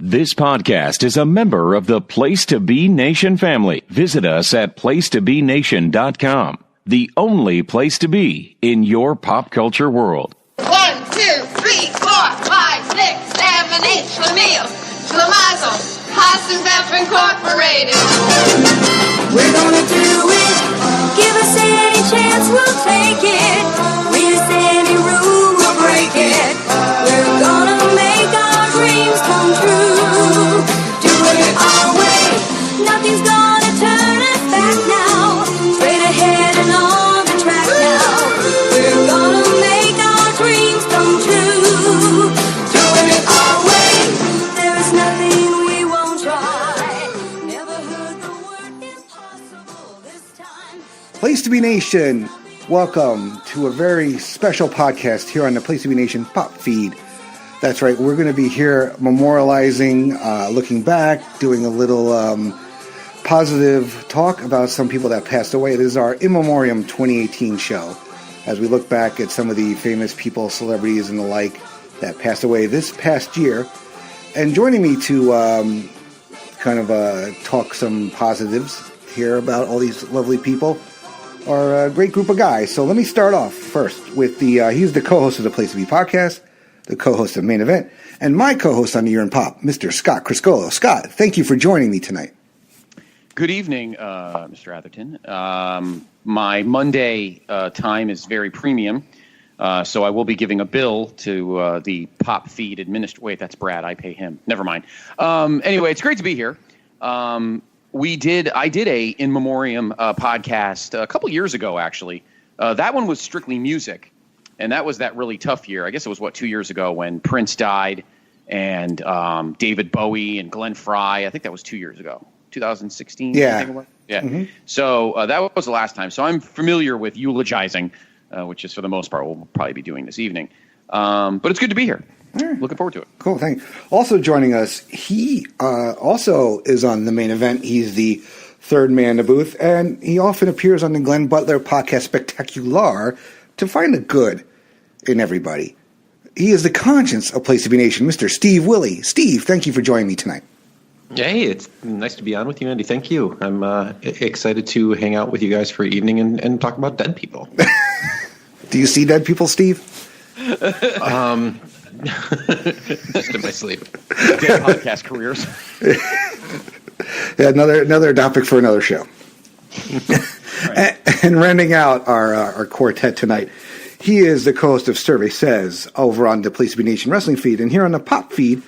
This podcast is a member of the Place to Be Nation family. Visit us at placetobenation.com, the only place to be in your pop culture world. 1, 2, 3, 4, 5, 6, 7, 8, Schlemiel, Schlemazel, Haas and Beff Incorporated. We're gonna do it. Give us any chance, we'll take it. Read us any rule, we'll break it. We're gonna make our dreams come true. Doing it our way. Nothing's gonna turn us back now. Straight ahead and on the track now. We're gonna make our dreams come true. Doing it our way. There is nothing we won't try. Never heard the word impossible this time. Place to Be Nation, welcome to a very special podcast here on the Place to Be Nation Pop feed. That's right, we're going to be here memorializing, looking back, doing a little positive talk about some people that passed away. This is our In Memoriam 2018 show, as we look back at some of the famous people, celebrities, and the like that passed away this past year. And joining me to talk some positives here about all these lovely people are a great group of guys. So let me start off first with he's the co-host of the Place to Be podcast, the co-host of Main Event, and my co-host on the Year in Pop, Mr. Scott Criscuolo. Scott, thank you for joining me tonight. Good evening, Mr. Atherton. My Monday time is very premium, so I will be giving a bill to the Pop feed administrator. Wait, that's Brad. I pay him. Never mind. Anyway, it's great to be here. I did a In Memoriam podcast a couple years ago, actually. That one was strictly music. And that was that really tough year. I guess it was, 2 years ago when Prince died and David Bowie and Glenn Frey. I think that was 2 years ago, 2016. Yeah. I think it was. Yeah. Mm-hmm. So that was the last time. So I'm familiar with eulogizing, which is for the most part what we'll probably be doing this evening. But it's good to be here. Right. Looking forward to it. Cool, thanks. Also joining us, he also is on the Main Event. He's the third man in the booth, and he often appears on the Glenn Butler podcast Spectacular to find the good in everybody. He is the conscience of Place to Be Nation, Mr. Steve Willie. Steve, thank you for joining me tonight. Hey, it's nice to be on with you, Andy. Thank you. I'm excited to hang out with you guys for evening and talk about dead people. Do you see dead people, Steve? Just in my sleep. Dead podcast careers. Yeah, another topic for another show. Right. And rounding out our quartet tonight, he is the co-host of Survey Says over on the Place to Be Nation wrestling feed. And here on the Pop feed,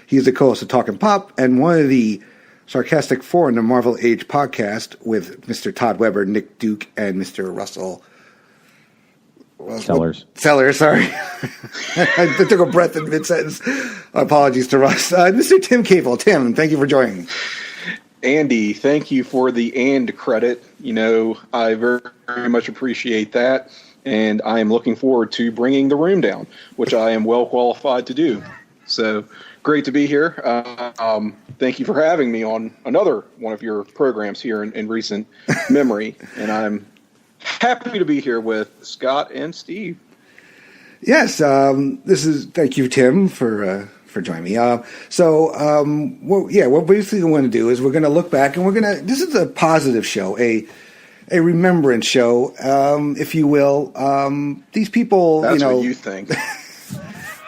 he is the co-host of Talkin' Pop and one of the Sarcastic Four in the Marvel Age podcast with Mr. Todd Weber, Nick Duke, and Mr. Russell Sellers, sorry. I took a breath in mid-sentence. Apologies to Russ. Mr. Tim Capel. Tim, thank you for joining me. Andy, thank you for the "and" credit. I very, very much appreciate that, and I am looking forward to bringing the room down, which I am well qualified to do. So great to be here. Thank you for having me on another one of your programs here in recent memory, and I'm happy to be here with Scott and Steve. Yes, thank you, Tim, for joining me. What basically we want to do is we're going to look back and this is a positive show, a remembrance show, if you will. These people, That's what you think.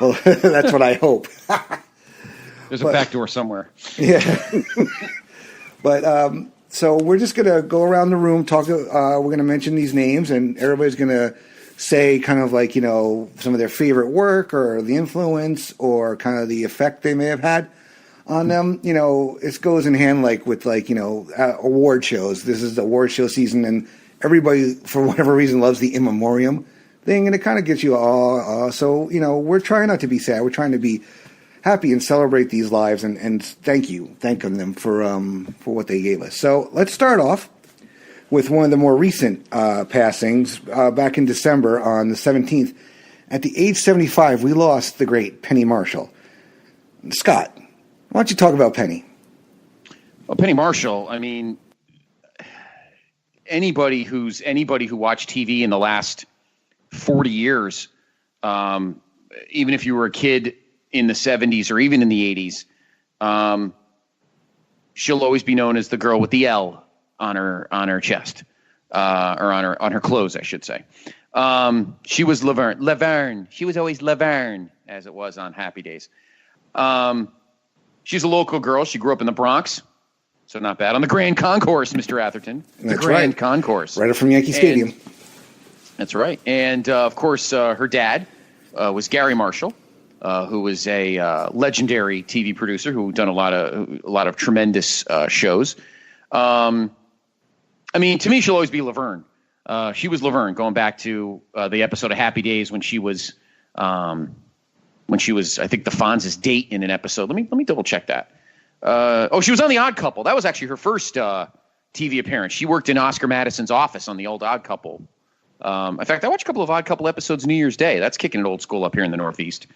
Well, that's what I hope. There's a back door somewhere. Yeah. But, so we're just going to go around the room, talk. We're going to mention these names, and everybody's going to say kind of like, some of their favorite work or the influence or kind of the effect they may have had on them. It goes in hand with award shows. This is the award show season, and everybody, for whatever reason, loves the In Memoriam thing, and it kind of gets you all. So, we're trying not to be sad. We're trying to be happy and celebrate these lives and thank them for what they gave us. So let's start off with one of the more recent passings. Back in December on the 17th, at the age 75, we lost the great Penny Marshall. Scott, why don't you talk about Penny? Well, Penny Marshall, I mean, anybody who watched TV in the last 40 years, even if you were a kid in the 70s or even in the 80s, she'll always be known as the girl with the L on her chest, or on her clothes, I should say. She was Laverne. She was always Laverne, as it was on Happy Days. She's a local girl. She grew up in the Bronx, so not bad. On the Grand Concourse, Mr. Atherton. The Grand Concourse. Right up from Yankee Stadium. That's right. And, of course, her dad was Gary Marshall, who was a legendary TV producer who done a lot of tremendous shows. I mean, to me, she'll always be Laverne. She was Laverne, going back to the episode of Happy Days when she was, I think, the Fonz's date in an episode. Let me double check that. She was on The Odd Couple. That was actually her first TV appearance. She worked in Oscar Madison's office on the old Odd Couple. In fact, I watched a couple of Odd Couple episodes New Year's Day. That's kicking it old school up here in the Northeast.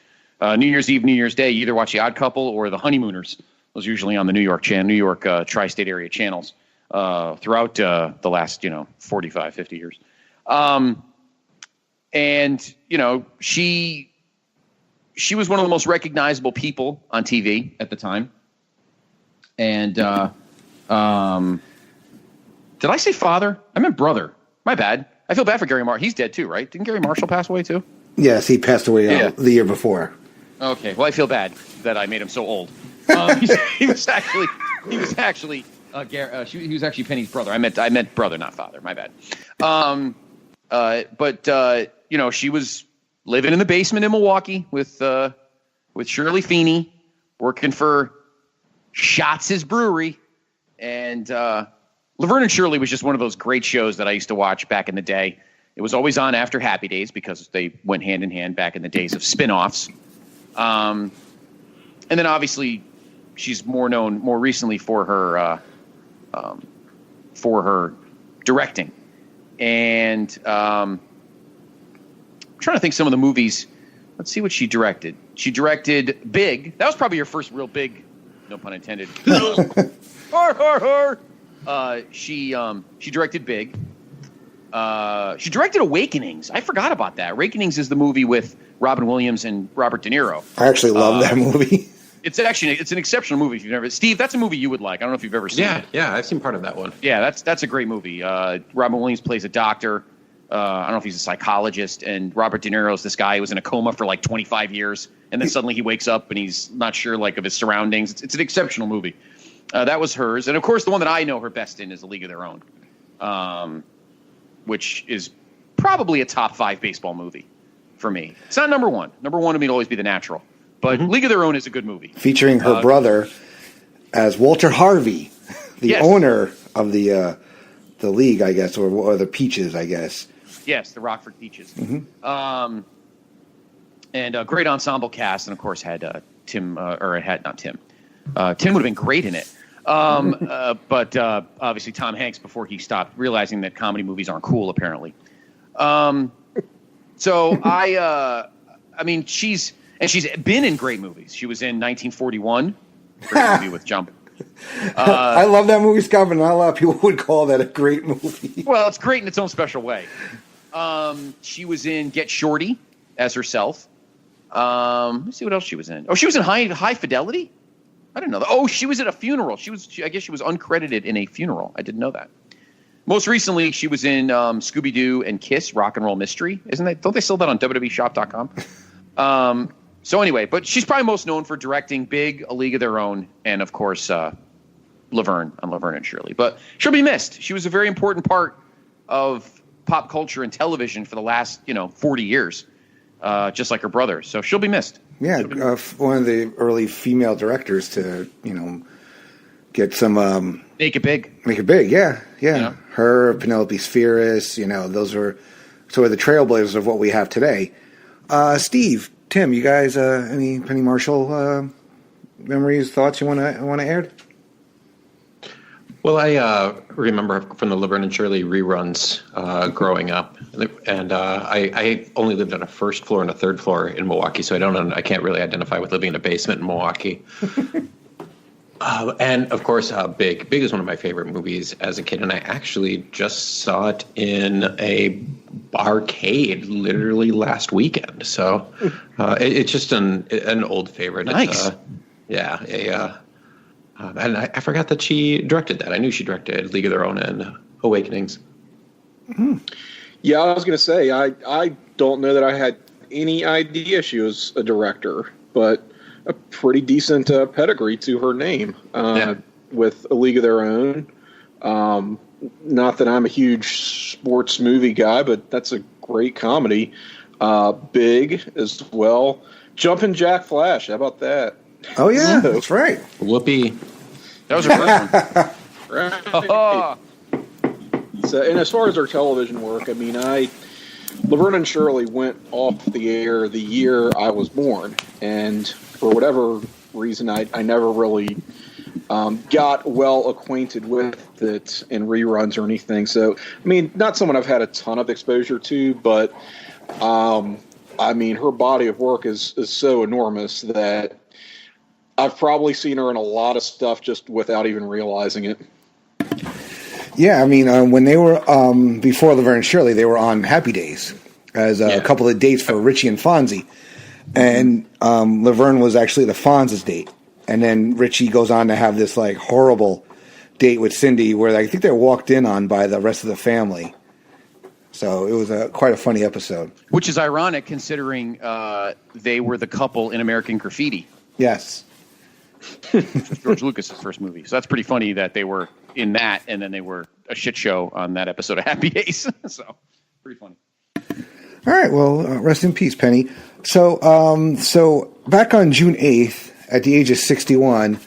New Year's Eve, New Year's Day, you either watch The Odd Couple or The Honeymooners. Those are usually on the New York tri-state area channels throughout the last 45, 50 years. And she was one of the most recognizable people on TV at the time. And did I say father? I meant brother. My bad. I feel bad for Gary Marshall. He's dead too, right? Didn't Gary Marshall pass away too? Yes, he passed away the year before. Okay, well, I feel bad that I made him so old. He was actually Penny's brother. I meant brother, not father. My bad. But she was living in the basement in Milwaukee with Shirley Feeney, working for Schatz' Brewery, and Laverne and Shirley was just one of those great shows that I used to watch back in the day. It was always on after Happy Days because they went hand in hand back in the days of spin-offs. And then obviously she's more known more recently for her directing. And I'm trying to think some of the movies. Let's see what she directed. She directed Big. That was probably her first real big, no pun intended. She directed Big. She directed Awakenings. I forgot about that. Awakenings is the movie with Robin Williams and Robert De Niro. I actually love that movie. It's an exceptional movie. If you've never, Steve, that's a movie you would like. I don't know if you've ever seen it. Yeah, I've seen part of that one. Yeah, that's a great movie. Robin Williams plays a doctor. I don't know if he's a psychologist, and Robert De Niro's this guy who was in a coma for like 25 years, and then suddenly he wakes up and he's not sure of his surroundings. It's an exceptional movie. That was hers, and of course the one that I know her best in is A League of Their Own, which is probably a top 5 baseball movie for me. It's not number one. Number one to me will always be The Natural, but League of Their Own is a good movie. Featuring her brother as Walter Harvey, the owner of the league, I guess, or the Peaches, I guess. Yes, the Rockford Peaches. And a great ensemble cast, and of course had Tim, or it had not Tim. Tim would have been great in it. But obviously Tom Hanks before he stopped realizing that comedy movies aren't cool, apparently. So I mean, she's been in great movies. She was in 1941, great movie with Jump. I love that movie, Scott, but not a lot of people would call that a great movie. Well, it's great in its own special way. She was in Get Shorty as herself. Let's see what else she was in. Oh, she was in High Fidelity? I didn't know that. Oh, she was at a funeral. I guess she was uncredited in a funeral. I didn't know that. Most recently, she was in Scooby-Doo and Kiss, Rock and Roll Mystery. Don't they sell that on WWEshop.com? So anyway, but she's probably most known for directing Big, A League of Their Own, and of course, Laverne on Laverne and Shirley. But she'll be missed. She was a very important part of pop culture and television for the last 40 years, just like her brother. So she'll be missed. Yeah, one of the early female directors to get some make it big. Make it big, yeah. Her, Penelope Spheris, those were sort of the trailblazers of what we have today. Steve, Tim, you guys, any Penny Marshall memories, thoughts you want to add? Well, I remember from the Laverne and Shirley reruns growing up, and I only lived on a first floor and a third floor in Milwaukee, so I can't really identify with living in a basement in Milwaukee. And of course, Big is one of my favorite movies as a kid, and I actually just saw it in a barcade literally last weekend. So it's just an old favorite. Nice. A And I forgot that she directed that. I knew she directed League of Their Own and Awakenings. Mm-hmm. Yeah, I was going to say, I don't know that I had any idea she was a director, but a pretty decent pedigree to her name with A League of Their Own. Not that I'm a huge sports movie guy, but that's a great comedy. Big as well. Jumpin' Jack Flash, how about that? Oh, yeah, that's right. Whoopee. That was her first one. Right. So, and as far as her television work, I mean, Laverne and Shirley went off the air the year I was born, and for whatever reason, I never really got well acquainted with it in reruns or anything. So, I mean, not someone I've had a ton of exposure to, but I mean, her body of work is so enormous that I've probably seen her in a lot of stuff just without even realizing it. Yeah, I mean, when they were, before Laverne and Shirley, they were on Happy Days as a couple of dates for Richie and Fonzie. And Laverne was actually the Fonz's date. And then Richie goes on to have this, like, horrible date with Cindy where I think they're walked in on by the rest of the family. So it was quite a funny episode. Which is ironic considering they were the couple in American Graffiti. Yes. Which was George Lucas's first movie. So that's pretty funny that they were in that, and then they were a shit show on that episode of Happy Days. So pretty funny. All right. Well, rest in peace, Penny. So back on June 8th, at the age of 61,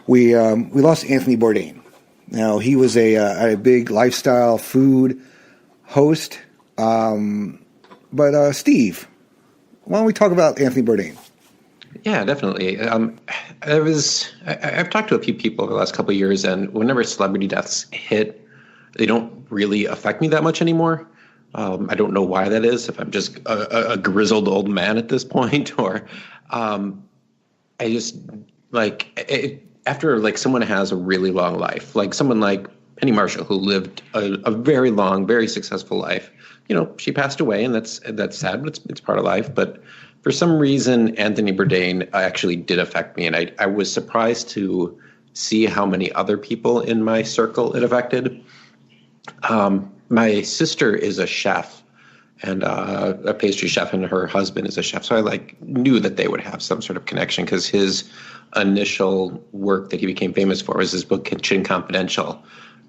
we lost Anthony Bourdain. Now, he was a big lifestyle food host. But Steve, why don't we talk about Anthony Bourdain? Yeah, definitely. I've talked to a few people over the last couple of years, and whenever celebrity deaths hit, they don't really affect me that much anymore. I don't know why that is, if I'm just a grizzled old man at this point, or I just, like, after, like, someone has a really long life, like someone like Penny Marshall, who lived a very long, very successful life. You know, she passed away, and that's sad, but it's part of life. But for some reason, Anthony Bourdain actually did affect me, and I was surprised to see how many other people in my circle it affected. My sister is a chef, and a pastry chef, and her husband is a chef. So I knew that they would have some sort of connection, because his initial work that he became famous for was his book Kitchen Confidential.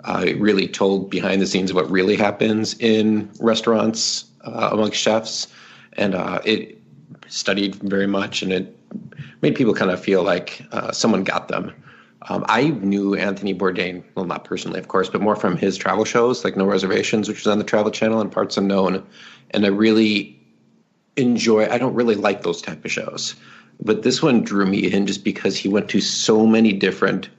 It really told behind the scenes what really happens in restaurants amongst chefs, and it studied very much, and it made people kind of feel like someone got them. I knew Anthony Bourdain, well, not personally, of course, but more from his travel shows, like No Reservations, which was on the Travel Channel, and Parts Unknown. And I really I don't really like those type of shows, but this one drew me in just because he went to so many different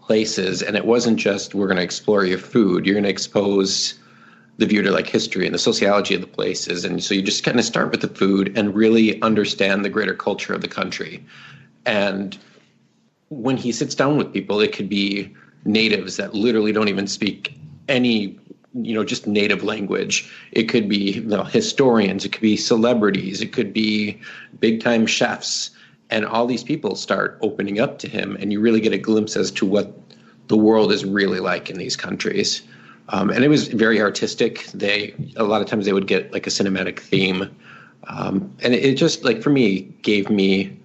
places, and it wasn't just, we're going to explore your food, you're going to expose the view to, like, history and the sociology of the places. And so you just kind of start with the food and really understand the greater culture of the country. And when he sits down with people, it could be natives that literally don't even speak any, just native language. It could be historians, it could be celebrities, it could be big time chefs. And all these people start opening up to him, and you really get a glimpse as to what the world is really like in these countries. And it was very artistic. A lot of times they would get like a cinematic theme. And it just, like, for me, gave me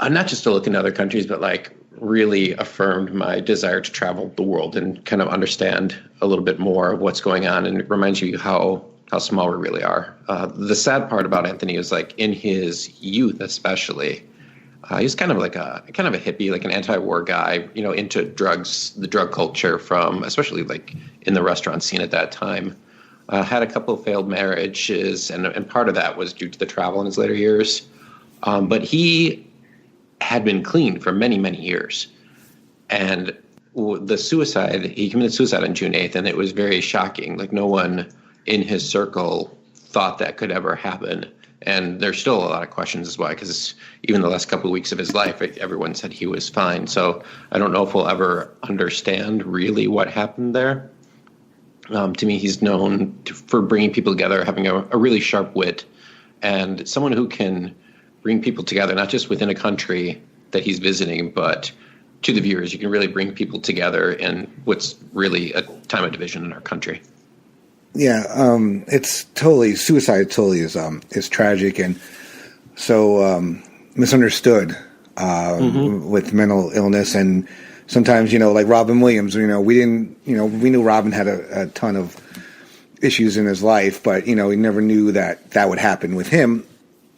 not just to look in other countries, but like really affirmed my desire to travel the world and kind of understand a little bit more of what's going on. And it reminds you how small we really are. The sad part about Anthony is, like, in his youth especially, he was kind of a hippie, like an anti-war guy, into drugs, the drug culture from, especially like in the restaurant scene at that time. Had a couple of failed marriages, and part of that was due to the travel in his later years. But he had been clean for many, many years. And he committed suicide on June 8th, and it was very shocking. Like, no one in his circle thought that could ever happen. And there's still a lot of questions as why, because even the last couple of weeks of his life, everyone said he was fine. So I don't know if we'll ever understand really what happened there. To me, he's known for bringing people together, having a really sharp wit, and someone who can bring people together, not just within a country that he's visiting, but to the viewers. You can really bring people together in what's really a time of division in our country. Yeah, it's totally suicide. Totally is tragic and so misunderstood with mental illness, and sometimes like Robin Williams. We didn't. We knew Robin had a ton of issues in his life, but we never knew that would happen with him.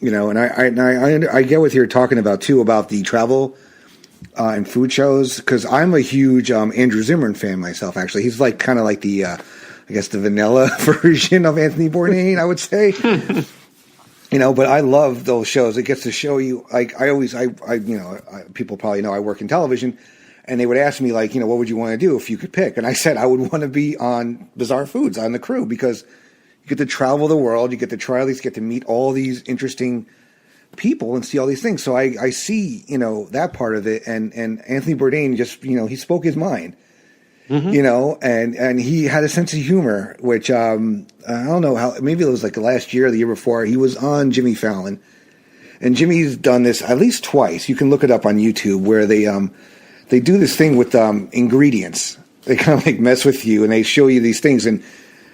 And I get what you're talking about too about the travel and food shows, because I'm a huge Andrew Zimmern fan myself. Actually, he's like kind of like the I guess the vanilla version of Anthony Bourdain, I would say. But I love those shows. It gets to show you, like, people probably know I work in television, and they would ask me, like, what would you want to do if you could pick? And I said I would want to be on Bizarre Foods, on the crew, because you get to travel the world, you get to try these, get to meet all these interesting people and see all these things. So I see, that part of it. And Anthony Bourdain just, he spoke his mind. And he had a sense of humor, which I don't know how, maybe it was like last year or the year before, he was on Jimmy Fallon. And Jimmy's done this at least twice. You can look it up on YouTube, where they do this thing with ingredients. They kind of like mess with you and they show you these things. And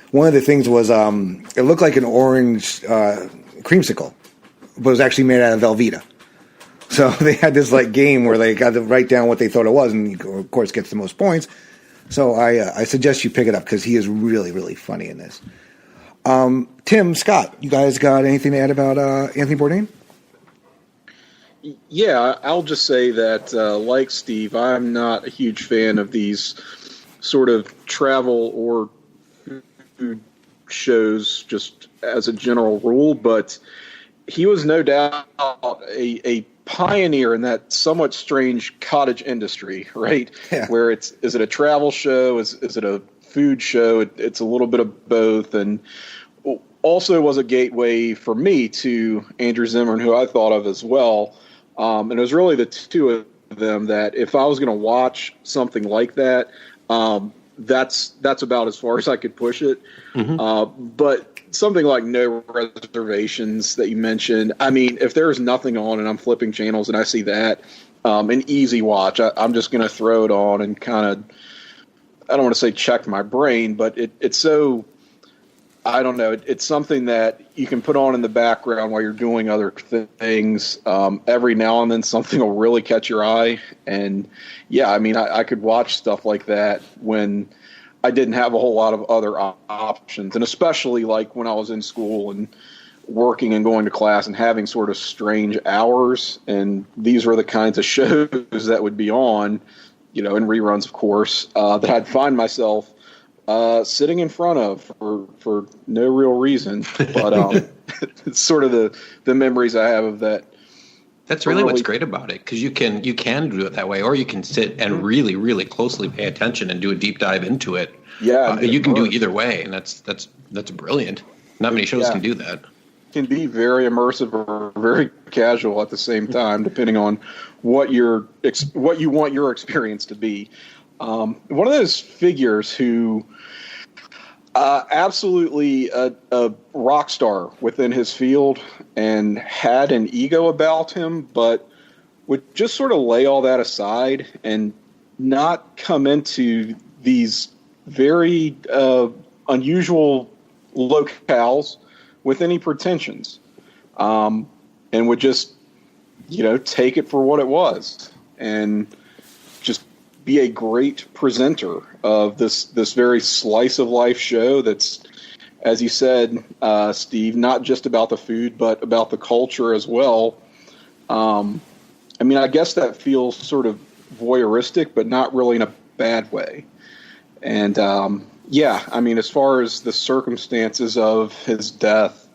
one of the things was it looked like an orange creamsicle, but it was actually made out of Velveeta. So they had this like game where they got to write down what they thought it was, and he, of course, gets the most points. So I suggest you pick it up because he is really, really funny in this. Tim, Scott, you guys got anything to add about Anthony Bourdain? Yeah, I'll just say that, like Steve, I'm not a huge fan of these sort of travel or food shows just as a general rule, but he was no doubt a pioneer in that somewhat strange cottage industry, right? Yeah. Where is it a travel show? Is it a food show? It's a little bit of both. And also was a gateway for me to Andrew Zimmern, who I thought of as well. And it was really the two of them that if I was going to watch something like that, that's about as far as I could push it. But something like No Reservations that you mentioned, I mean, if there's nothing on and I'm flipping channels and I see that, an easy watch, I'm just going to throw it on and kind of, I don't want to say check my brain, but it's so, I don't know, it's something that you can put on in the background while you're doing other things. Every now and then something will really catch your eye. And yeah, I mean, I could watch stuff like that when I didn't have a whole lot of other options, and especially like when I was in school and working and going to class and having sort of strange hours, and these were the kinds of shows that would be on, in reruns, of course, that I'd find myself sitting in front of for no real reason, but it's sort of the memories I have of that. That's really what's great about it, because you can do it that way, or you can sit and really, really closely pay attention and do a deep dive into it. Yeah, you can do either way, and that's brilliant. Not many shows can do that. Can be very immersive or very casual at the same time, depending on what you want your experience to be. One of those figures who absolutely a rock star within his field and had an ego about him, but would just sort of lay all that aside and not come into these very unusual locales with any pretensions, and would just, take it for what it was and just be a great presenter of this very slice of life show that's, as you said, Steve, not just about the food, but about the culture as well. I mean, I guess that feels sort of voyeuristic, but not really in a bad way. And yeah, I mean, as far as the circumstances of his death,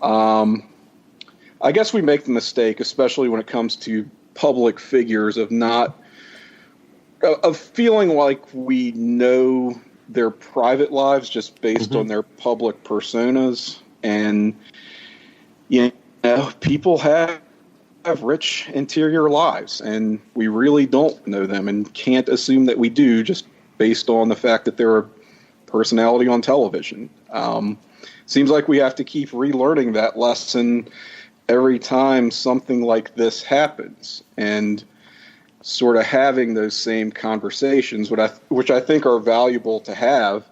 I guess we make the mistake, especially when it comes to public figures, of feeling like we know their private lives just based on their public personas. And, people have rich interior lives, and we really don't know them and can't assume that we do just based on the fact that they're a personality on television. Seems like we have to keep relearning that lesson every time something like this happens. And sort of having those same conversations, which I think are valuable to have.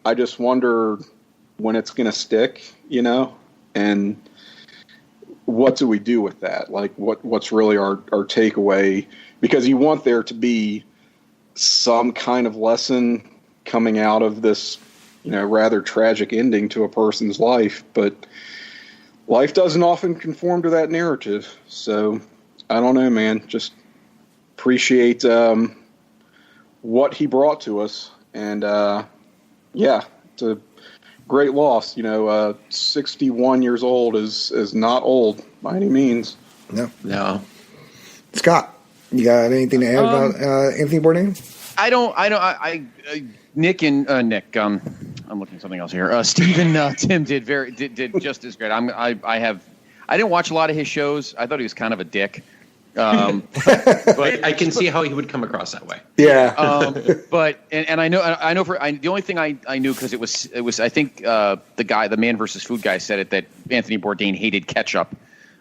I just wonder when it's going to stick, and what do we do with that? Like, what's really our takeaway? Because you want there to be some kind of lesson coming out of this, rather tragic ending to a person's life, but life doesn't often conform to that narrative. So I don't know, man. Just appreciate what he brought to us, and it's a great loss. 61 years old is not old by any means. No. Scott, you got anything to add about Anthony Bourdain? Nick, I'm looking at something else here. Steve and Tim did just as great. I didn't watch a lot of his shows. I thought he was kind of a dick. But I can see how he would come across that way. Yeah. But I know the only thing I knew, because it was I think the Man vs. Food guy said it, that Anthony Bourdain hated ketchup.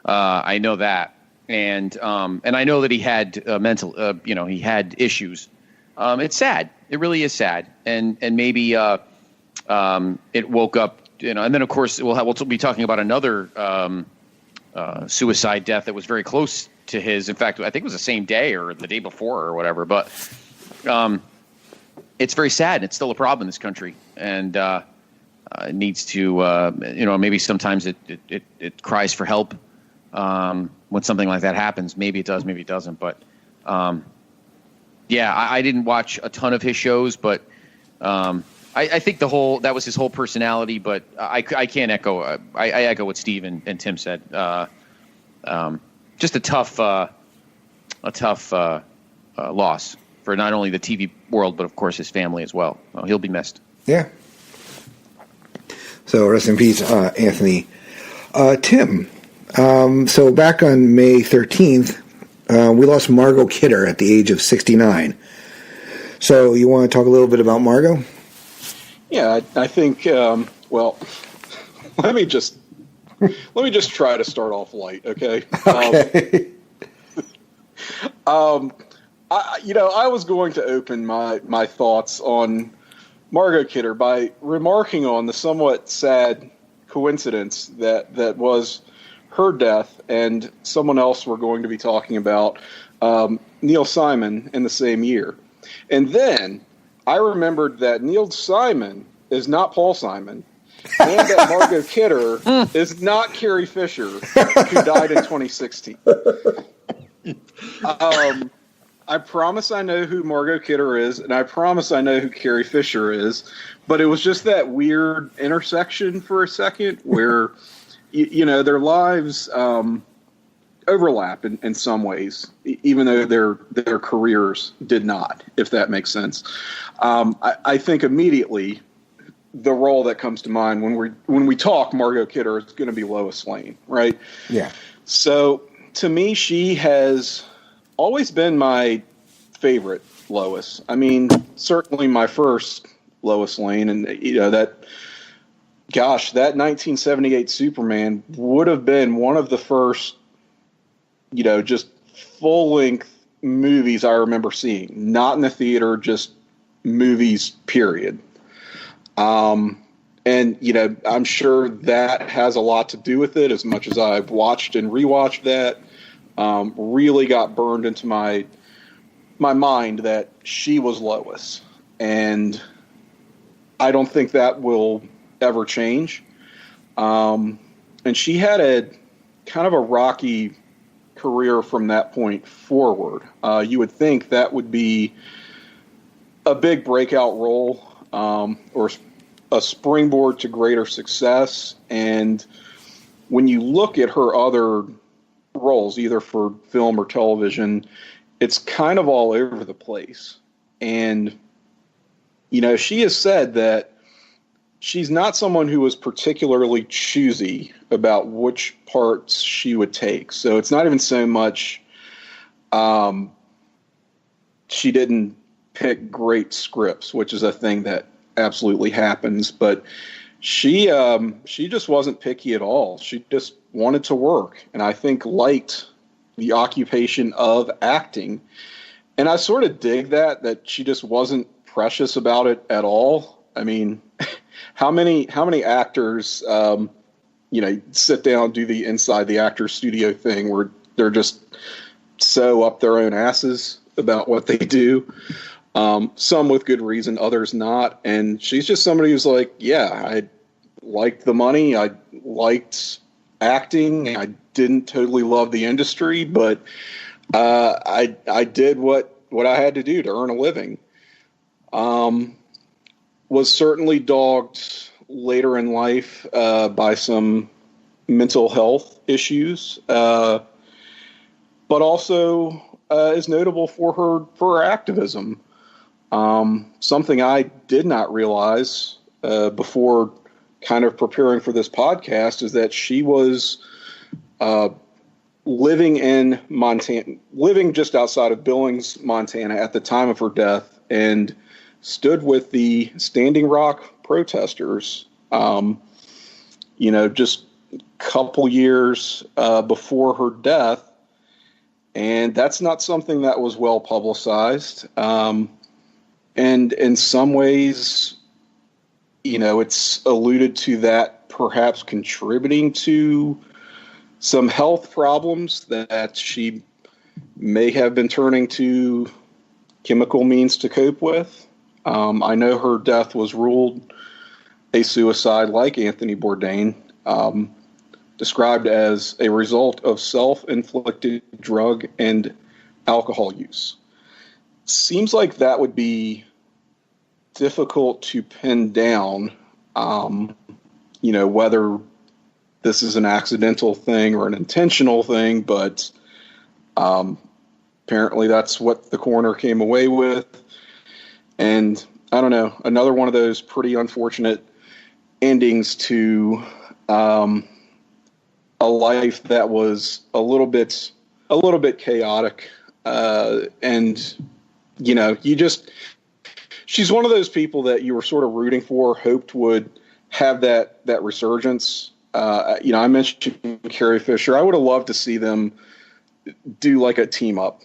I know that, and I know that he had mental he had issues. It's sad. It really is sad, and maybe it woke up, and then of course we'll be talking about another suicide death that was very close to his. In fact, I think it was the same day or the day before or whatever. But it's very sad. It's still a problem in this country, and it needs to, maybe sometimes it cries for help when something like that happens. Maybe it does, maybe it doesn't. But I didn't watch a ton of his shows, but I think that was his whole personality. But I can't echo. I echo what Steve and Tim said. Just a tough loss for not only the TV world, but of course his family as well. He'll be missed. Yeah. So rest in peace, Anthony. Tim. So back on May 13th, we lost Margot Kidder at the age of 69. So you want to talk a little bit about Margot? Yeah, I think. Well, let me just try to start off light, okay? Okay. I was going to open my thoughts on Margot Kidder by remarking on the somewhat sad coincidence that was her death and someone else we're going to be talking about, Neil Simon, in the same year. And then I remembered that Neil Simon is not Paul Simon, and that Margot Kidder is not Carrie Fisher, who died in 2016. I promise I know who Margot Kidder is, and I promise I know who Carrie Fisher is, but it was just that weird intersection for a second where, their lives overlap in some ways, even though their careers did not, if that makes sense. I think immediately the role that comes to mind when we talk Margot Kidder is going to be Lois Lane, right? Yeah. So to me, she has always been my favorite Lois. I mean, certainly my first Lois Lane, and that 1978 Superman would have been one of the first, just full-length movies I remember seeing. Not in the theater, just movies, period. And, I'm sure that has a lot to do with it, as much as I've watched and rewatched that. Really got burned into my mind that she was Lois. And I don't think that will ever change. And she had a kind of a rocky career from that point forward. You would think that would be a big breakout role, or a springboard to greater success. And when you look at her other roles, either for film or television, it's kind of all over the place. And, she has said that she's not someone who was particularly choosy about which parts she would take. So it's not even so much she didn't pick great scripts, which is a thing that absolutely happens. But she just wasn't picky at all. She just wanted to work, and I think liked the occupation of acting. And I sort of dig that she just wasn't precious about it at all. I mean, how many actors, sit down, do the inside the actor studio thing where they're just so up their own asses about what they do. Some with good reason, others not. And she's just somebody who's like, yeah, I liked the money. I liked acting. I didn't totally love the industry, but I did what I had to do to earn a living. Was certainly dogged later in life by some mental health issues, but also is notable for her activism. Something I did not realize before kind of preparing for this podcast is that she was living in Montana, living just outside of Billings, Montana at the time of her death, and stood with the Standing Rock protesters, just a couple years before her death. And that's not something that was well publicized. And in some ways, it's alluded to that perhaps contributing to some health problems that she may have been turning to chemical means to cope with. I know her death was ruled a suicide like Anthony Bourdain, described as a result of self-inflicted drug and alcohol use. Seems like that would be difficult to pin down, whether this is an accidental thing or an intentional thing, but apparently that's what the coroner came away with. And I don't know, another one of those pretty unfortunate endings to a life that was a little bit chaotic. She's one of those people that you were sort of rooting for, hoped would have that resurgence. I mentioned Carrie Fisher. I would have loved to see them do like a team up,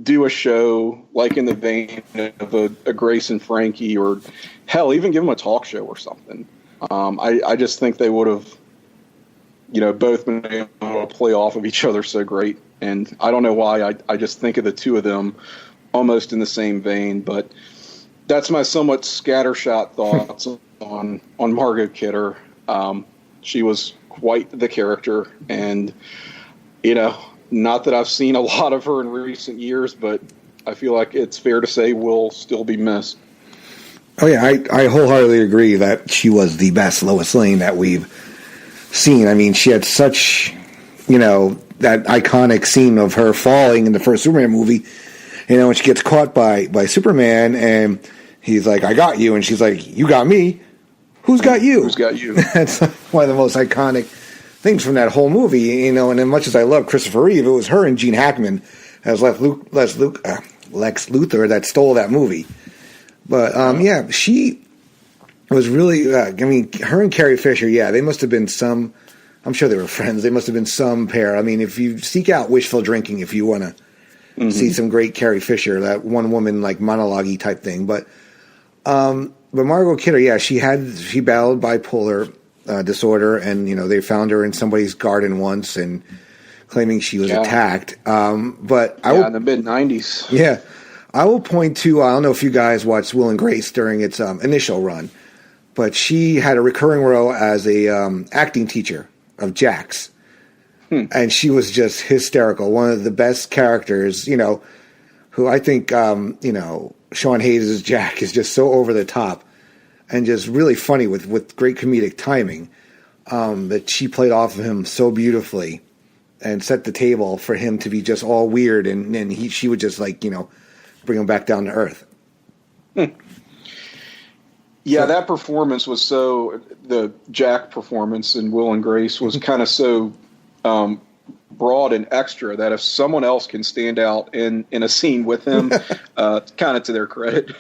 do a show like in the vein of a Grace and Frankie, or hell, even give them a talk show or something. I just think they would have, both been able to play off of each other so great. And I don't know why I just think of the two of them almost in the same vein, but that's my somewhat scattershot thoughts on Margot Kidder. She was quite the character, and, not that I've seen a lot of her in recent years, but I feel like it's fair to say will still be missed. Oh, yeah, I wholeheartedly agree that she was the best Lois Lane that we've seen. I mean, she had such, that iconic scene of her falling in the first Superman movie, when she gets caught by Superman, and he's like, I got you, and she's like, you got me? Who's got you? Who's got you? That's one of the most iconic things from that whole movie, and as much as I love Christopher Reeve, it was her and Gene Hackman as Lex Luthor that stole that movie. But, she was really, her and Carrie Fisher, they must have been some, I'm sure they were friends, they must have been some pair. I mean, if you seek out Wishful Drinking, if you want to see some great Carrie Fisher, that one woman, like, monologue-y type thing. But Margot Kidder, she battled bipolar disorder, and they found her in somebody's garden once and claiming she was attacked. But in the mid-90s. Yeah, I will point to, I don't know if you guys watched Will and Grace during its initial run, but she had a recurring role as a acting teacher of Jax, and she was just hysterical. One of the best characters, who I think Sean Hayes' Jack is just so over the top and just really funny with great comedic timing, that she played off of him so beautifully and set the table for him to be just all weird, and she would just bring him back down to earth. Yeah, that performance was the Jack performance in Will and Grace was kind of so broad and extra that if someone else can stand out in a scene with him, kind of to their credit.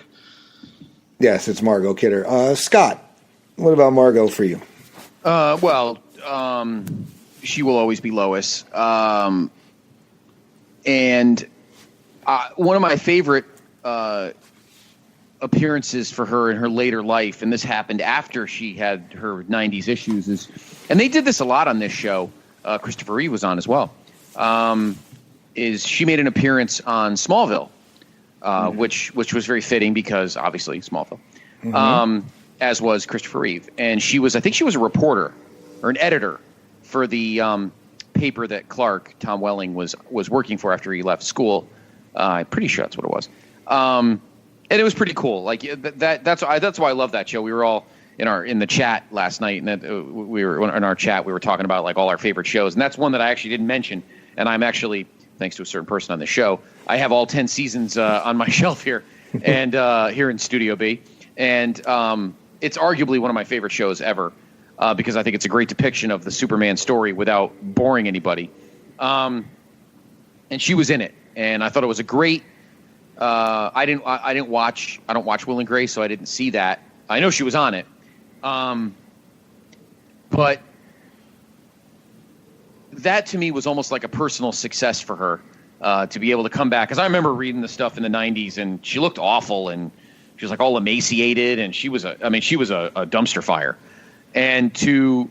Yes, it's Margot Kidder. Scott, what about Margot for you? She will always be Lois. And one of my favorite appearances for her in her later life, and this happened after she had her 90s issues, and they did this a lot on this show, Christopher Reeve was on as well, is she made an appearance on Smallville, which was very fitting because obviously Smallville, as was Christopher Reeve. And I think she was a reporter or an editor for the paper that Tom Welling was working for after he left school. I'm pretty sure that's what it was. And it was pretty cool. Like that's why I love that show. We were all in the chat last night, and we were in our chat. We were talking about like all our favorite shows, and that's one that I actually didn't mention. And I'm actually, thanks to a certain person on the show, I have all 10 seasons on my shelf here, and here in Studio B, and it's arguably one of my favorite shows ever because I think it's a great depiction of the Superman story without boring anybody. And she was in it, and I thought it was a great. I don't watch Will and Grace, so I didn't see that. I know she was on it. But that to me was almost like a personal success for her, to be able to come back. Cause I remember reading the stuff in the 90s and she looked awful and she was like all emaciated and she was a dumpster fire, and to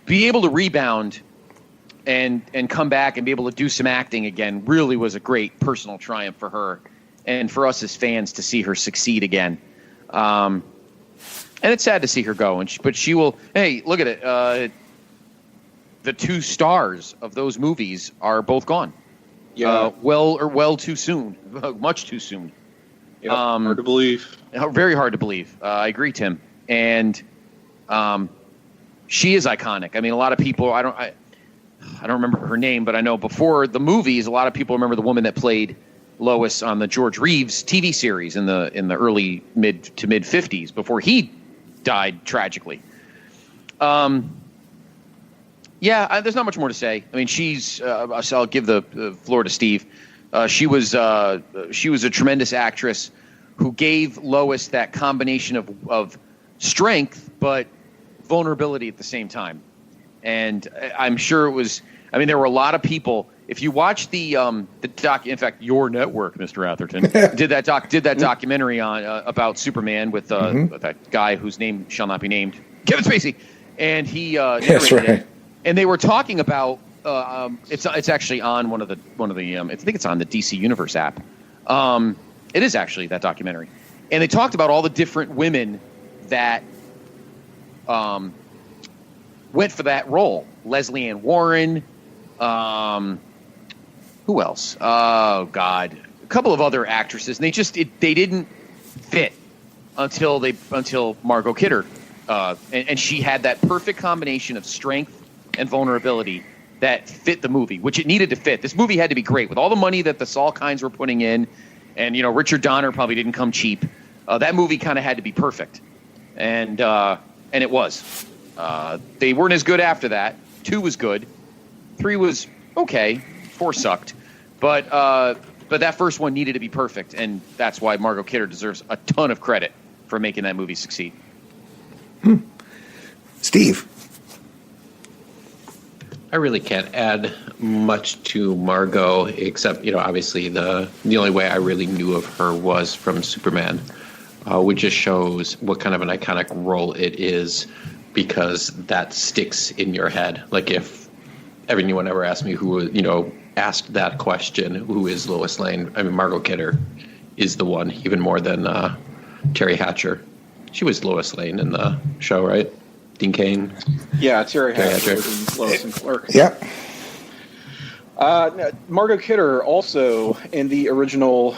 be able to rebound and come back and be able to do some acting again really was a great personal triumph for her. And for us as fans to see her succeed again. And it's sad to see her go. But she will. Hey, look at it. The two stars of those movies are both gone. Yeah. Well too soon. Much too soon. Yeah, hard to believe. Very hard to believe. I agree, Tim. And she is iconic. I mean, a lot of people. I don't remember her name, but I know before the movies, a lot of people remember the woman that played Lois on the George Reeves TV series in the early mid 50s before he died tragically. There's not much more to say. I mean, I'll give the floor to Steve. She was a tremendous actress who gave Lois that combination of strength but vulnerability at the same time. And I'm sure it was. I mean, there were a lot of people. If you watch the doc, in fact, your network, Mr. Atherton, did that documentary on about Superman with that guy whose name shall not be named, Kevin Spacey, and he narrated it. And they were talking about it's actually on one of the I think it's on the DC Universe app. It is actually that documentary, and they talked about all the different women that went for that role. Leslie Ann Warren. Who else? Oh God, a couple of other actresses. And they didn't fit until Margot Kidder, and she had that perfect combination of strength and vulnerability that fit the movie, which it needed to fit. This movie had to be great with all the money that the Salkinds were putting in, and Richard Donner probably didn't come cheap. That movie kind of had to be perfect, and it was. They weren't as good after that. 2 was good. 3 was okay. 4 sucked. But that first one needed to be perfect, and that's why Margot Kidder deserves a ton of credit for making that movie succeed. Steve. I really can't add much to Margot, except, obviously the only way I really knew of her was from Superman, which just shows what kind of an iconic role it is, because that sticks in your head. Like if anyone ever asked me asked that question, who is Lois Lane? I mean, Margot Kidder is the one, even more than Terry Hatcher. She was Lois Lane in the show, right? Dean Cain. Yeah, Terry Hatcher was Lois and Clark. Yep. Margot Kidder also in the original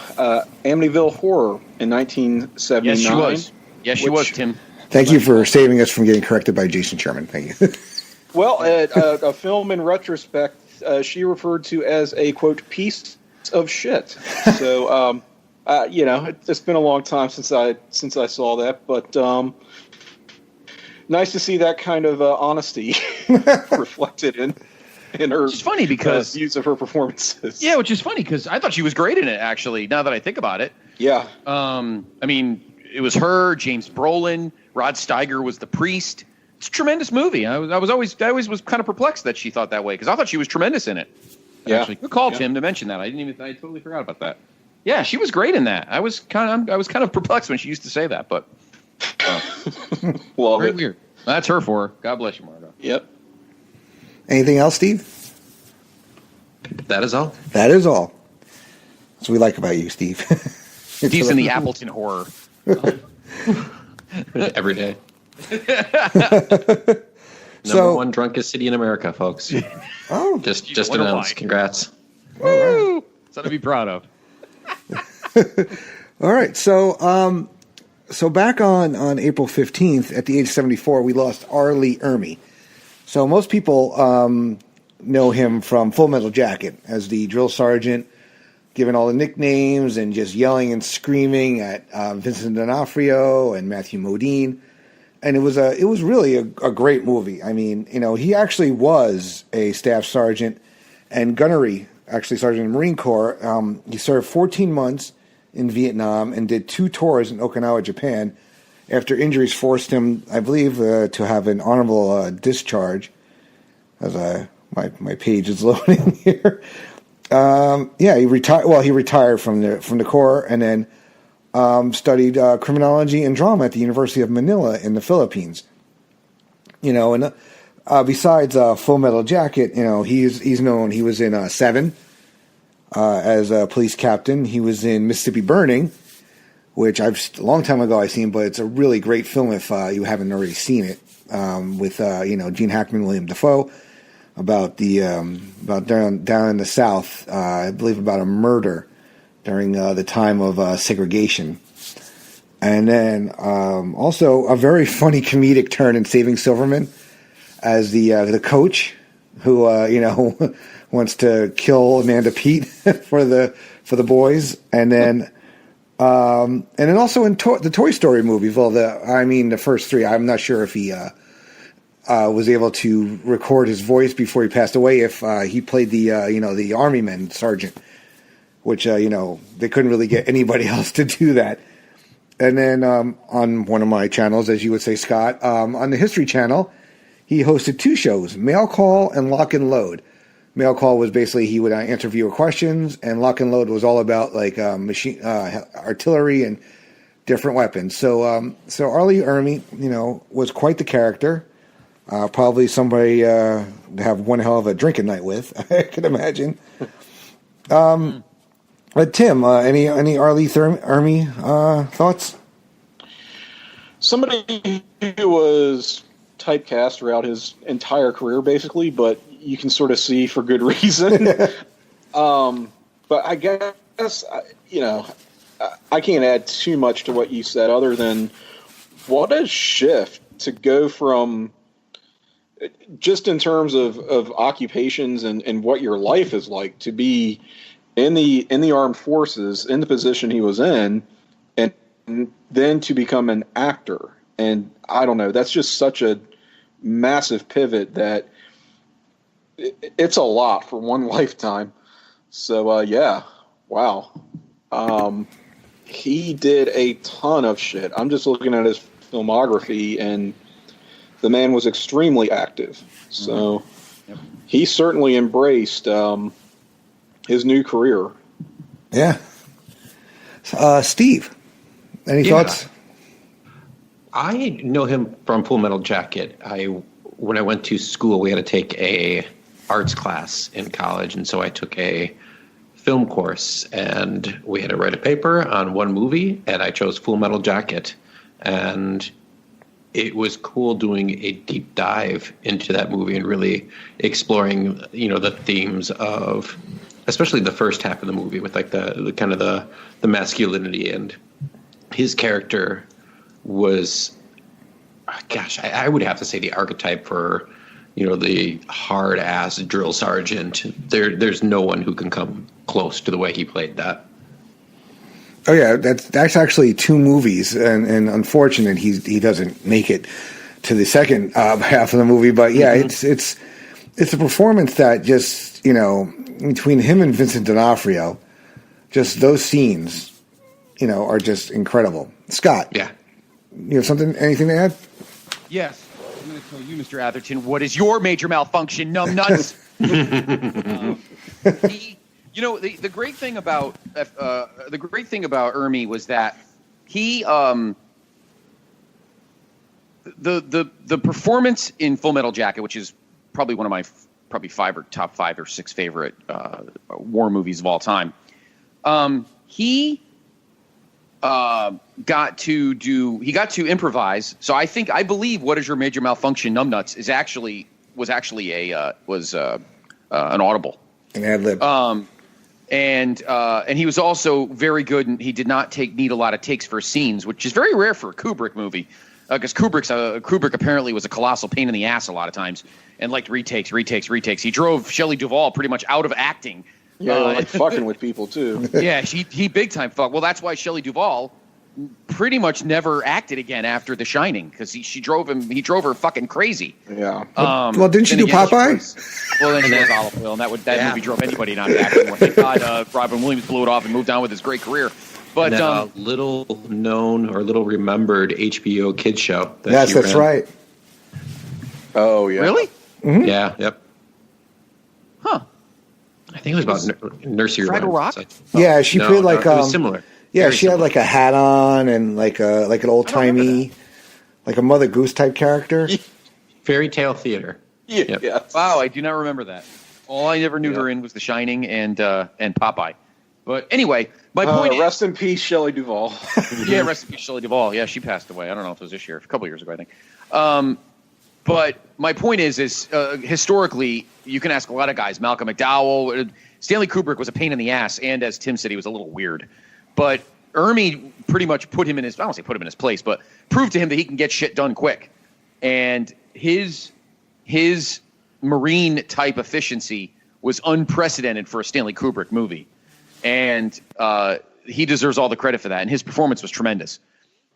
Amityville Horror in 1979. Yes, she was. Yes, she was, Tim. Thank you for saving us from getting corrected by Jason Sherman. Thank you. Well, a film in retrospect, she referred to as a, quote, piece of shit. So, it's been a long time since I saw that, but nice to see that kind of honesty reflected in her. It's funny because views of her performances. Yeah, which is funny because I thought she was great in it. Actually, now that I think about it. Yeah. I mean, it was her, James Brolin, Rod Steiger was the priest. It's a tremendous movie. I always was kind of perplexed that she thought that way because I thought she was tremendous in it. Yeah. Actually, good call, Tim, to mention that. I totally forgot about that. Yeah, she was great in that. I was kind of perplexed when she used to say that, but Love very it. weird. That's her for her. God bless you, Margo. Yep. Anything else, Steve? That is all. That is all. That's what we like about you, Steve. Steve's in the Appleton horror. Every day. So- Number one drunkest city in America, folks. Oh, Just wonder announced. why. Congrats. Woo! Something to be proud of. all right. So, so back on April 15th, at the age of 74, we lost R. Lee Ermey. So most people know him from Full Metal Jacket as the drill sergeant, giving all the nicknames and just yelling and screaming at Vincent D'Onofrio and Matthew Modine. And it was really a great movie. I mean, he actually was a staff sergeant and gunnery, actually sergeant in the Marine Corps. He served 14 months in Vietnam and did 2 tours in Okinawa, Japan, after injuries forced him, I believe, to have an honorable discharge. As my page is loading here. He retired. Well, he retired from the Corps and then studied criminology and drama at the University of Manila in the Philippines. And besides Full Metal Jacket, he's known. He was in Seven as a police captain. He was in Mississippi Burning, which a long time ago I seen, but it's a really great film if you haven't already seen it. With Gene Hackman, William Dafoe, about down in the South, I believe about a murder during the time of segregation. And then also a very funny comedic turn in Saving Silverman as the coach who wants to kill Amanda Peet for the boys, and then also in the Toy Story movies. Well, the first 3. I'm not sure if he was able to record his voice before he passed away. If he played the Army men sergeant, which they couldn't really get anybody else to do that. And then on one of my channels, as you would say, Scott, on the History Channel, he hosted 2 shows: Mail Call and Lock and Load. Mail Call was basically he would answer viewer questions, and Lock and Load was all about machine artillery and different weapons. So R. Lee Ermey, was quite the character. Probably somebody to have one hell of a drinking night with, I can imagine. But Tim, any R. Lee Ermey thoughts? Somebody who was typecast throughout his entire career, basically, but you can sort of see for good reason. But I guess, I can't add too much to what you said other than what a shift to go from, just in terms of occupations and what your life is like, to be in the armed forces in the position he was in, and then to become an actor. And I don't know, that's just such a massive pivot that it's a lot for one lifetime. So yeah, wow. He did a ton of shit. I'm just looking at his filmography, and the man was extremely active. So he certainly embraced his new career. Yeah. Steve, any thoughts? I know him from Full Metal Jacket. When I went to school, we had to take a arts class in college, and so I took a film course, and we had to write a paper on one movie, and I chose Full Metal Jacket, and it was cool doing a deep dive into that movie and really exploring, the themes of, especially the first half of the movie, with like the kind of the masculinity, and his character was, I would have to say the archetype for, the hard ass drill sergeant. There's no one who can come close to the way he played that. Oh yeah, that's actually 2 movies, and unfortunate he doesn't make it to the second half of the movie. But yeah, it's a performance that just between him and Vincent D'Onofrio, just those scenes, are just incredible. Scott, Yeah, you have anything to add? Yes. I'm going to tell you, Mr. Atherton, what is your major malfunction, numb nuts? The great thing about Ermey was that he the performance in Full Metal Jacket, which is probably one of my top 5 or 6 favorite war movies of all time. He got to improvise. So I believe What Is Your Major Malfunction, Numbnuts was actually an audible. An ad lib. And he was also very good, and he did not need a lot of takes for scenes, which is very rare for a Kubrick movie, because Kubrick apparently was a colossal pain in the ass a lot of times and liked retakes. He drove Shelley Duvall pretty much out of acting. Yeah, like fucking with people too. Yeah, he big time fucked. Well, that's why Shelley Duvall pretty much never acted again after The Shining, because he drove her fucking crazy. Yeah. Well, didn't she do Popeye? Well, then she was Olive Oil, and that movie drove anybody not to acting. Thank God Robin Williams blew it off and moved on with his great career. But little known or little remembered HBO kids show. That's right. Oh yeah. Really? Mm-hmm. Yeah. Yep. Huh. I think it was about nursery Fraggle rhymes. Rock? Yeah, she played like it was similar. Yeah, Very she had similar. like a hat on and like an old timey, like a Mother Goose type character. Fairy Tale Theater. Yeah. Yep. Yes. Wow, I do not remember that. All I ever knew her in was The Shining and Popeye. But anyway, my point rest in peace, Shelley Duvall. Yeah, rest in peace, Shelley Duvall. Yeah, she passed away. I don't know if it was this year, a couple years ago, I think. But my point is historically, you can ask a lot of guys. Malcolm McDowell, Stanley Kubrick was a pain in the ass, and as Tim said, he was a little weird. But Ermey pretty much put him in his, I don't say put him in his place, but proved to him that he can get shit done quick. And his marine type efficiency was unprecedented for a Stanley Kubrick movie. And he deserves all the credit for that. And his performance was tremendous.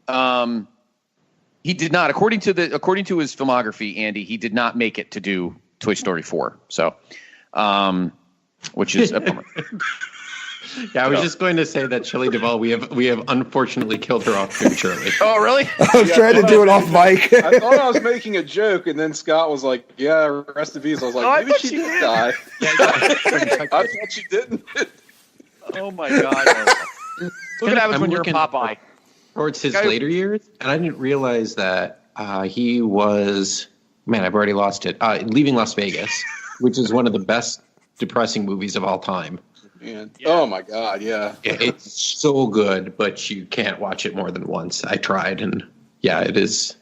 He did not, according to his filmography, Andy, he did not make it to do Toy Story 4. So, which is a bummer. Yeah, I was just going to say that Shelley Duvall, we have unfortunately killed her off prematurely. Oh, really? I was trying to do it off mic. I thought I was making a joke, and then Scott was like, "Yeah, rest in peace." I was like, "Maybe she did die." I thought she didn't. Oh my God! Look what happens when you're a Popeye. Towards his later years, and I didn't realize that he was. Man, I've already lost it. Leaving Las Vegas, which is one of the best depressing movies of all time. Man. Yeah. Oh my God! Yeah, it's so good, but you can't watch it more than once. I tried, and yeah, it is.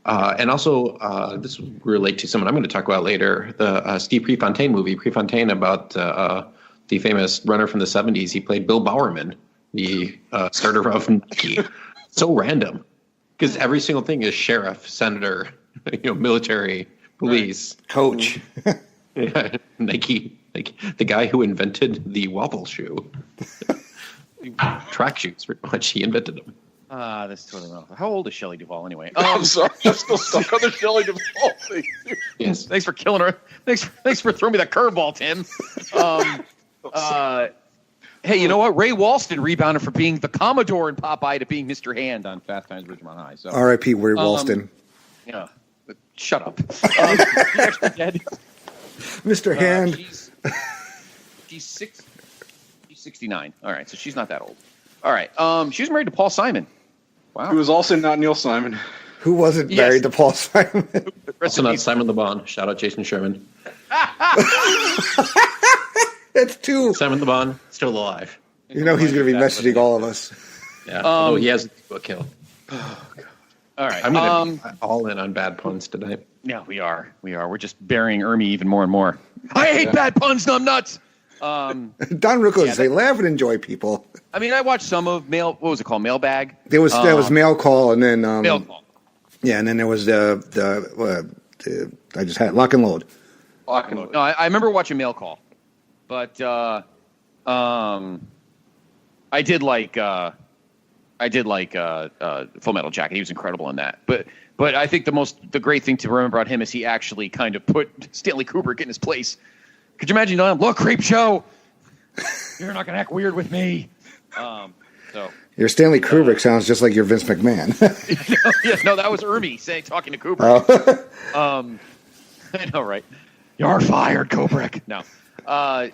And also, this will relate to someone I'm going to talk about later. The Steve Prefontaine movie, Prefontaine, about the famous runner from the '70s. He played Bill Bowerman, the starter of Nike. So random, because every single thing is sheriff, senator, military, police, coach, Nike. Like the guy who invented the wobble shoe. Track shoes, pretty much. He invented them. That's totally wrong. How old is Shelley Duvall anyway? I'm sorry. I'm still stuck on the Shelley Duvall thing. Yes. Thanks for killing her. Thanks for throwing me that curveball, Tim. Hey, you know what? Ray Walston rebounded from being the Commodore in Popeye to being Mr. Hand on Fast Times at Ridgemont High. So, R.I.P. Ray Walston. Yeah. Shut up. He's actually dead. Mr. Hand. She's 69. All right, so she's not that old. All right. She was married to Paul Simon. Wow. Who was also not Neil Simon. Who wasn't married to Paul Simon? Also not Simon Le Bon. Shout out Jason Sherman. It's too. Simon Le Bon, still alive. He's going to be messaging all of us. Yeah. Although he has a book kill. Oh, God. All right. I'm going to all in on bad puns tonight. Yeah, we are. We're just burying Ermey even more and more. I hate bad puns, numbnuts. Don Rickles say, laugh and enjoy, people. I mean, I watched some of what was it called? Mailbag? There was Mail Call, and then Mail Call. Yeah, and then there was the I just had Lock and Load. Lock and Load. No, I remember watching Mail Call, but I did like Full Metal Jacket. He was incredible in that. But I think the great thing to remember about him is he actually kind of put Stanley Kubrick in his place. Could you imagine? Look, creep show. You're not gonna act weird with me. So your Stanley Kubrick sounds just like your Vince McMahon. No, that was Ermey talking to Kubrick. Oh. I know, right? You're fired, Kubrick. No.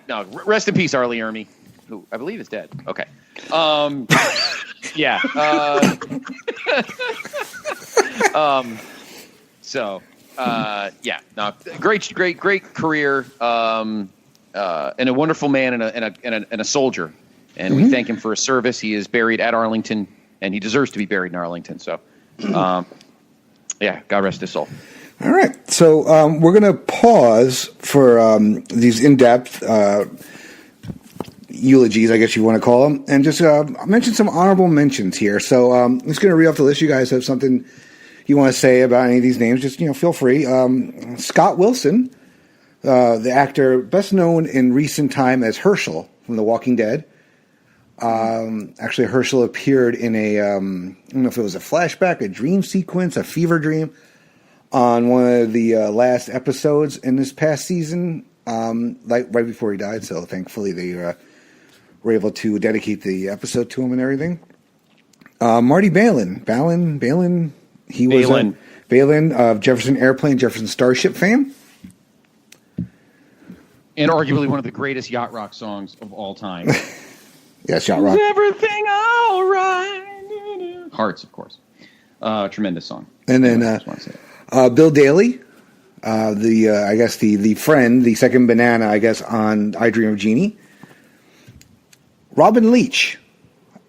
No. Rest in peace, Arlie Ermy, who I believe is dead. Okay. Yeah. Yeah. No. Great career. And a wonderful man and a soldier. And we thank him for his service. He is buried at Arlington, and he deserves to be buried in Arlington. So, yeah, God rest his soul. All right. So we're going to pause for these in-depth eulogies, I guess you want to call them, and just mention some honorable mentions here. So I'm just going to read off the list. You guys have something you want to say about any of these names, just feel free. Scott Wilson, the actor best known in recent time as Herschel from The Walking Dead. Actually, Herschel appeared in a, I don't know if it was a flashback, a dream sequence, a fever dream, on one of the last episodes in this past season, like right before he died. So thankfully they were able to dedicate the episode to him and everything. Marty Balin, he was Balin of Jefferson Airplane, Jefferson Starship fame. And arguably one of the greatest yacht rock songs of all time. Yes, yacht rock. Is everything all right? Hearts, of course. Tremendous song. And then Bill Daly, I guess the friend, the second banana, I guess, on I Dream of Jeannie. Robin Leach,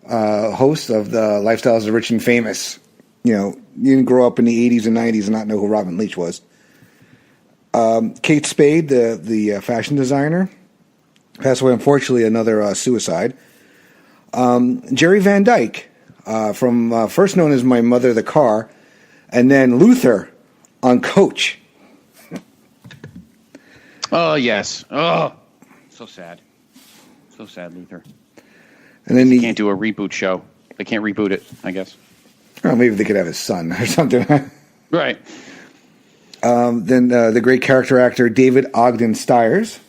host of the Lifestyles of the Rich and Famous. You didn't grow up in the 80s and 90s and not know who Robin Leach was. Kate Spade, the fashion designer, passed away, unfortunately, another suicide. Jerry Van Dyke, from first known as My Mother the Car, and then Luther on Coach. Oh, yes. Oh, so sad. So sad, Luther. And then they can't do a reboot show. They can't reboot it, I guess. Well, maybe they could have his son or something. Right. Then the great character actor David Ogden Stiers,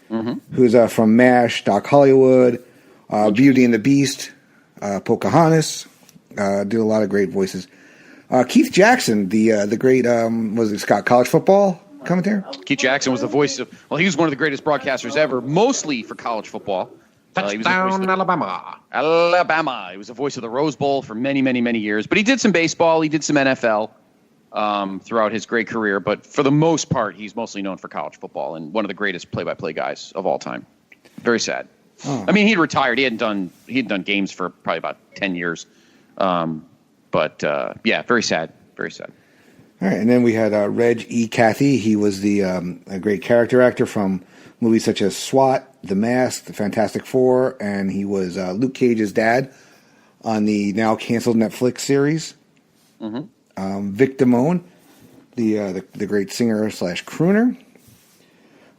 who's from MASH, Doc Hollywood, Beauty and the Beast, Pocahontas, did a lot of great voices. Keith Jackson, the great, was it Scott college football commentator? Keith Jackson was the voice of, he was one of the greatest broadcasters ever, mostly for college football. Touchdown, Alabama. Alabama. He was the voice of the Rose Bowl for many, many, many years. But he did some baseball. He did some NFL throughout his great career. But for the most part, he's mostly known for college football and one of the greatest play-by-play guys of all time. Very sad. Oh. I mean, he'd retired. He hadn't done games for probably about 10 years. But very sad. Very sad. All right, and then we had Reg E. Cathy. He was the a great character actor from movies such as SWAT, The Mask, The Fantastic Four, and he was Luke Cage's dad on the now canceled Netflix series. Vic Damone, the great singer / crooner.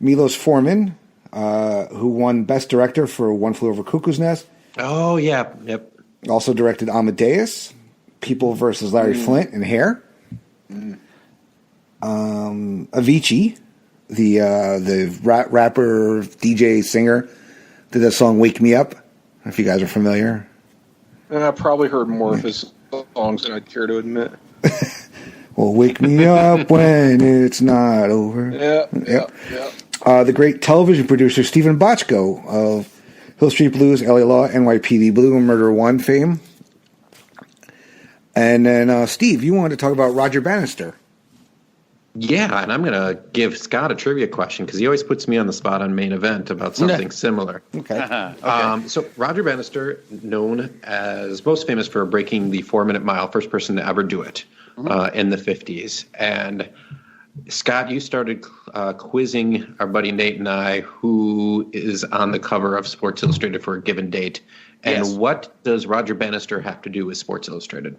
Milos Forman, who won Best Director for One Flew Over Cuckoo's Nest. Oh, yeah. Yep. Also directed Amadeus, People vs. Larry Flint, and Hair. Avicii, the rapper, DJ, singer, did that song "Wake Me Up." I don't know if you guys are familiar. I've probably heard more of his songs than I'd care to admit. Well, wake me up when it's not over. Yeah. The great television producer Stephen Bochco of Hill Street Blues, LA Law, NYPD Blue, and Murder One fame. And then, Steve, you wanted to talk about Roger Bannister. Yeah, and I'm going to give Scott a trivia question because he always puts me on the spot on Main Event about something similar. Okay. So Roger Bannister, known as most famous for breaking the 4-minute mile, first person to ever do it in the 50s. And Scott, you started quizzing our buddy Nate and I, who is on the cover of Sports Illustrated for a given date. And what does Roger Bannister have to do with Sports Illustrated?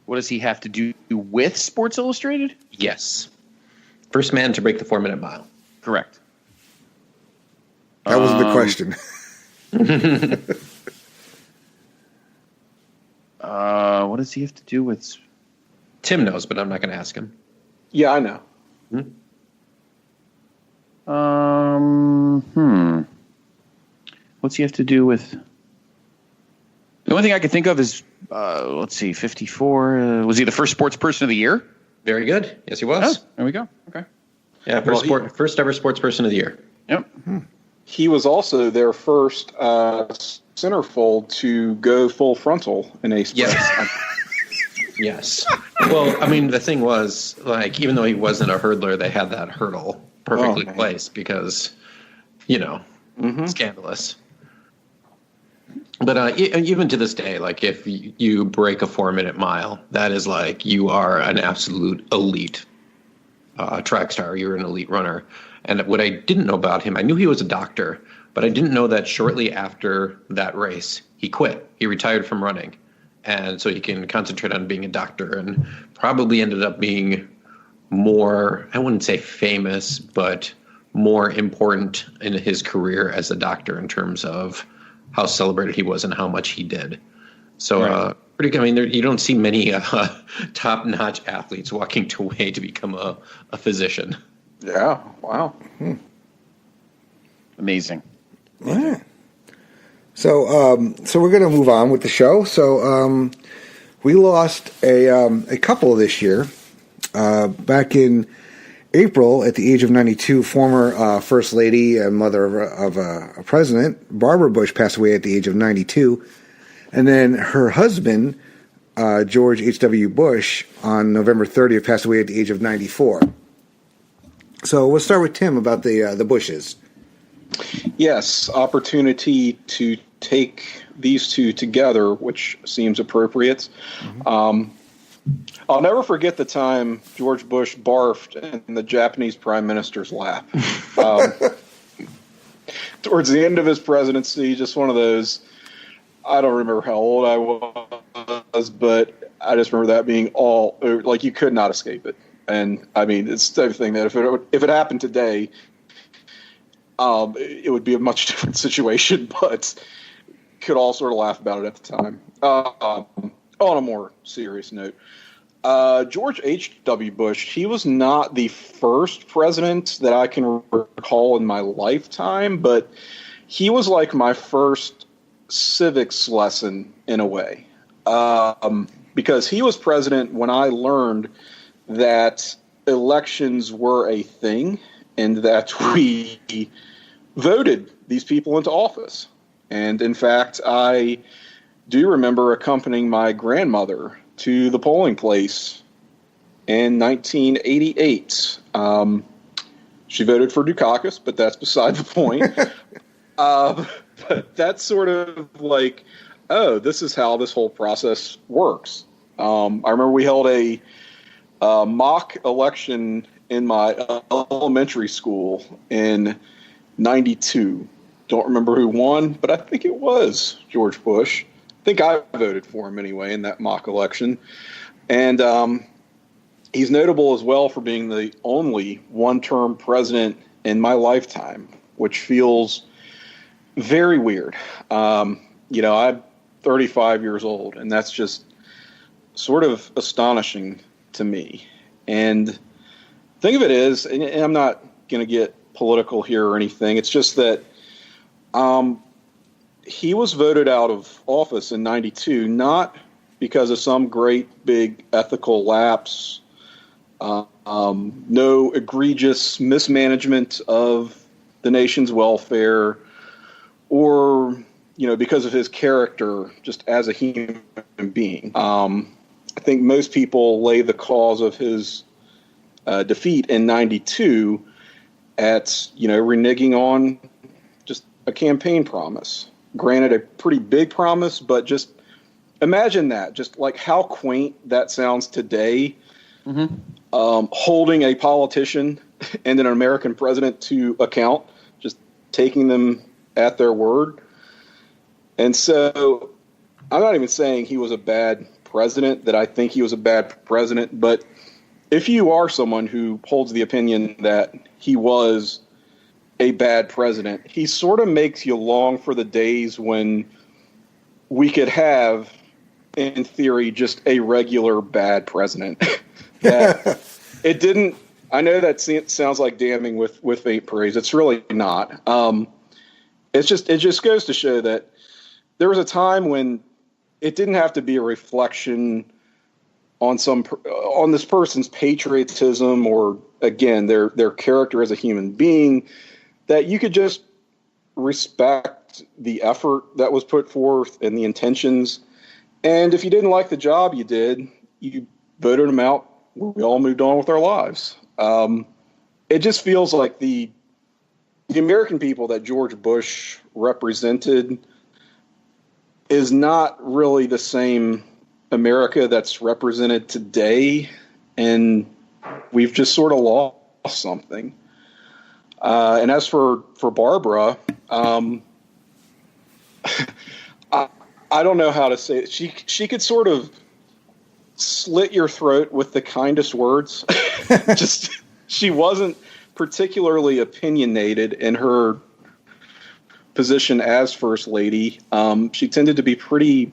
What does he have to do with Sports Illustrated? Yes. First man to break the 4-minute mile. Correct. That wasn't the question. What does he have to do with... Tim knows, but I'm not going to ask him. Yeah, I know. What's he have to do with... The only thing I can think of is, 54. Was he the first sports person of the year? Very good. Yes, he was. Oh, there we go. Okay. Yeah, first ever sports person of the year. Yep. He was also their first centerfold to go full frontal in a sprint. Yes. Yes. Well, I mean, the thing was, like, even though he wasn't a hurdler, they had that hurdle perfectly placed because, scandalous. But even to this day, like, if you break a 4-minute mile, that is like you are an absolute elite track star. You're an elite runner. And what I didn't know about him, I knew he was a doctor, but I didn't know that shortly after that race, he quit. He retired from running. And so he can concentrate on being a doctor, and probably ended up being more, I wouldn't say famous, but more important in his career as a doctor in terms of how celebrated he was and how much he did. So pretty. I mean, you don't see many top-notch athletes walking away to become a physician. Yeah. Wow. Amazing. Yeah. So we're going to move on with the show. So we lost a couple this year. Back in April, at the age of 92, former First Lady and mother of a president, Barbara Bush, passed away at the age of 92. And then her husband, George H.W. Bush, on November 30th, passed away at the age of 94. So we'll start with Tim about the Bushes. Yes, opportunity to take these two together, which seems appropriate. I'll never forget the time George Bush barfed in the Japanese prime minister's lap. Towards the end of his presidency, just one of those, I don't remember how old I was, but I just remember that being all, like, you could not escape it. And, I mean, it's the type of thing that if it happened today, it would be a much different situation, but could all sort of laugh about it at the time. On a more serious note, George H.W. Bush, he was not the first president that I can recall in my lifetime, but he was like my first civics lesson in a way, because he was president when I learned that elections were a thing and that we voted these people into office. And in fact, I do remember accompanying my grandmother to the polling place in 1988. She voted for Dukakis, but that's beside the point. But that's sort of like, oh, this is how this whole process works. I remember we held a mock election in my elementary school in 92. Don't remember who won, but I think it was George Bush. I think I voted for him anyway in that mock election. And he's notable as well for being the only one-term president in my lifetime, which feels very weird. I'm 35 years old, and that's just sort of astonishing to me. And the thing of it is, and I'm not going to get political here or anything, it's just that he was voted out of office in 92, not because of some great big ethical lapse, no egregious mismanagement of the nation's welfare, or, because of his character just as a human being. I think most people lay the cause of his defeat in 92 at, reneging on just a campaign promise. Granted, a pretty big promise, but just imagine that. Just like how quaint that sounds today, holding a politician and an American president to account, just taking them at their word. And so I'm not even saying he was a bad president, that I think he was a bad president, but if you are someone who holds the opinion that he was a bad president, he sort of makes you long for the days when we could have, in theory, just a regular bad president. That it didn't. I know that sounds like damning with faint praise. It's really not. It just goes to show that there was a time when it didn't have to be a reflection on this person's patriotism or, again, their character as a human being, that you could just respect the effort that was put forth and the intentions. And if you didn't like the job you did, you voted them out. We all moved on with our lives. It just feels like the American people that George Bush represented is not really the same America that's represented today. And we've just sort of lost something. And as for Barbara, I don't know how to say it. She could sort of slit your throat with the kindest words. She wasn't particularly opinionated in her position as First Lady. She tended to be pretty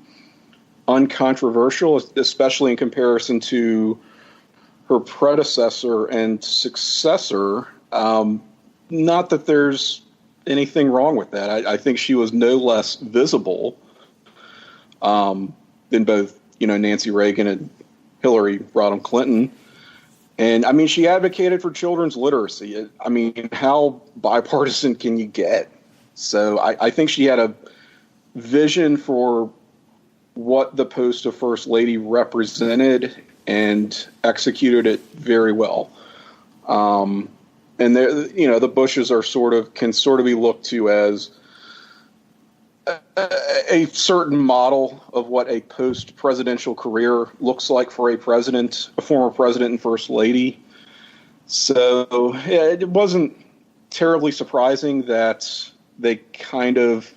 uncontroversial, especially in comparison to her predecessor and successor. Not that there's anything wrong with that. I think she was no less visible than both, Nancy Reagan and Hillary Rodham Clinton. And I mean, she advocated for children's literacy. I mean, how bipartisan can you get? So I think she had a vision for what the post of First Lady represented and executed it very well. And there, the Bushes can sort of be looked to as a certain model of what a post-presidential career looks like for a former president and first lady. So yeah, it wasn't terribly surprising that they kind of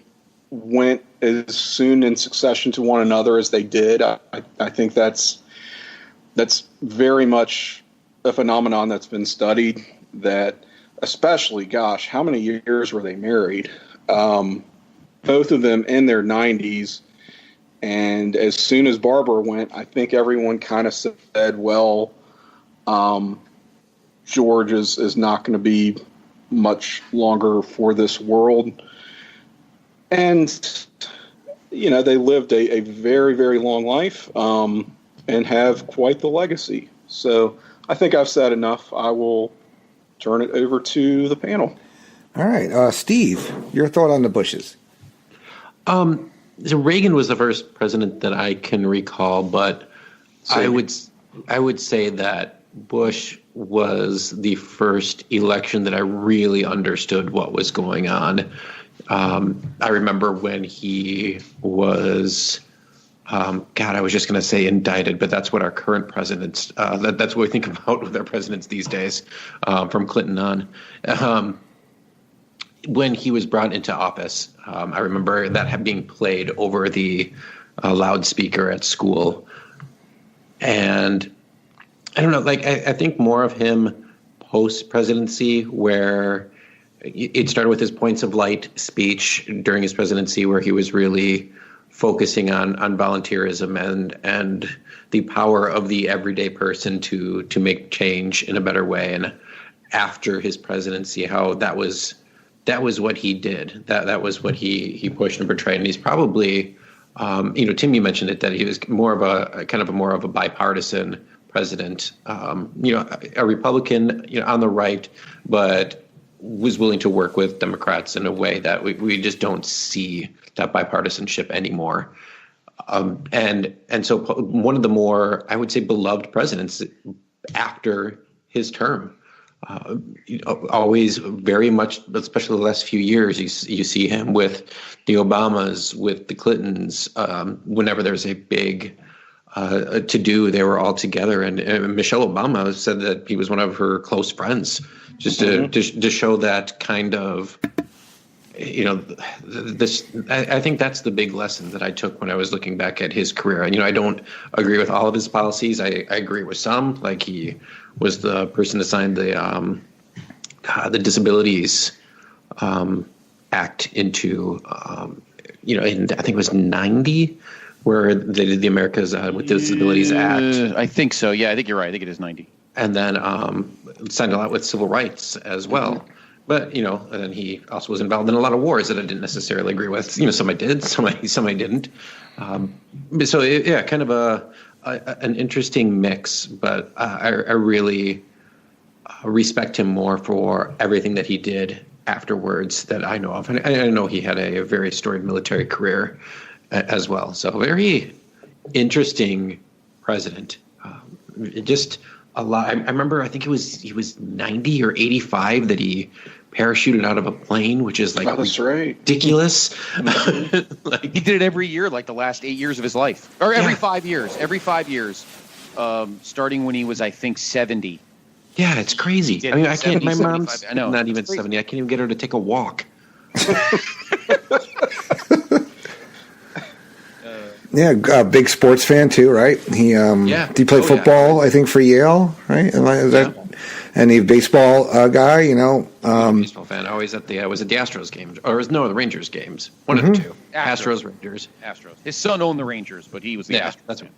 went as soon in succession to one another as they did. I think that's very much a phenomenon that's been studied, that especially, gosh, how many years were they married? Both of them in their 90s. And as soon as Barbara went, I think everyone kind of said, well, George is not going to be much longer for this world. And, they lived a very, very long life and have quite the legacy. So I think I've said enough. I will turn it over to the panel. All right. Steve, your thought on the Bushes? So Reagan was the first president that I can recall, but I would say that Bush was the first election that I really understood what was going on. I remember when he was, I was just going to say indicted, but that's what our current presidents, that's what we think about with our presidents these days, from Clinton on. When he was brought into office, I remember that being played over the loudspeaker at school. And I don't know, I think more of him post-presidency, where it started with his points of light speech during his presidency, where he was really focusing on volunteerism and the power of the everyday person to make change in a better way. And after his presidency, how that was what he did. That was what he pushed and portrayed. And he's probably, Tim, you mentioned it, that he was more of a bipartisan president. A Republican, on the right, but was willing to work with Democrats in a way that we just don't see that bipartisanship anymore. And so one of the more, I would say, beloved presidents after his term. Always very much, especially the last few years, you see him with the Obamas, with the Clintons. Whenever there's a big to-do, they were all together. And Michelle Obama said that he was one of her close friends, just to show that kind of, this. I think that's the big lesson that I took when I was looking back at his career. I don't agree with all of his policies. I agree with some, like he was the person that signed the Disabilities Act into, in, I think it was 90, where they did the Americas with Disabilities Act. I think so. Yeah, I think you're right. I think it is 90. And then signed a lot with civil rights as well. Mm-hmm. But, and then he also was involved in a lot of wars that I didn't necessarily agree with. Some I did, some I didn't. So, kind of an interesting mix, but I really respect him more for everything that he did afterwards that I know of. And I know he had a very storied military career as well. So very interesting president. Just a lot. I remember, I think he was 90 or 85 that he parachuted out of a plane, which is like ridiculous. Like, he did it every year, like the last 8 years of his life, or every 5 years. Every 5 years, starting when he was, I think, 70. Yeah, it's crazy. I mean, I can't. 70, My mom's 75, I know, not even 70. I can't even get her to take a walk. Yeah, big sports fan too, right? He played football, I think, for Yale, right? And he's a baseball guy, you know. Baseball fan. Always at the I was at the Astros games, or the Rangers games. One of the two. Astros, Rangers. Astros. His son owned the Rangers, but he was the Astros. That's right.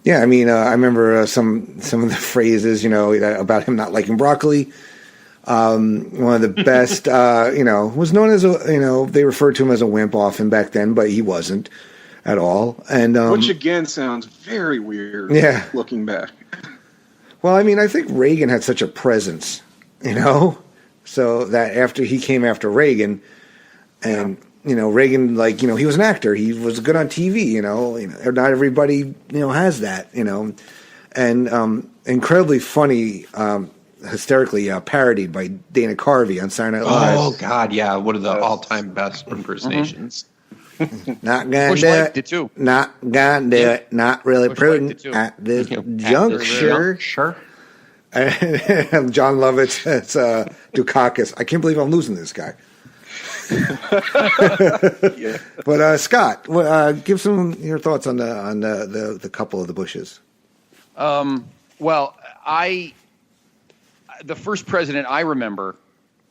Yeah, I mean, I remember some of the phrases, you know, about him not liking broccoli. One of the best, was known as they referred to him as a wimp often back then, but he wasn't at all. And which again sounds very weird. Yeah, looking back. Well, I mean, I think Reagan had such a presence, you know, so that after he came after Reagan, and Reagan, like, he was an actor. He was good on TV, you know. Not everybody, has that, and incredibly funny. Hysterically parodied by Dana Carvey on Saturday Night Live. Oh God, yeah, one of the all-time best impersonations. Not gonna Bush do liked it. it too. Not gonna do it. Not really Bush prudent liked it too. at this juncture. Sure. And John Lovitz as Dukakis. I can't believe I'm losing this guy. Yeah. But Scott, give some your thoughts on the couple of the Bushes. Well, the first president I remember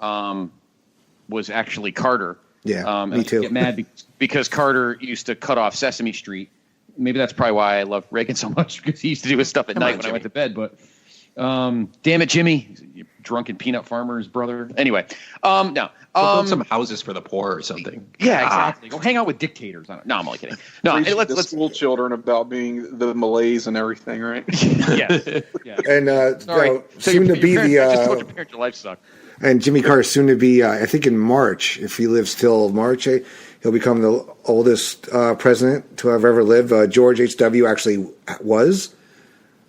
was actually Carter. Yeah, me too. I get mad because Carter used to cut off Sesame Street. Maybe that's probably why I love Reagan so much, because he used to do his stuff at night when I went to bed. But damn it, Jimmy, you drunken peanut farmer's brother. Anyway, no. Build some houses for the poor or something. Yeah, exactly. Go hang out with dictators. No, I'm only kidding. No, Preach let's the school children about being the Malays and everything, right? Yes. And Sorry. soon to be I just told the your parents your life sucked. and Jimmy Carter soon to be. I think in March, if he lives till March, he'll become the oldest president to have ever lived. George H.W. actually was.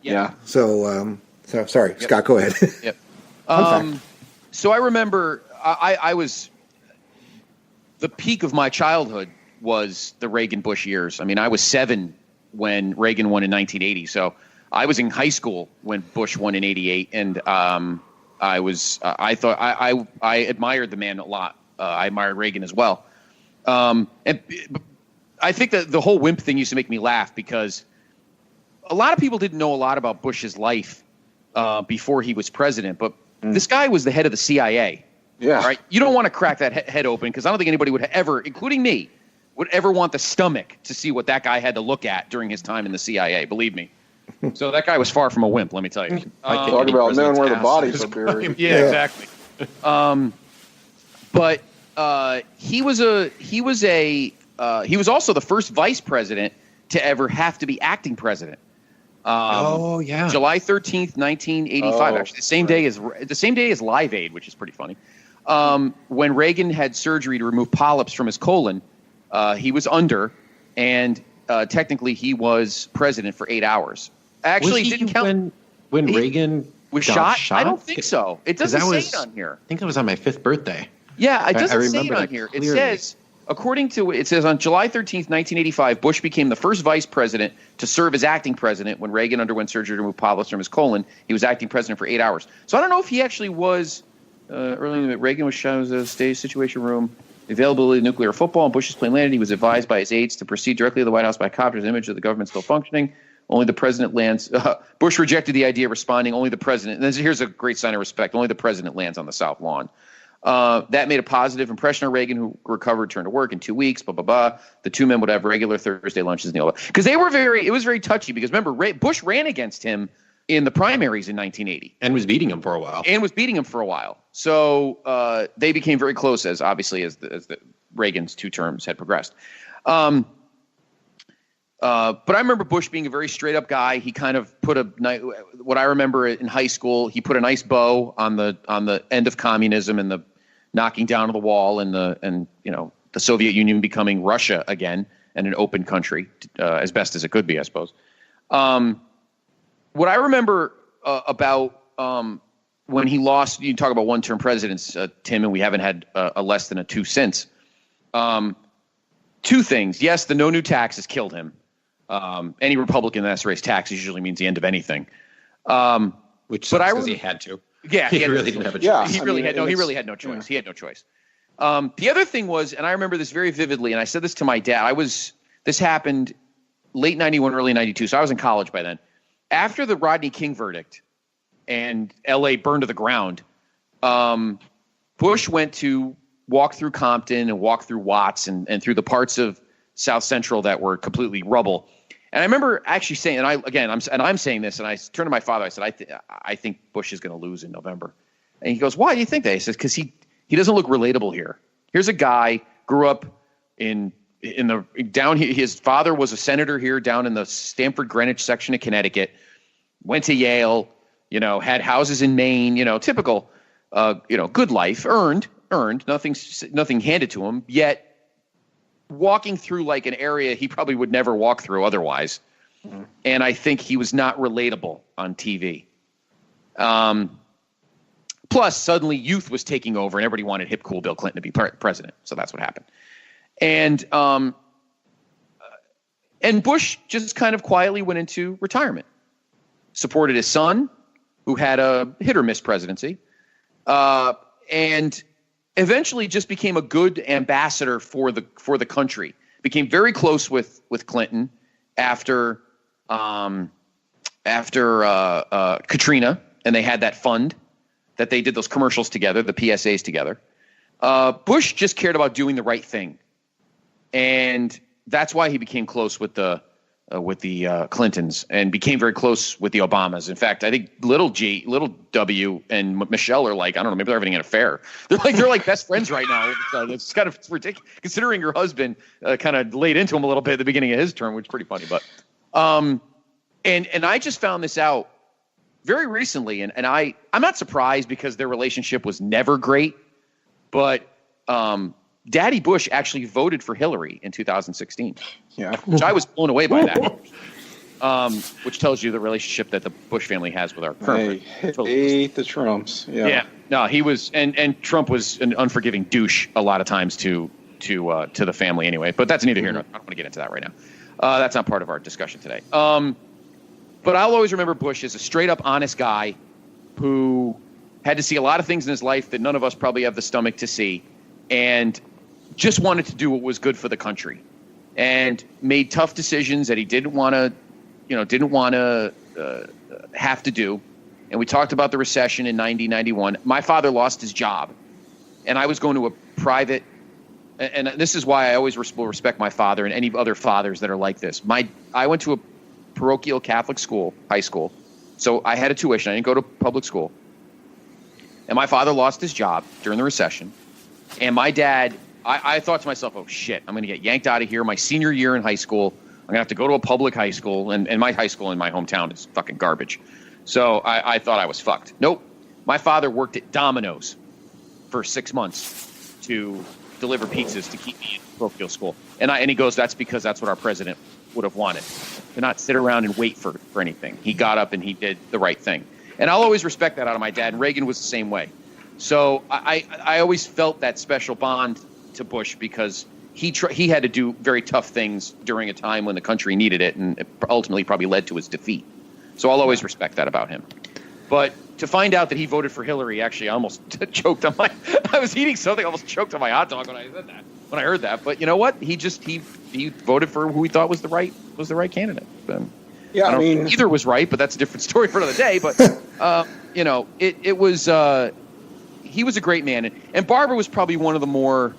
Yeah. So sorry, yep. Scott, go ahead. Yep. So I remember I was the peak of my childhood was the Reagan-Bush years. I mean, I was 7 when Reagan won in 1980. So I was in high school when Bush won in 88, and I admired the man a lot. I admired Reagan as well. And I think that the whole wimp thing used to make me laugh, because a lot of people didn't know a lot about Bush's life before he was president, but this guy was the head of the CIA. Yeah. Right. You don't want to crack that head open, because I don't think anybody would ever, including me, would ever want the stomach to see what that guy had to look at during his time in the CIA. Believe me. So that guy was far from a wimp, let me tell you. Talk about knowing where the bodies are buried. Yeah, exactly. But he was also the first vice president to ever have to be acting president. July 13th, 1985. Actually, the same day as Live Aid, which is pretty funny. When Reagan had surgery to remove polyps from his colon, he was under, and technically he was president for 8 hours. Actually, it didn't count when Reagan was shot. I don't think so. It doesn't say it on here. I think that was on my 5th birthday. Yeah, it doesn't say it on that here. clearly. It says on July 13th, 1985, Bush became the first vice president to serve as acting president when Reagan underwent surgery to remove polyps from his colon. He was acting president for 8 hours. So I don't know if he actually was earlier. Reagan was shot in the stage situation room. Availability of nuclear football on Bush's plane landed. He was advised by his aides to proceed directly to the White House by copters. Image of the government still functioning. Only the president lands. Bush rejected the idea, responding, only the president. And here's a great sign of respect. Only the president lands on the South Lawn. That made a positive impression on Reagan, who recovered, returned to work in 2 weeks, blah, blah, blah. The two men would have regular Thursday lunches and all that. Because it was very touchy, because remember, Bush ran against him in the primaries in 1980. And was beating him for a while. So they became very close, as Reagan's 2 terms had progressed. But I remember Bush being a very straight up guy. He kind of put what I remember in high school, he put a nice bow on the end of communism and the knocking down of the wall and the Soviet Union becoming Russia again and an open country, as best as it could be, I suppose. What I remember about when he lost, you talk about one-term presidents, Tim, and we haven't had a less than a 2 since. Two things. Yes, the no new taxes killed him. Any Republican that has to raise taxes usually means the end of anything. Which sucks because he had to. Yeah, he really didn't have a choice. Yeah, he really had no choice. Yeah. He had no choice. The other thing was, and I remember this very vividly, and I said this to my dad. This happened late 91, early 92, so I was in college by then. After the Rodney King verdict and L.A. burned to the ground, Bush went to walk through Compton and walk through Watts and through the parts of South Central that were completely rubble. And I remember actually saying, I'm saying this, and I turned to my father. I said, I think Bush is going to lose in November. And he goes, why do you think that? He says, because he doesn't look relatable here. Here's a guy grew up in the down here. His father was a senator here down in the Stamford Greenwich section of Connecticut. Went to Yale. Had houses in Maine. Typical. Good life, earned. Nothing handed to him. Yet walking through like an area he probably would never walk through otherwise. Mm-hmm. And I think he was not relatable on TV. Plus, suddenly youth was taking over and everybody wanted hip, cool Bill Clinton to be president. So that's what happened. And Bush just kind of quietly went into retirement. Supported his son, who had a hit or miss presidency. And eventually just became a good ambassador for the country. Became very close with Clinton after Katrina, and they had that fund that they did those commercials together, the PSAs together. Bush just cared about doing the right thing, and that's why he became close with the Clintons and became very close with the Obamas. In fact, I think little W and Michelle are like, I don't know, maybe they're having an affair. They're like best friends right now. It's kind of ridiculous considering her husband kind of laid into him a little bit at the beginning of his term, which is pretty funny. But and I just found this out very recently, and I'm not surprised because their relationship was never great, but Daddy Bush actually voted for Hillary in 2016. Yeah. Which I was blown away by that. Which tells you the relationship that the Bush family has with our current president. Hate the Trumps. Yeah. No, he was, and Trump was an unforgiving douche a lot of times to the family anyway. But that's neither here nor. I don't want to get into that right now. That's not part of our discussion today. But I'll always remember Bush as a straight up honest guy who had to see a lot of things in his life that none of us probably have the stomach to see, and just wanted to do what was good for the country, and made tough decisions that he didn't want to have to do. And we talked about the recession in 90-91. My father lost his job, and I was going to a private, and this is why I always will respect my father and any other fathers that are like this. I went to a parochial Catholic school, high school, so I had a tuition. I didn't go to public school. And my father lost his job during the recession, and my dad, I thought to myself, oh, shit, I'm going to get yanked out of here. My senior year in high school, I'm going to have to go to a public high school, and my high school in my hometown is fucking garbage. So I thought I was fucked. Nope. My father worked at Domino's for 6 months to deliver pizzas to keep me in parochial school. And he goes, that's because that's what our president would have wanted, to not sit around and wait for anything. He got up and he did the right thing. And I'll always respect that out of my dad. And Reagan was the same way. So I always felt that special bond to Bush because he had to do very tough things during a time when the country needed it, and it ultimately probably led to his defeat. So I'll always respect that about him. But to find out that he voted for Hillary, actually, I almost choked on I was eating something, I almost choked on my hot dog when I said that, when I heard that. But you know what? He voted for who he thought was the right candidate. Yeah, I mean, either was right, but that's a different story for another day. But it was he was a great man, and Barbara was probably one of the more.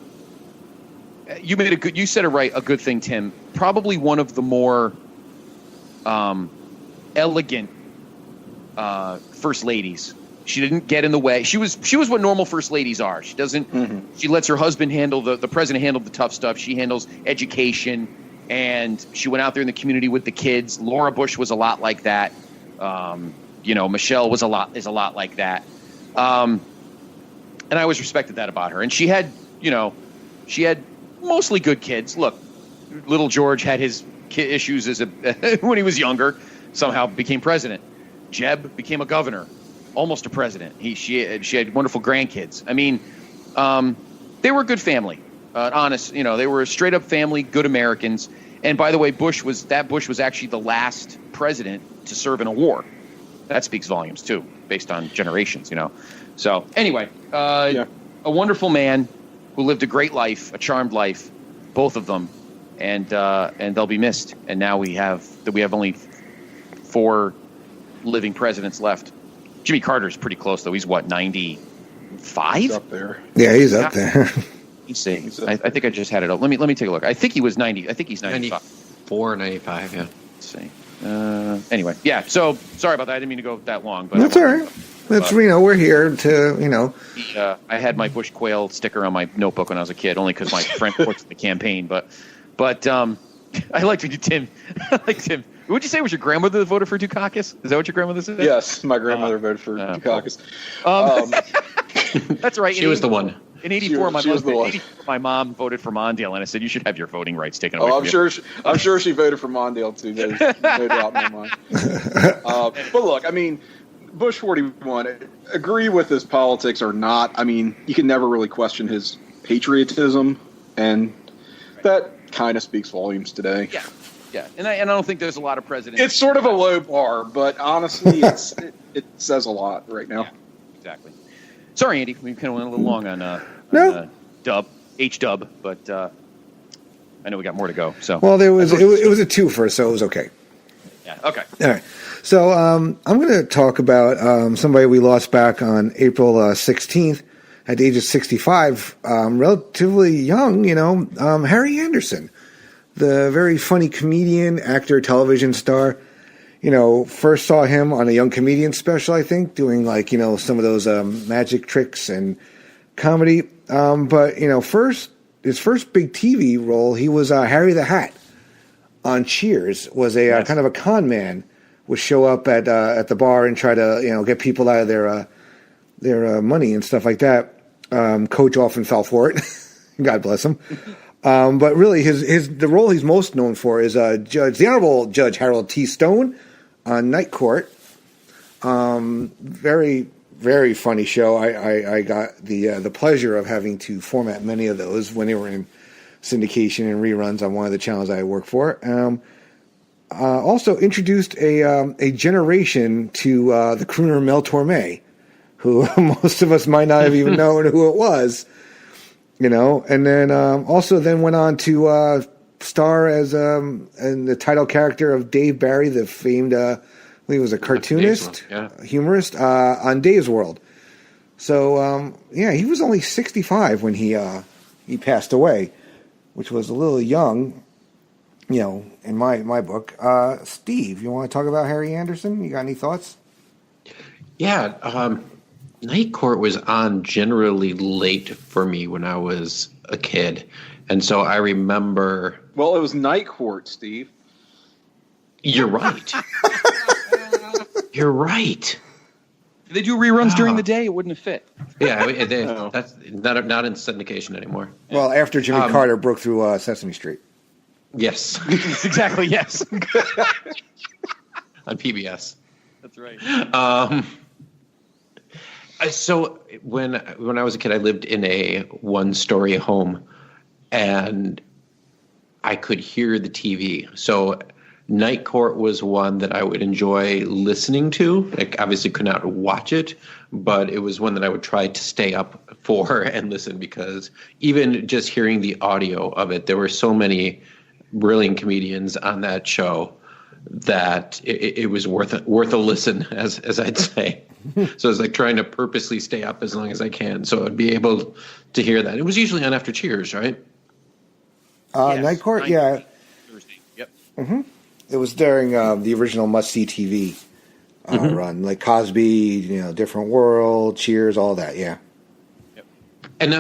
You said it right, a good thing, Tim. Probably one of the more elegant first ladies. She didn't get in the way. She was what normal first ladies are. She doesn't. Mm-hmm. She lets her husband handle the president handle the tough stuff. She handles education And she went out there in the community with the kids. Laura Bush was a lot like that. Michelle is a lot like that. And I always respected that about her. And she had mostly good kids. Look, little George had his issues when he was younger, somehow became president. Jeb became a governor, almost a president. She had wonderful grandkids. I mean, they were a good family, honest. They were a straight up family, good Americans. And by the way, Bush was actually the last president to serve in a war. That speaks volumes too, based on generations. So anyway, a wonderful man who lived a great life, a charmed life, both of them, and they'll be missed. And now we have only 4 living presidents left. Jimmy Carter's pretty close though. He's what, 95? He's up there. Yeah, he's up there. Let's see. I think I just had it up. Let me take a look. I think he was 90. I think he's 95. 94, 95, yeah. Let's see. Anyway, yeah. So sorry about that. I didn't mean to go that long, but that's all right. That's we're here to I had my Bush Quail sticker on my notebook when I was a kid, only because my friend worked in the campaign. But I liked when Tim. I liked Tim. Would you say it was your grandmother that voted for Dukakis? Is that what your grandmother said? Yes, my grandmother voted for Dukakis. That's right. She was the one. In '84, my mom voted for Mondale, and I said you should have your voting rights taken away. I'm sure she voted for Mondale too. There's no doubt in my mind. But look, I mean, Bush 41. Agree with his politics or not? I mean, you can never really question his patriotism, and that kind of speaks volumes today. Yeah, and I don't think there's a lot of presidents. It's sort of a low bar, but honestly, it says a lot right now. Yeah, exactly. Sorry, Andy, we kind of went a little long on H-Dub, but I know we got more to go. So well, it was a twofer, so it was okay. Yeah. Okay. All right. So I'm going to talk about somebody we lost back on April 16th at the age of 65, relatively young. Harry Anderson, the very funny comedian, actor, television star. First saw him on a Young Comedian special, I think, doing some of those magic tricks and comedy. But his first big TV role, he was Harry the Hat on Cheers. Was a kind of a con man, would show up at the bar and try to get people out of their money and stuff like that. Coach often fell for it. God bless him. But really, the role he's most known for is the Honorable Judge Harold T. Stone on Night Court. Very, very funny show. I got the pleasure of having to format many of those when they were in syndication and reruns on one of the channels I work for. Also introduced a generation to the crooner Mel Torme, who most of us might not have even known who it was. And then also went on to star as in the title character of Dave Barry, the famed, I believe he was a cartoonist, humorist on Dave's World. So he was only 65 when he passed away, which was a little young, in my book. Steve, you want to talk about Harry Anderson? You got any thoughts? Yeah. Night Court was on generally late for me when I was a kid. And so I remember... Well, it was Night Court, Steve. You're right. You're right. If they do reruns during the day, it wouldn't have fit. Yeah, that's not in syndication anymore. Well, after Jimmy Carter broke through Sesame Street. Yes. Exactly, yes. On PBS. That's right. So when I was a kid, I lived in a one-story home, and I could hear the TV. So Night Court was one that I would enjoy listening to. I obviously could not watch it, but it was one that I would try to stay up for and listen, because even just hearing the audio of it, there were so many brilliant comedians on that show that it was worth a listen, as I'd say. So it's like trying to purposely stay up as long as I can, so I'd be able to hear that. It was usually on after Cheers, right? Yes, Night Court, yeah. Thursday. Yep. Mm-hmm. It was during the original must-see TV run, like Cosby, Different World, Cheers, all that. Yeah. Yep. And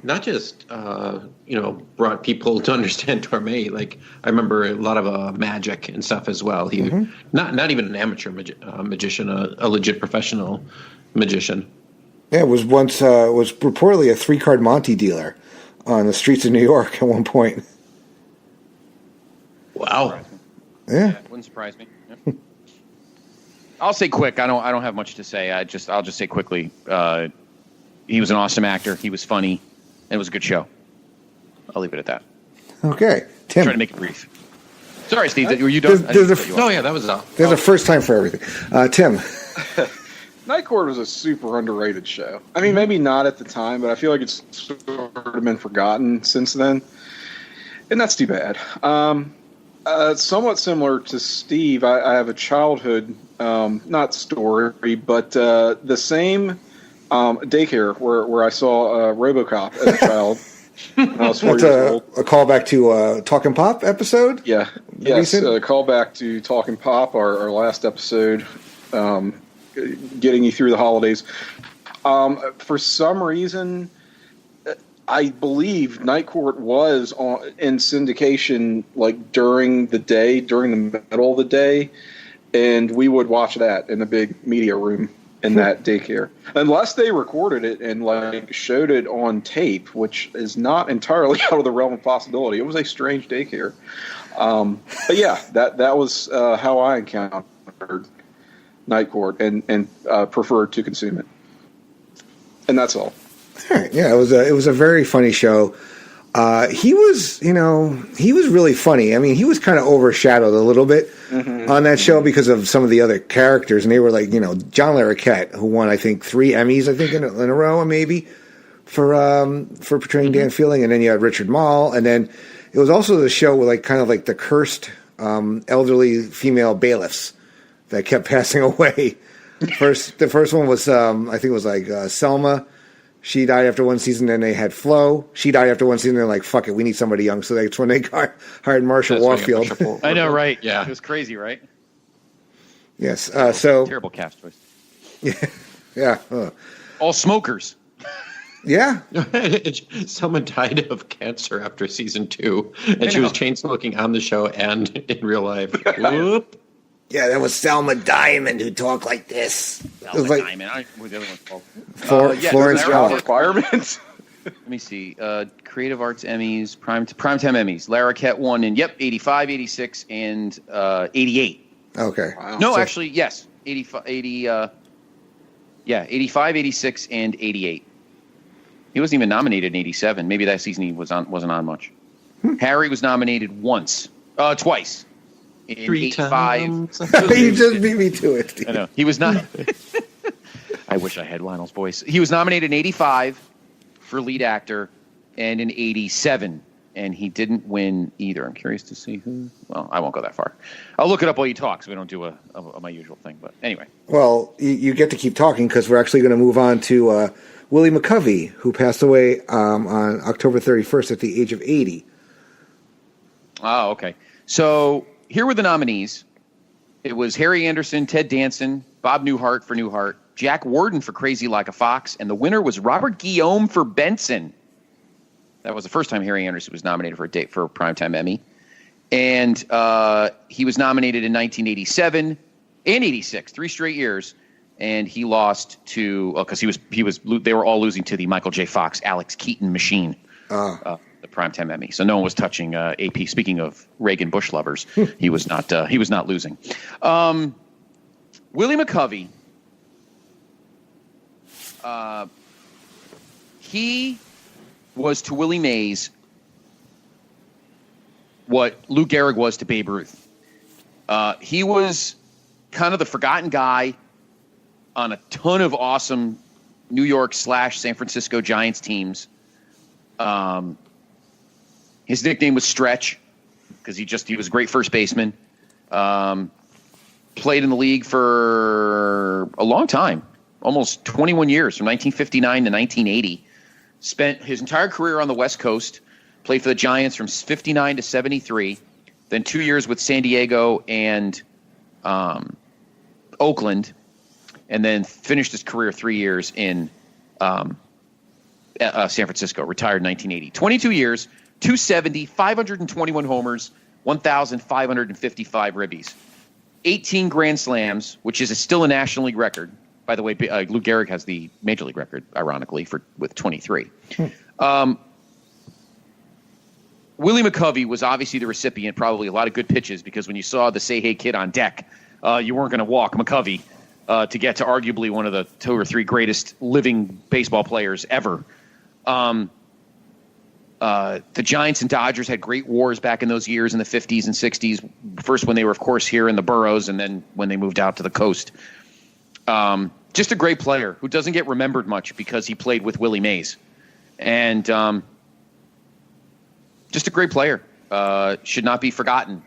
not just, brought people to understand Torme. Like, I remember a lot of magic and stuff as well. He not even an amateur magician, a legit professional magician. Yeah, it was once was reportedly a 3-card Monte dealer on the streets of New York at one point. Wow. Yeah, it wouldn't surprise me. Yeah. I'll say quick. I don't have much to say. I'll just say quickly. He was an awesome actor. He was funny. And it was a good show. I'll leave it at that. Okay, Tim. Try to make it brief. Sorry, Steve. Were you done? That was all. There's a first time for everything. Tim. Night Court was a super underrated show. I mean, maybe not at the time, but I feel like it's sort of been forgotten since then. And that's too bad. Somewhat similar to Steve, I have a childhood, not story, but the same daycare where I saw RoboCop as a child. When I was 4 years old. A callback to Talking Pop episode? Yeah. Yes, a callback to Talking Pop, our last episode, getting you through the holidays. For some reason, I believe Night Court was in syndication like during the day, during the middle of the day, and we would watch that in the big media room in that daycare. Unless they recorded it and like showed it on tape, which is not entirely out of the realm of possibility. It was a strange daycare. But yeah, that was how I encountered Night Court and preferred to consume it. And that's all. All right. Yeah, it was a very funny show. He was really funny. I mean, he was kind of overshadowed a little bit on that show because of some of the other characters, and they were like, John Larroquette, who won I think 3 Emmys, in a row, maybe for portraying Dan Fielding, and then you had Richard Mall, and then it was also the show with like the cursed elderly female bailiffs that kept passing away. The first one was I think it was like Selma. She died after one season, then they had Flo. She died after one season, they're like, fuck it, we need somebody young. So that's when they hired Marshall Warfield. I know, right? Yeah. It was crazy, right? Yes. Terrible cast choice. Yeah. All smokers. Yeah. Someone died of cancer after season 2, and she was chain smoking on the show and in real life. Whoop. Yeah, that was Selma Diamond who talked like this. Selma Diamond. I don't know what the other one's called. Florence Pugh. Requirements. Let me see. Creative Arts Emmys, Primetime Emmys. Larroquette won in 85, 86, and 88. Okay. Wow. No, actually, yes. 85, 86, and 88. He wasn't even nominated in 87. Maybe that season he wasn't on much. Harry was nominated twice. In 3 times. You just beat me to it, Steve. I know. He was not. I wish I had Lionel's voice. He was nominated in 85 for lead actor and in 87, and he didn't win either. I'm curious to see who. Well, I won't go that far. I'll look it up while you talk, so we don't do my usual thing. But anyway. Well, you get to keep talking because we're actually going to move on to Willie McCovey, who passed away on October 31st at the age of 80. Oh, okay. So here were the nominees. It was Harry Anderson, Ted Danson, Bob Newhart for Newhart, Jack Warden for Crazy Like a Fox, and the winner was Robert Guillaume for Benson. That was the first time Harry Anderson was nominated for a Primetime Emmy. And he was nominated in 1987 and 86, 3 straight years. And he lost to because they were all losing to the Michael J. Fox, Alex Keaton machine. The Primetime Emmy, so no one was touching AP. Speaking of Reagan Bush lovers, he was not losing. Willie McCovey, he was to Willie Mays what Lou Gehrig was to Babe Ruth. He was kind of the forgotten guy on a ton of awesome New York / San Francisco Giants teams. His nickname was Stretch because he was a great first baseman. Played in the league for a long time, almost 21 years, from 1959 to 1980. Spent his entire career on the West Coast. Played for the Giants from 59 to 73. Then 2 years with San Diego and Oakland. And then finished his career 3 years in San Francisco, retired in 1980. 22 years, 270, 521 homers, 1,555 ribbies. 18 Grand Slams, which is still a National League record. By the way, Lou Gehrig has the Major League record, ironically, with 23. Willie McCovey was obviously the recipient, probably a lot of good pitches, because when you saw the Say Hey Kid on deck, you weren't going to walk McCovey to get to arguably one of the 2 or 3 greatest living baseball players ever. The Giants and Dodgers had great wars back in those years in the 50s and 60s. First when they were, of course, here in the boroughs, and then when they moved out to the coast. Just a great player who doesn't get remembered much because he played with Willie Mays. And just a great player. Should not be forgotten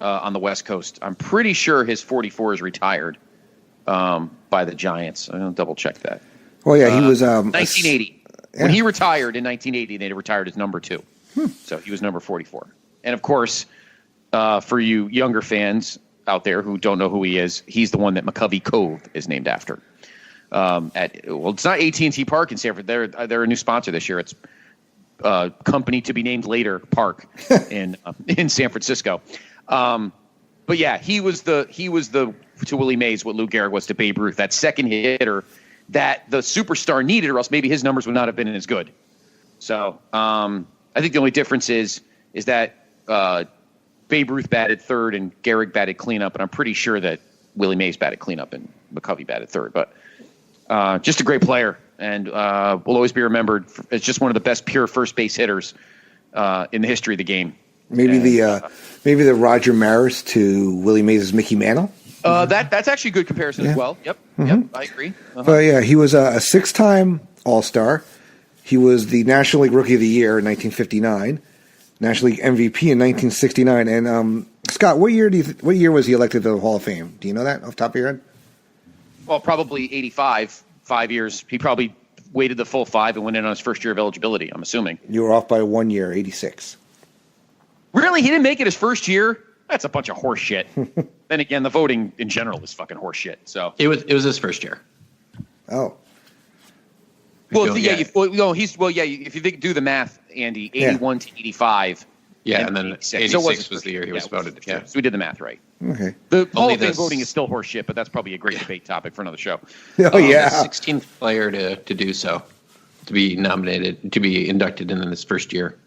on the West Coast. I'm pretty sure his 44 is retired by the Giants. I'm going to double check that. Oh, yeah, he was 1980. When he retired in 1980, they retired as number 2. So he was number 44. And, of course, for you younger fans out there who don't know who he is, he's the one that McCovey Cove is named after. It's not AT&T Park in Sanford. They're a new sponsor this year. It's company to be named later Park in San Francisco. But yeah, he was the to Willie Mays what Lou Gehrig was to Babe Ruth, that second hitter that the superstar needed, or else maybe his numbers would not have been as good. So I think the only difference is that Babe Ruth batted third and Gehrig batted cleanup, and I'm pretty sure that Willie Mays batted cleanup and McCovey batted third. But just a great player, and will always be remembered as just one of the best pure first base hitters in the history of the game. Maybe the Roger Maris to Willie Mays' Mickey Mantle. That's actually a good comparison as well. Yep, yep, I agree. But yeah, he was a 6-time All-Star. He was the National League Rookie of the Year in 1959, National League MVP in 1969. And Scott, what year was he elected to the Hall of Fame? Do you know that off the top of your head? Well, probably 85. 5 years. He probably waited the full 5 and went in on his first year of eligibility, I'm assuming. You were off by 1 year, 86. Really? He didn't make it his first year? That's a bunch of horse shit. Then again, the voting in general is fucking horse shit. So it was his first year. Oh. Well, if you do the math, Andy, 81 to 85. Yeah, and then 86 was the year he was voted. Yeah, so we did the math right. Okay. The Hall of Fame voting is still horse shit, but that's probably a great debate topic for another show. Oh, yeah. The 16th player to do so, to be nominated, to be inducted in his first year.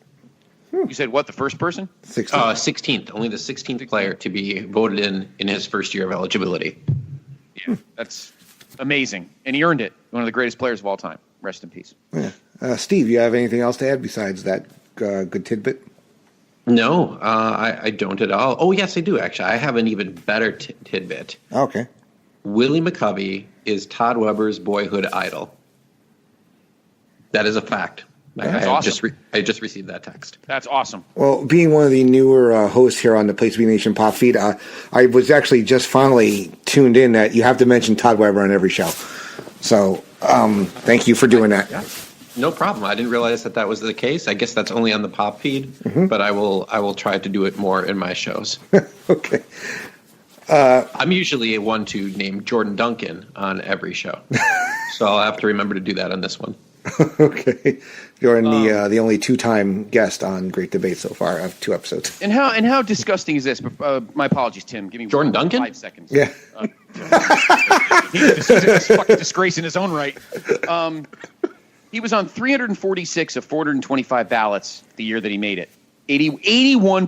You said what, the first person? 16th. Only the 16th player to be voted in his first year of eligibility. Yeah, that's amazing. And he earned it. One of the greatest players of all time. Rest in peace. Yeah. Steve, you have anything else to add besides that good tidbit? No, I don't at all. Oh, yes, I do, actually. I have an even better tidbit. Okay. Willie McCovey is Todd Weber's boyhood idol. That is a fact. That's awesome. I just received that text. That's awesome. Well, being one of the newer hosts here on the Place to Be Nation Pop feed, I was actually just finally tuned in that you have to mention Todd Weber on every show. So thank you for doing that. Yeah. No problem. I didn't realize that was the case. I guess that's only on the pop feed, but I will try to do it more in my shows. Okay. I'm usually one to name Jordan Duncan on every show, so I'll have to remember to do that on this one. Okay. You're the only 2-time guest on Great Debate so far of 2 episodes. And how disgusting is this? My apologies, Tim. Give me Jordan Duncan? 5 seconds. Yeah. He's a fucking disgrace in his own right. He was on 346 of 425 ballots the year that he made it. 81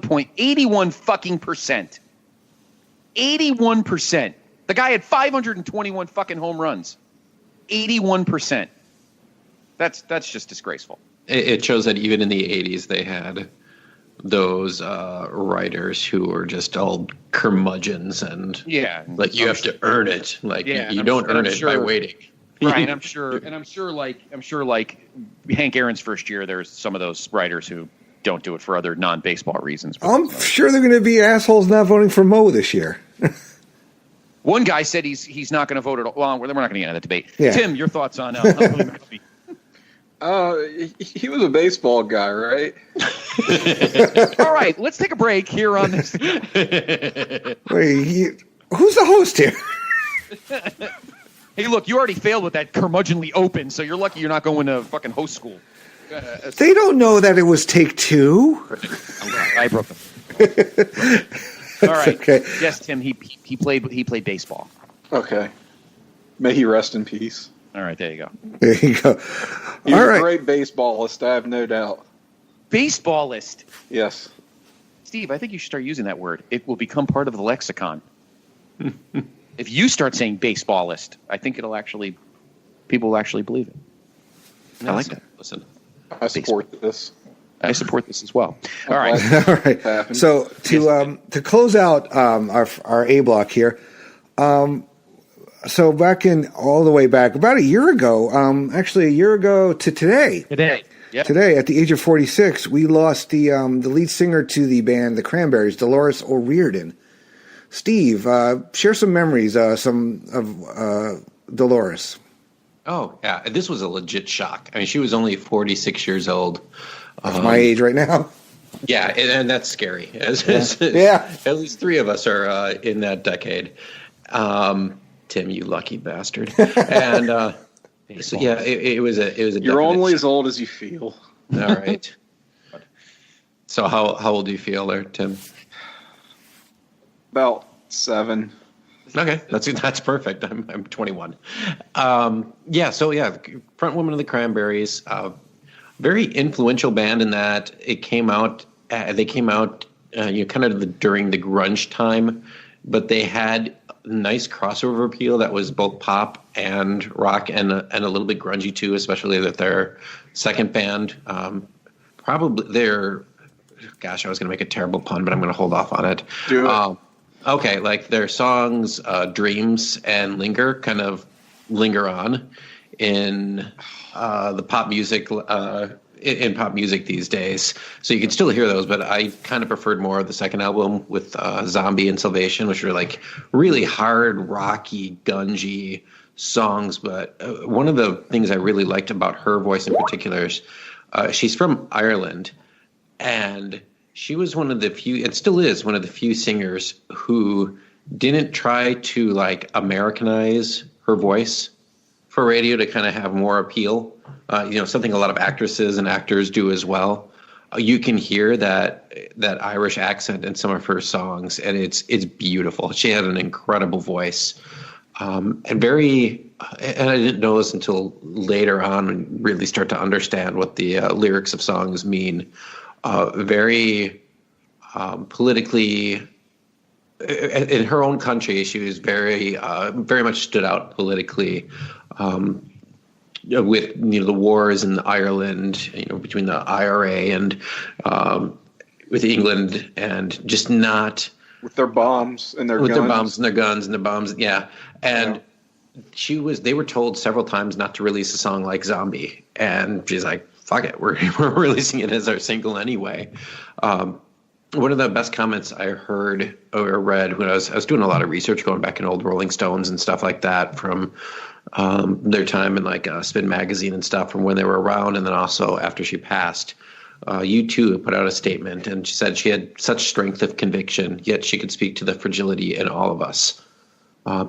fucking percent. 81%. The guy had 521 fucking home runs. 81%. That's just disgraceful. It shows that even in the 80s they had those writers who were just all curmudgeons and like you have to earn it. Like you don't earn it by waiting. Right, and I'm sure like Hank Aaron's first year, there's some of those writers who don't do it for other non-baseball reasons. I'm sure they're going to be assholes not voting for Mo this year. One guy said he's not going to vote at all. Well, we're not going to get into that debate. Yeah. Tim, your thoughts on Willie McCovey? He was a baseball guy, right? All right, let's take a break here on this. Wait, who's the host here? Hey, look, you already failed with that curmudgeonly open, so you're lucky you're not going to fucking host school. They don't know that it was take two. I'm glad I broke them. All right. Okay. Yes, Tim. He played baseball. Okay. May he rest in peace. All right. There you go. There you go. He All was right. a great baseballist, I have no doubt. Baseballist. Yes. Steve, I think you should start using that word. It will become part of the lexicon. If you start saying baseballist, I think people will actually believe it. I like that. Listen, I support this. I support this as well. All right. All right. So to close out our A block here, so all the way back about a year ago, actually a year ago to today. Yep. Today, at the age of 46, we lost the lead singer to the band, the Cranberries, Dolores O'Riordan. Steve, share some memories, of Dolores. Oh, yeah. This was a legit shock. I mean, she was only 46 years old. That's my age right now. Yeah, and that's scary. Yeah. At least three of us are in that decade. Tim, you lucky bastard. And so, yeah, it was a. You're only as old as you feel. All right. So how old do you feel there, Tim? About 7. Okay, that's perfect. I'm 21. Front woman of the Cranberries, very influential band in that it came out. They came out, kind of during the grunge time, but they had nice crossover appeal that was both pop and rock and a little bit grungy too, especially with their second band. Probably their. Gosh, I was going to make a terrible pun, but I'm going to hold off on it. Do it. Okay, like their songs, Dreams and Linger, kind of linger on in the pop music, in pop music these days. So you can still hear those, but I kind of preferred more of the second album with Zombie and Salvation, which were like really hard, rocky, gungy songs. But one of the things I really liked about her voice in particular is she's from Ireland, and she was one of the few, and still is one of the few singers who didn't try to like Americanize her voice for radio to kind of have more appeal. Something a lot of actresses and actors do as well. You can hear that Irish accent in some of her songs, and it's beautiful. She had an incredible voice, and I didn't know this until later on and really start to understand what the lyrics of songs mean. Very politically, in her own country, she was very much stood out politically. With the wars in Ireland, between the IRA and with England, and just not with their bombs and their with guns. their bombs and their guns and their bombs, yeah. And they were told several times not to release a song like Zombie, and she's like, "Fuck it, we're releasing it as our single anyway." One of the best comments I heard or read when I was doing a lot of research, going back in old Rolling Stones and stuff like that from their time in like Spin Magazine and stuff from when they were around, and then also after she passed. U2 put out a statement, and she said she had such strength of conviction, yet she could speak to the fragility in all of us.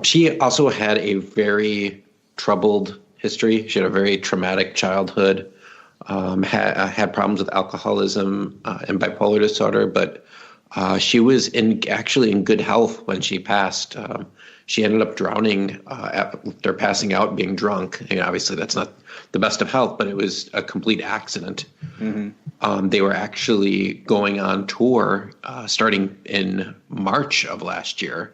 She also had a very troubled history. She had a very traumatic childhood. Had problems with alcoholism and bipolar disorder, but she was actually in good health when she passed. She ended up drowning after passing out, being drunk. And obviously, that's not the best of health, but it was a complete accident. Mm-hmm. They were actually going on tour starting in March of last year,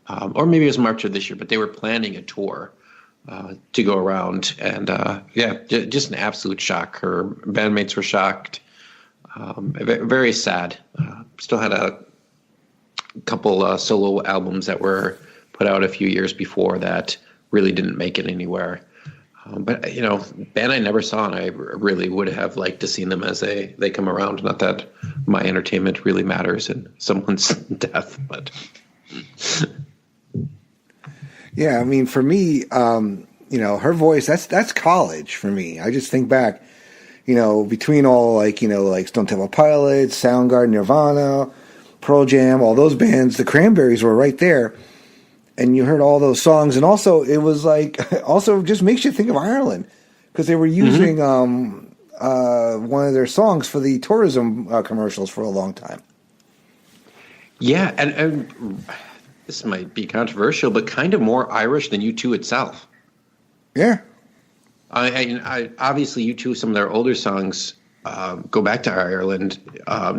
or maybe it was March of this year, but they were planning a tour to go around, and just an absolute shock. Her bandmates were shocked. Very sad. Still had a couple solo albums that were put out a few years before that really didn't make it anywhere. But band I never saw, and I really would have liked to seen them as they come around. Not that my entertainment really matters in someone's death, but. Yeah, I mean, for me, her voice, that's college for me. I just think back, between all like Stone Temple Pilots, Soundgarden, Nirvana, Pearl Jam, all those bands, the Cranberries were right there. and you heard all those songs, and also it was like also just makes you think of Ireland because they were using one of their songs for the tourism commercials for a long time. Yeah, and this might be controversial, but kind of more Irish than U2 itself. Yeah. I obviously U2, some of their older songs go back to Ireland.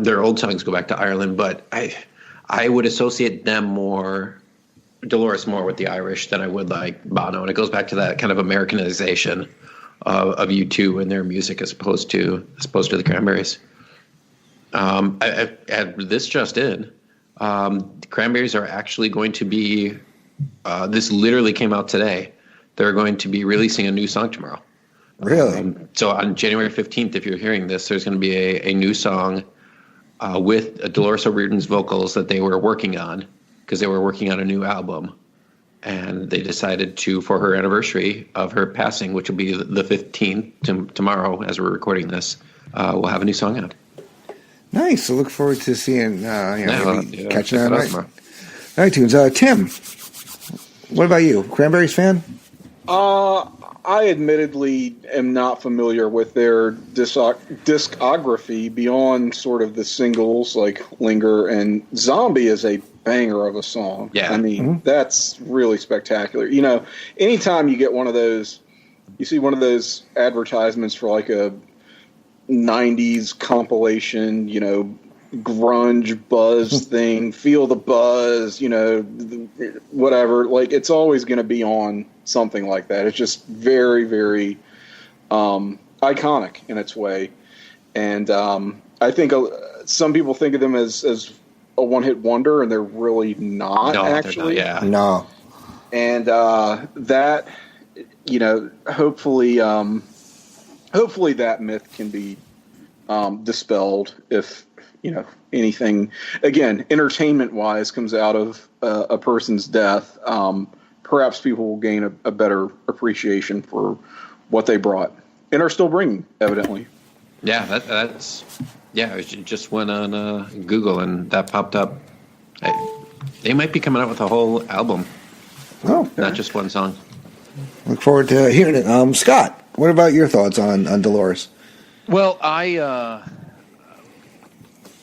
Their old songs go back to Ireland, but I would associate them more, Dolores more with the Irish than I would like Bono, and it goes back to that kind of Americanization of U2 and their music as opposed to the Cranberries. This just in. The Cranberries are actually going to be, this literally came out today, they're going to be releasing a new song tomorrow. Really? So on January 15th, if you're hearing this, there's going to be a new song with Dolores O'Riordan's vocals that they were working on because they were working on a new album. And they decided to, for her anniversary of her passing, which will be the 15th tomorrow as we're recording this, we'll have a new song out. Nice. So look forward to seeing, catching that on iTunes. Tim, what about you? Cranberries fan? I admittedly am not familiar with their discography beyond sort of the singles like Linger, and Zombie is a banger of a song. Yeah. I mean, that's really spectacular. You know, anytime you get one of those, you see one of those advertisements for like a 90s compilation, you know, grunge buzz thing, feel the buzz, you know, whatever, like it's always going to be on something like that. It's just very, very iconic in its way. And I think some people think of them as a one-hit wonder, and they're really not, actually. They're not, yeah. No. And that, you know, hopefully that myth can be dispelled if, you know, anything, again, entertainment-wise comes out of a person's death. Perhaps people will gain a better appreciation for what they brought and are still bringing, evidently. Yeah, that's I just went on Google and that popped up. They might be coming out with a whole album. Oh, not just one song. Look forward to hearing it. Scott, what about your thoughts on Dolores? Well, I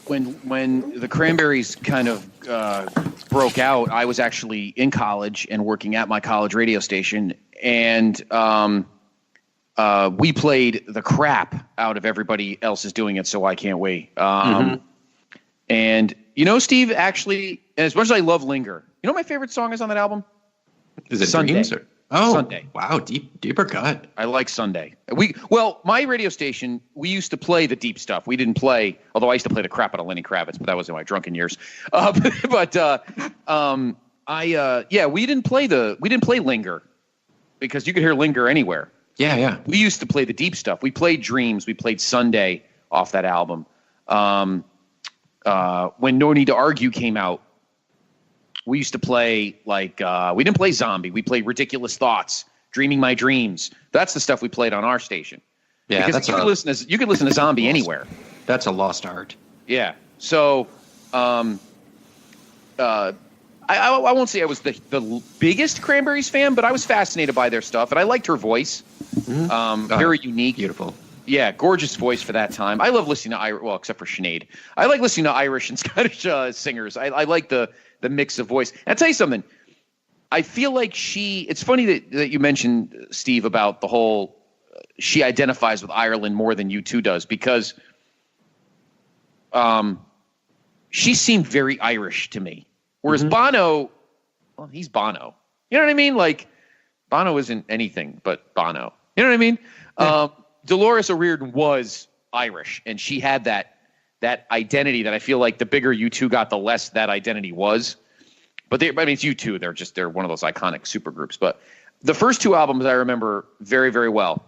when the Cranberries kind of broke out, I was actually in college and working at my college radio station, and we played the crap out of everybody else is doing it, so I can't wait. And you know, Steve, actually, as much as I love Linger, you know what my favorite song is on that album? Is it Sunday. Dreams? Oh, Sunday. Wow, deeper cut. I like Sunday. My radio station, we used to play the deep stuff. We didn't play, although I used to play the crap out of Lenny Kravitz, but that was in my drunken years. We didn't play Linger because you could hear Linger anywhere. Yeah. We used to play the deep stuff. We played Dreams. We played Sunday off that album. When No Need to Argue came out, we used to play we didn't play Zombie. We played Ridiculous Thoughts, Dreaming My Dreams. That's the stuff we played on our station. Yeah, because you could listen to Zombie anywhere. That's a lost art. Yeah. So, I won't say I was the biggest Cranberries fan, but I was fascinated by their stuff, and I liked her voice. Very unique, beautiful. Yeah, gorgeous voice for that time. I love listening to Irish, well, except for Sinead. I like listening to Irish and Scottish singers. I like the mix of voice. And I'll tell you something. I feel like it's funny that you mentioned, Steve, about the whole she identifies with Ireland more than U2 does, because she seemed very Irish to me. Whereas Bono, well, he's Bono. You know what I mean? Like, Bono isn't anything but Bono. You know what I mean? Yeah. Dolores O'Riordan was Irish, and she had that identity that I feel like the bigger U2 got, the less that identity was. But it's U2. They're one of those iconic supergroups. But the first two albums I remember very, very well,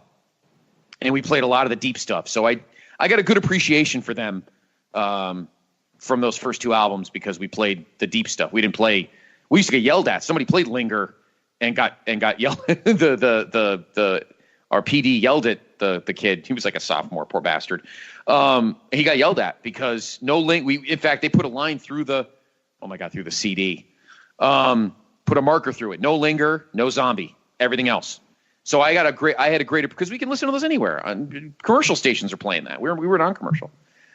and we played a lot of the deep stuff. So I got a good appreciation for them from those first two albums because we played the deep stuff. We used to get yelled at. Somebody played Linger and got yelled. Our PD yelled at the kid. He was like a sophomore, poor bastard. He got yelled at because no link. In fact, they put a line through the CD. But put a marker through it. No Linger, no Zombie, everything else. So I had a great, because we can listen to this anywhere. Commercial stations are playing that. We were non-commercial.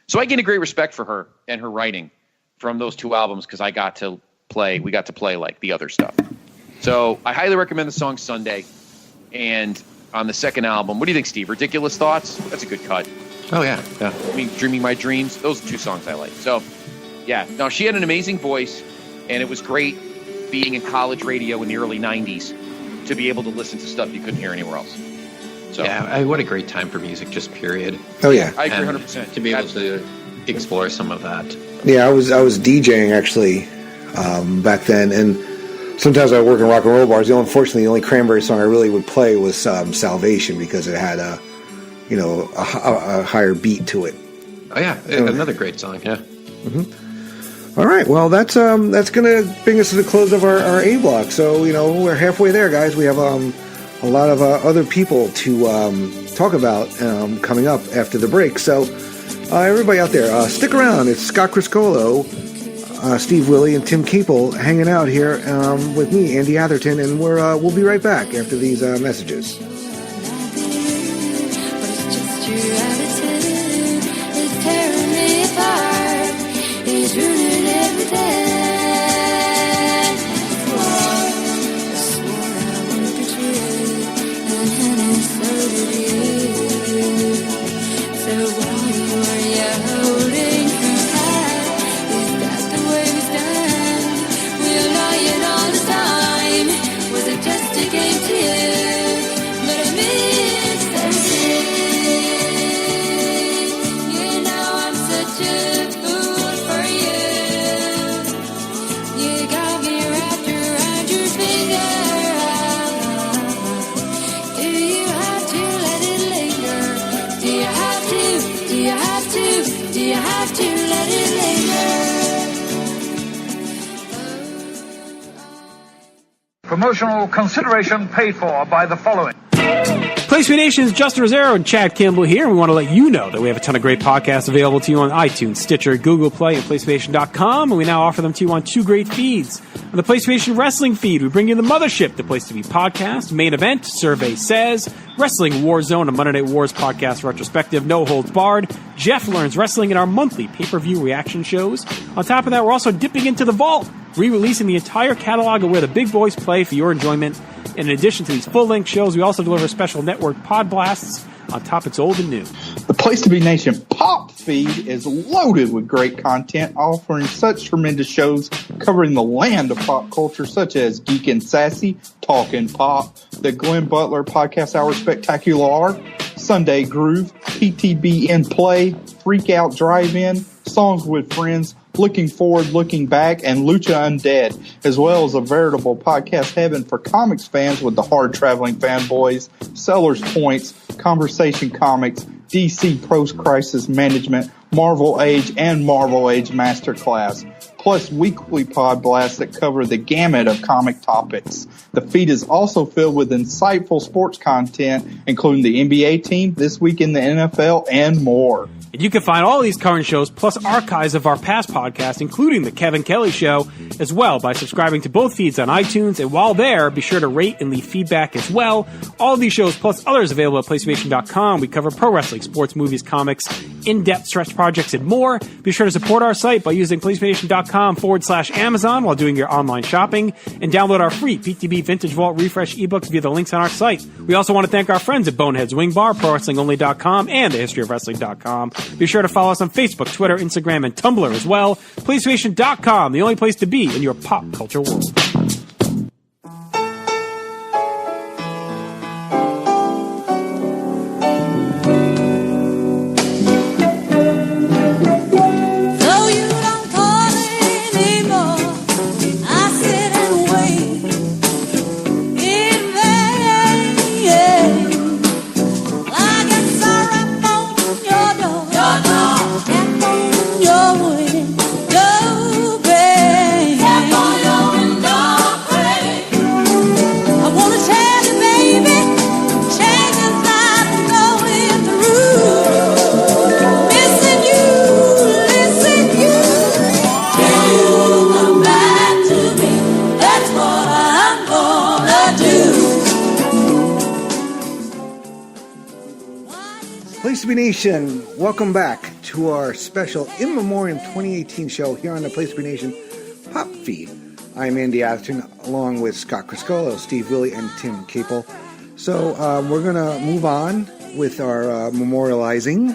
So I gained a great respect for her and her writing from those 2 albums, because we got to play like the other stuff. So I highly recommend the song Sunday. And on the second album, what do you think, Steve? Ridiculous Thoughts? That's a good cut. Oh, yeah. I mean, Dreaming My Dreams. Those are 2 songs I like. So, yeah. No, she had an amazing voice, and it was great being in college radio in the early 90s to be able to listen to stuff you couldn't hear anywhere else. So, yeah, what a great time for music, just period. Oh, yeah. I agree 100%. To be able to explore some of that. Yeah, I was DJing, actually, back then, and sometimes I work in rock and roll bars. Unfortunately, the only Cranberry song I really would play was Salvation, because it had a higher beat to it. Oh, yeah, another great song, yeah. Mm-hmm. All right, well, that's going to bring us to the close of our A block. So, we're halfway there, guys. We have a lot of other people to talk about coming up after the break. So, everybody out there, stick around. It's Scott Criscuolo, Steve Willie, and Tim Capel hanging out here with me, Andy Atherton, and we'll be right back after these messages. Promotional consideration paid for by the following. PlayStation Nation's Justin Rosero and Chad Kimball here, and we want to let you know that we have a ton of great podcasts available to you on iTunes, Stitcher, Google Play, and PlayStation.com, and we now offer them to you on 2 great feeds. On the PlayStation Wrestling feed, we bring you the Mothership, the Place to Be podcast, Main Event, Survey Says, Wrestling Warzone, a Monday Night Wars podcast retrospective, No Holds Barred, Jeff Learns Wrestling, and our monthly pay-per-view reaction shows. On top of that, we're also dipping into the vault, re-releasing the entire catalog of where the big boys play for your enjoyment. In addition to these full-length shows, we also deliver special network pod blasts on topics old and new. The Place to Be Nation Pop feed is loaded with great content, offering such tremendous shows covering the land of pop culture, such as Geek and Sassy, Talkin' Pop, the Glenn Butler Podcast Hour Spectacular, Sunday Groove, PTBN Play, Freak Out Drive-In, Songs with Friends, Looking Forward, Looking Back, and Lucha Undead, as well as a veritable podcast heaven for comics fans with the hard-traveling fanboys, Sellers Points, Conversation Comics, DC Post-Crisis Management, Marvel Age, and Marvel Age Masterclass, plus weekly pod blasts that cover the gamut of comic topics. The feed is also filled with insightful sports content, including the NBA team, This Week in the NFL, and more. And you can find all these current shows, plus archives of our past podcasts, including The Kevin Kelly Show, as well by subscribing to both feeds on iTunes. And while there, be sure to rate and leave feedback as well. All of these shows, plus others available at PlayStation.com. We cover pro wrestling, sports, movies, comics, in-depth stretch projects, and more. Be sure to support our site by using PlayStation.com/Amazon while doing your online shopping. And download our free PTB Vintage Vault Refresh ebooks via the links on our site. We also want to thank our friends at Boneheads Wing Bar, ProWrestlingOnly.com, and TheHistoryOfWrestling.com. Be sure to follow us on Facebook, Twitter, Instagram, and Tumblr as well. PlayStation.com, the only place to be in your pop culture world. Your way, go, babe. Step on your window. Place to Be Nation, welcome back to our special In Memoriam 2018 show here on the Place to Be Nation Pop feed. I'm Andy Atherton, along with Scott Criscuolo, Steve Willie, and Tim Capel. So we're going to move on with our memorializing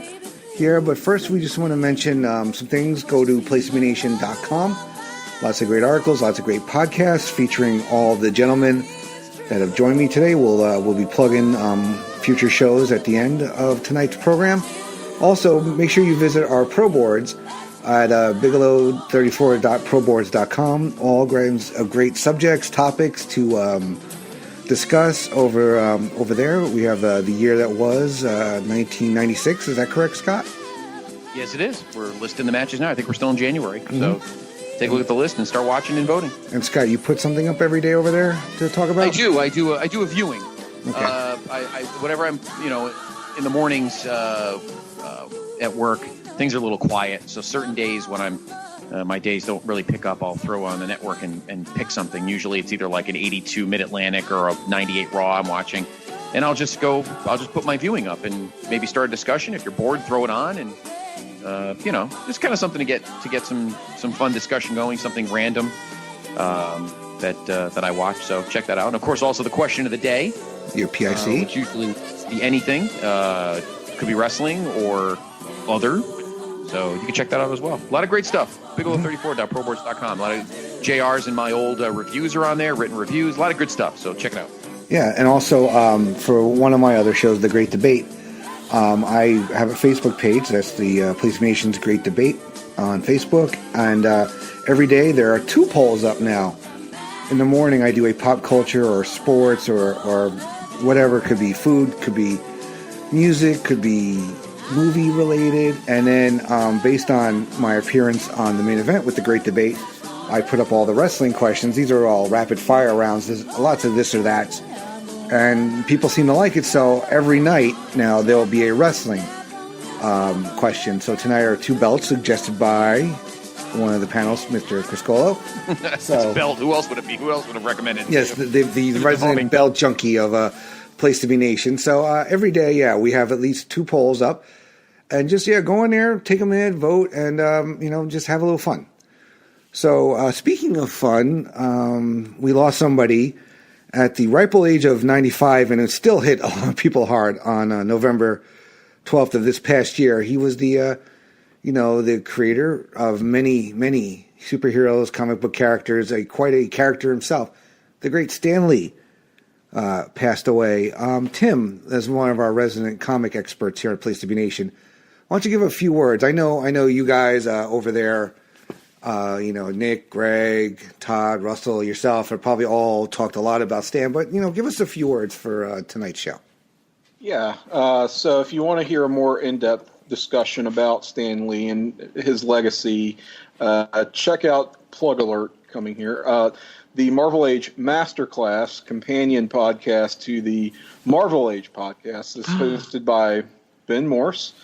here, but first we just want to mention some things. Go to placetobenation.com. Lots of great articles, lots of great podcasts featuring all the gentlemen that have joined me today. We'll be plugging future shows at the end of tonight's program. Also, make sure you visit our pro boards at bigelow34.proboards.com. All kinds of great subjects, topics to discuss over there. We have the year that was 1996. Is that correct, Scott? Yes, it is. We're listing the matches now. I think we're still in January. So take a look at the list and start watching and voting. And Scott, you put something up every day over there to talk about? I do a viewing. Okay. Whatever I'm, in the mornings at work, things are a little quiet. So certain days when my days don't really pick up, I'll throw on the network and pick something. Usually it's either like an 82 Mid-Atlantic or a 98 Raw I'm watching. And I'll just put my viewing up and maybe start a discussion. If you're bored, throw it on and, just kind of something to get some fun discussion going, something random that I watch. So check that out. And of course, also the question of the day. Your PIC. Which usually be anything. Could be wrestling or other. So you can check that out as well. A lot of great stuff. Bigelow34.proboards.com. A lot of JRs and my old reviews are on there, written reviews. A lot of good stuff. So check it out. Yeah, and also for one of my other shows, The Great Debate, I have a Facebook page. That's the Place to Be Nation's Great Debate on Facebook. And every day there are 2 polls up now. In the morning, I do a pop culture or sports or whatever. Could be food, could be music, could be movie related. And then based on my appearance on the main event with The Great Debate, I put up all the wrestling questions. These are all rapid fire rounds. There's lots of this or that. And people seem to like it. So every night now there'll be a wrestling question. So tonight are 2 belts suggested by one of the panelists, Mr. Criscuolo. So belt. Who else would it be? Who else would have recommended? Yes, the resident belt junkie of Place to Be Nation. So every day, we have at least 2 polls up, and just go in there, take a minute, vote, and just have a little fun. So speaking of fun, we lost somebody at the ripe old age of 95, and it still hit a lot of people hard on November 12th of this past year. He was the the creator of many, many superheroes, comic book characters, quite a character himself. The great Stan Lee passed away. Tim, as one of our resident comic experts here at Place to Be Nation, why don't you give a few words? I know you guys over there, Nick, Greg, Todd, Russell, yourself have probably all talked a lot about Stan, but, give us a few words for tonight's show. Yeah, so if you want to hear a more in-depth discussion about Stan Lee and his legacy, check out Plug Alert coming here. The Marvel Age Masterclass, companion podcast to the Marvel Age podcast, is hosted by Ben Morse,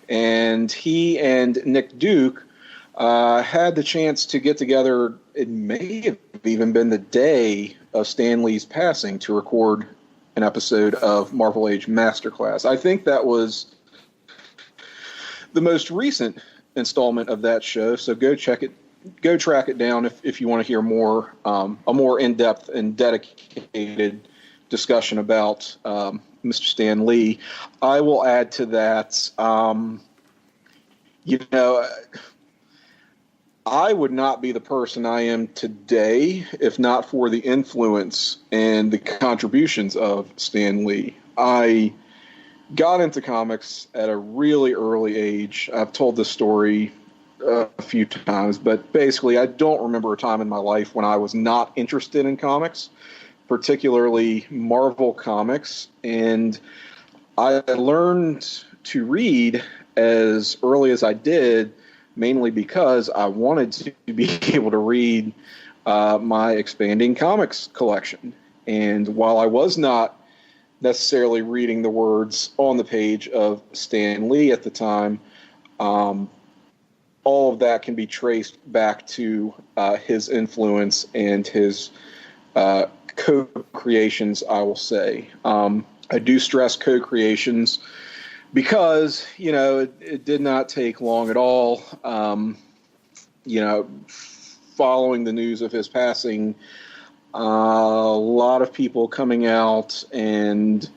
and he and Nick Duke had the chance to get together. It may have even been the day of Stan Lee's passing to record an episode of Marvel Age Masterclass. I think that was the most recent installment of that show, so go track it down if you want to hear more, a more in-depth and dedicated discussion about Mr. Stan Lee. I will add to that, I would not be the person I am today if not for the influence and the contributions of Stan Lee. I got into comics at a really early age. I've told this story a few times, but basically I don't remember a time in my life when I was not interested in comics, particularly Marvel comics. And I learned to read as early as I did, mainly because I wanted to be able to read my expanding comics collection. And while I was not necessarily reading the words on the page of Stan Lee at the time, all of that can be traced back to his influence and his co-creations, I will say. I do stress co-creations because, it did not take long at all. Following the news of his passing, a lot of people coming out and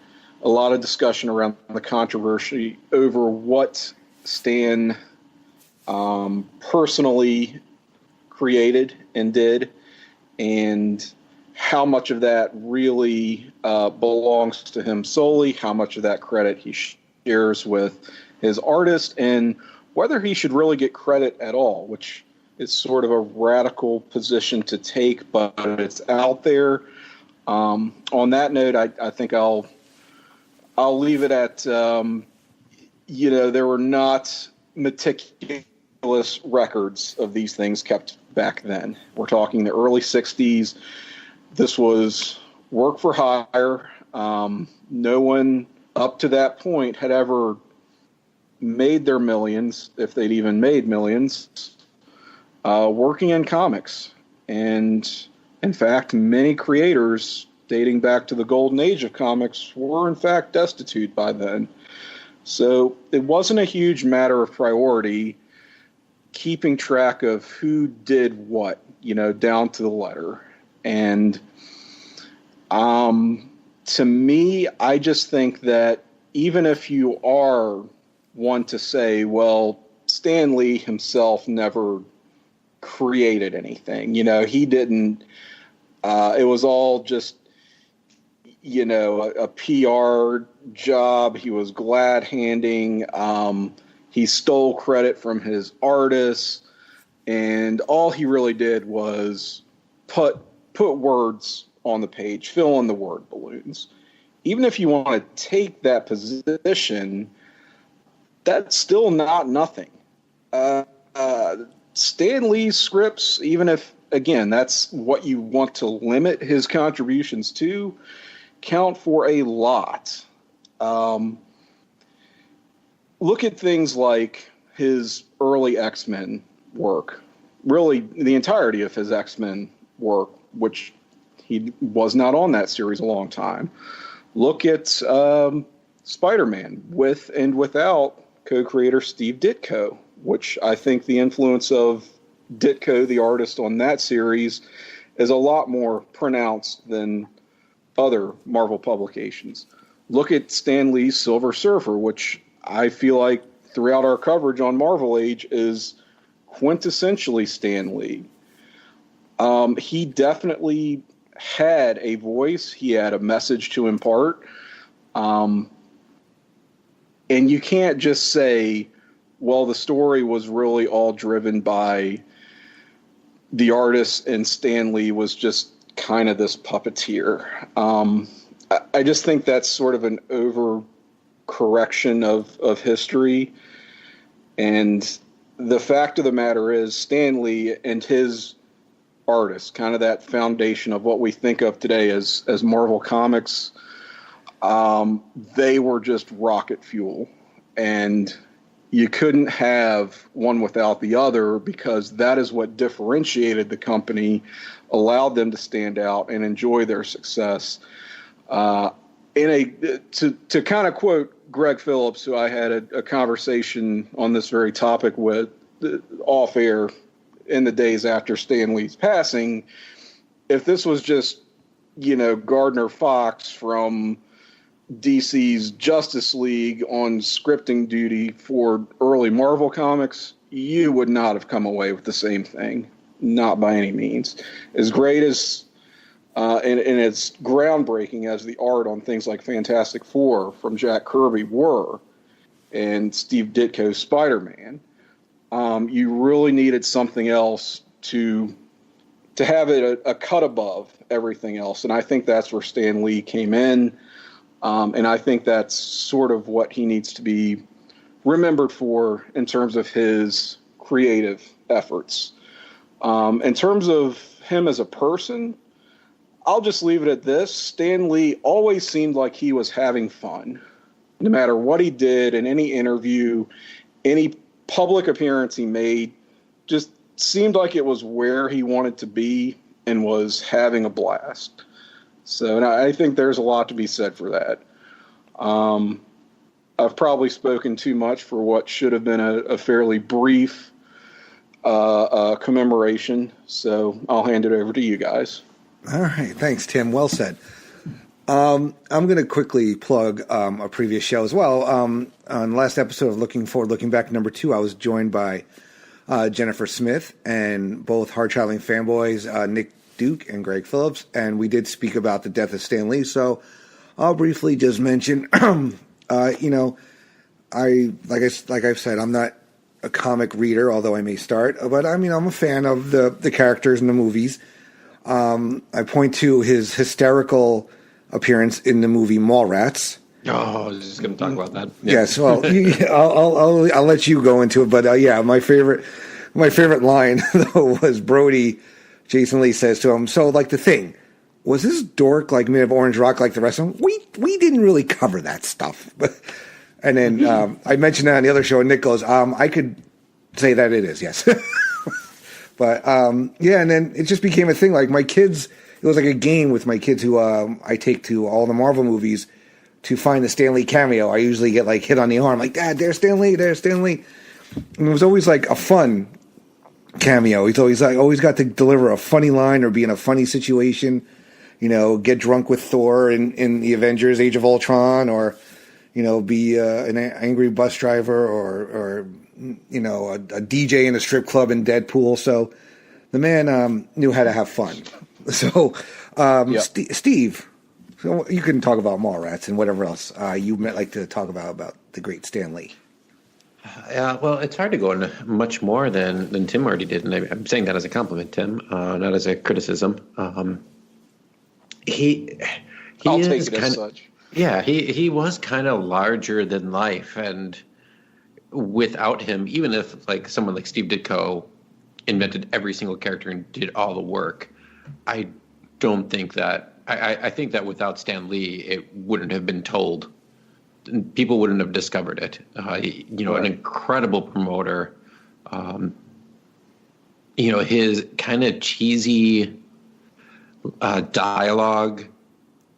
a lot of discussion around the controversy over what Stan personally created and did, and how much of that really belongs to him solely, how much of that credit he shares with his artist, and whether he should really get credit at all, which is sort of a radical position to take, but it's out there. On that note, I think I'll leave it at, there were not meticulous records of these things kept back then. We're talking the early 60s. This was work for hire. No one up to that point had ever made their millions, if they'd even made millions, working in comics. And in fact, many creators dating back to the golden age of comics were in fact destitute by then. So it wasn't a huge matter of priority keeping track of who did what, down to the letter. And to me, I just think that even if you are one to say, well, Stan Lee himself never created anything, he didn't, it was all just, a PR job. He was glad handing. He stole credit from his artists, and all he really did was put words on the page, fill in the word balloons. Even if you want to take that position, that's still not nothing. Stan Lee's scripts, even if, again, that's what you want to limit his contributions to, count for a lot. Look at things like his early X-Men work, really the entirety of his X-Men work, which he was not on that series a long time. Look at Spider-Man with and without co-creator Steve Ditko, which I think the influence of Ditko, the artist on that series, is a lot more pronounced than other Marvel publications. Look at Stan Lee's Silver Surfer, which I feel like throughout our coverage on Marvel Age is quintessentially Stan Lee. He definitely had a voice. He had a message to impart. And you can't just say, well, the story was really all driven by the artist and Stan Lee was just kind of this puppeteer. I just think that's sort of an overcorrection of history. And the fact of the matter is Stan Lee and his artists, kind of that foundation of what we think of today as Marvel Comics, they were just rocket fuel. And you couldn't have one without the other, because that is what differentiated the company, allowed them to stand out and enjoy their success. To kind of quote Greg Phillips, who I had a conversation on this very topic with off air in the days after Stan Lee's passing, if this was just, Gardner Fox from DC's Justice League on scripting duty for early Marvel comics, you would not have come away with the same thing. Not by any means. As great as and it's groundbreaking as the art on things like Fantastic Four from Jack Kirby were, and Steve Ditko's Spider-Man, you really needed something else to have it a cut above everything else. And I think that's where Stan Lee came in. And I think that's sort of what he needs to be remembered for in terms of his creative efforts. In terms of him as a person, I'll just leave it at this. Stan Lee always seemed like he was having fun. No matter what he did in any interview, any public appearance he made, just seemed like it was where he wanted to be and was having a blast. So, and I think there's a lot to be said for that. I've probably spoken too much for what should have been a fairly brief commemoration. So I'll hand it over to you guys. All right. Thanks, Tim. Well said. I'm going to quickly plug a previous show as well. On the last episode of Looking Back, number 2, I was joined by Jennifer Smith and both Hard Traveling Fanboys, Nick Duke and Greg Phillips, and we did speak about the death of Stan Lee. So I'll briefly just mention, like I've said, I'm not a comic reader, although I may start, but I'm a fan of the characters in the movies. I point to his hysterical appearance in the movie Mallrats. Oh, I was just going to talk about that. Yeah. Yes, well, I'll let you go into it, but my favorite line though was Brody. Jason Lee says to him, "So, like, the Thing, was this dork like made of orange rock like the rest of them? We didn't really cover that stuff." And then I mentioned that on the other show, and Nick goes, "I could say that it is, yes." But and then it just became a thing. Like my kids, it was like a game with my kids who I take to all the Marvel movies to find the Stan Lee cameo. I usually get like hit on the arm, like, "Dad, there's Stan Lee, there's Stan Lee." And it was always like a fun cameo. He's always got to deliver a funny line or be in a funny situation. Get drunk with Thor in the Avengers: Age of Ultron, or be an angry bus driver, or a DJ in a strip club in Deadpool. So the man knew how to have fun. So Steve, so you can talk about Mallrats and whatever else you might like to talk about the great Stan Lee. Well, it's hard to go into much more than Tim already did, and I'm saying that as a compliment, Tim, not as a criticism. I'll take it as such. Yeah, he was kind of larger than life, and without him, even if like someone like Steve Ditko invented every single character and did all the work, I don't think that. I think that without Stan Lee, it wouldn't have been told. People wouldn't have discovered it. An incredible promoter. His kind of cheesy dialogue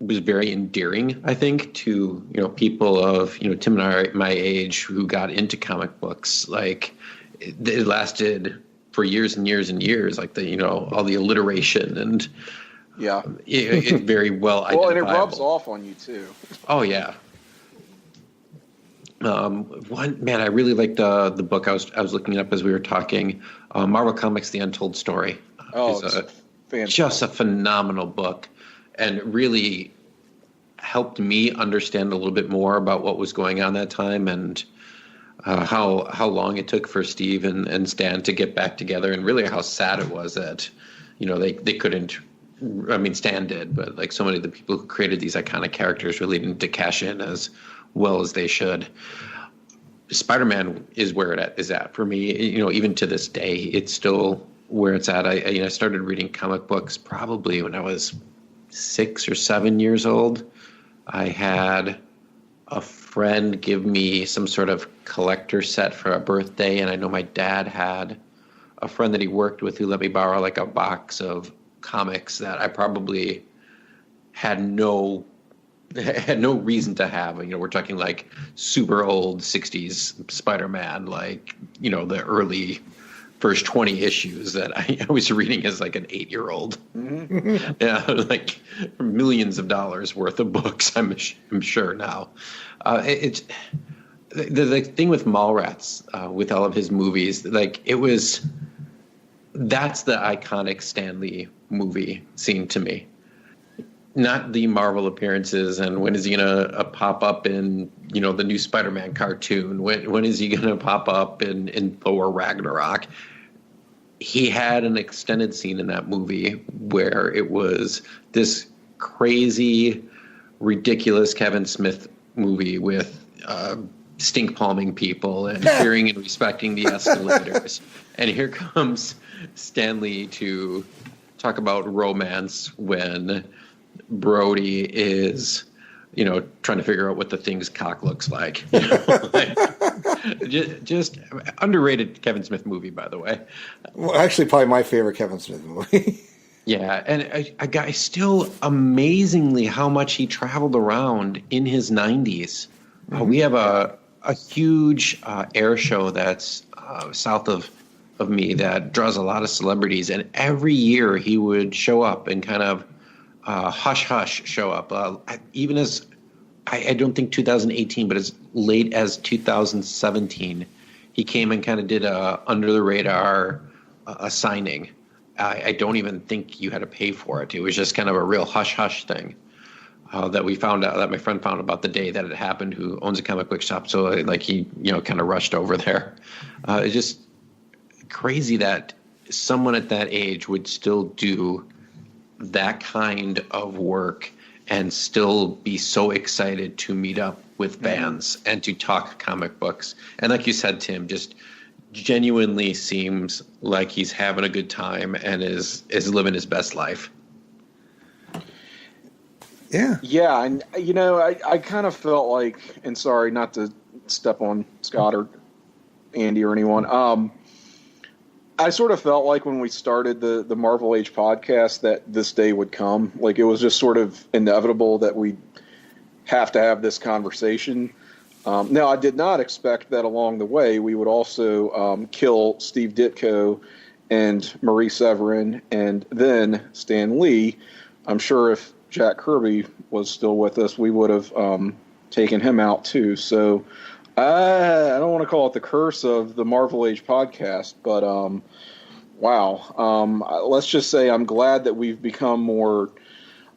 was very endearing, I think, to people of Tim and my age who got into comic books. Like it lasted for years and years and years. Like all the alliteration and it's very well identifiable. Well, and it rubs off on you too. Oh yeah. I really liked the book. I was looking it up as we were talking. Marvel Comics: The Untold Story. It's just a phenomenal book, and really helped me understand a little bit more about what was going on that time, and how long it took for Steve and Stan to get back together, and really how sad it was that they couldn't. I mean, Stan did, but like so many of the people who created these iconic characters really didn't to cash in as well as they should. Spider-Man is where it is at for me. Even to this day, it's still where it's at. I started reading comic books probably when I was 6 or 7 years old. I had a friend give me some sort of collector set for a birthday, and I know my dad had a friend that he worked with who let me borrow like a box of comics that I probably had no reason to have. We're talking like super old 60s Spider-Man, like, the early first 20 issues that I was reading as like an 8-year-old. Mm-hmm. Yeah, like millions of dollars worth of books, I'm sure now. It's the thing with Mallrats, with all of his movies, like that's the iconic Stan Lee movie scene to me. Not the Marvel appearances and when is he going to pop up in, the new Spider-Man cartoon? When is he going to pop up in Thor Ragnarok? He had an extended scene in that movie where it was this crazy, ridiculous Kevin Smith movie with stink palming people and fearing and respecting the escalators. And here comes Stan Lee to talk about romance when Brody is, trying to figure out what the Thing's cock looks like. Just underrated Kevin Smith movie, by the way. Well, actually, probably my favorite Kevin Smith movie. Yeah, and a guy still amazingly how much he traveled around in his 90s. We have a huge air show that's south of me that draws a lot of celebrities, and every year he would show up and kind of hush show up. Even as I don't think 2018, but as late as 2017, he came and kind of did a under the radar a signing. I don't even think you had to pay for it. It was just kind of a real hush thing. That we found out, that my friend found about the day that it happened, who owns a comic book shop. So like he, kind of rushed over there. It's just crazy that someone at that age would still do that kind of work and still be so excited to meet up with fans and to talk comic books. And like you said, Tim, just genuinely seems like he's having a good time and is living his best life. Yeah. And, I kind of felt like, and sorry not to step on Scott or Andy or anyone, I sort of felt like when we started the Marvel Age podcast that this day would come. Like it was just sort of inevitable that we'd have to have this conversation. Now, I did not expect that along the way we would also kill Steve Ditko and Marie Severin and then Stan Lee. I'm sure if Jack Kirby was still with us, we would have taken him out too. So I don't want to call it the curse of the Marvel Age podcast, but wow. Let's just say I'm glad that we've become more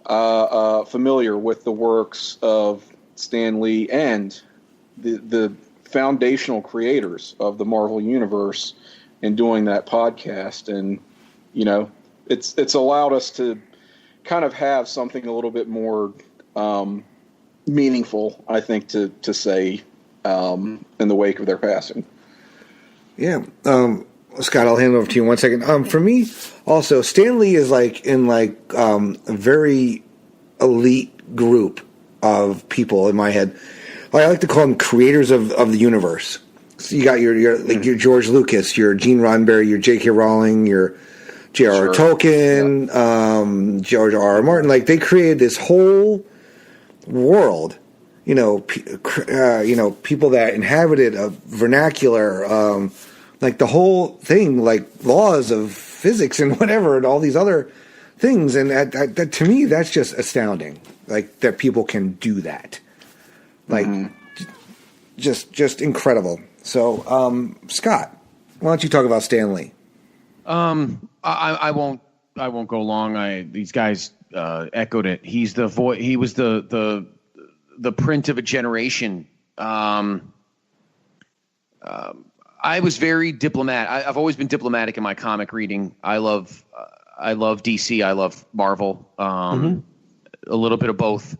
familiar with the works of Stan Lee and the foundational creators of the Marvel Universe in doing that podcast. And, it's allowed us to kind of have something a little bit more meaningful, I think, to say in the wake of their passing. Yeah. Scott, I'll hand it over to you in 1 second. For me, also, Stan Lee is a very elite group of people in my head. I like to call them creators of the universe. So you got your George Lucas, your Gene Roddenberry, your J.K. Rowling, your J.R.R. Tolkien, George R.R. Martin. Like they created this whole world. People that inhabited a vernacular, like the whole thing, like laws of physics and whatever, and all these other things. And that to me, that's just astounding. Like that people can do that. Like, just incredible. So, Scott, why don't you talk about Stan Lee? I won't go long. These guys echoed it. He's the voice. He was the print of a generation. I was very diplomatic. I've always been diplomatic in my comic reading. I love DC. I love Marvel. A little bit of both.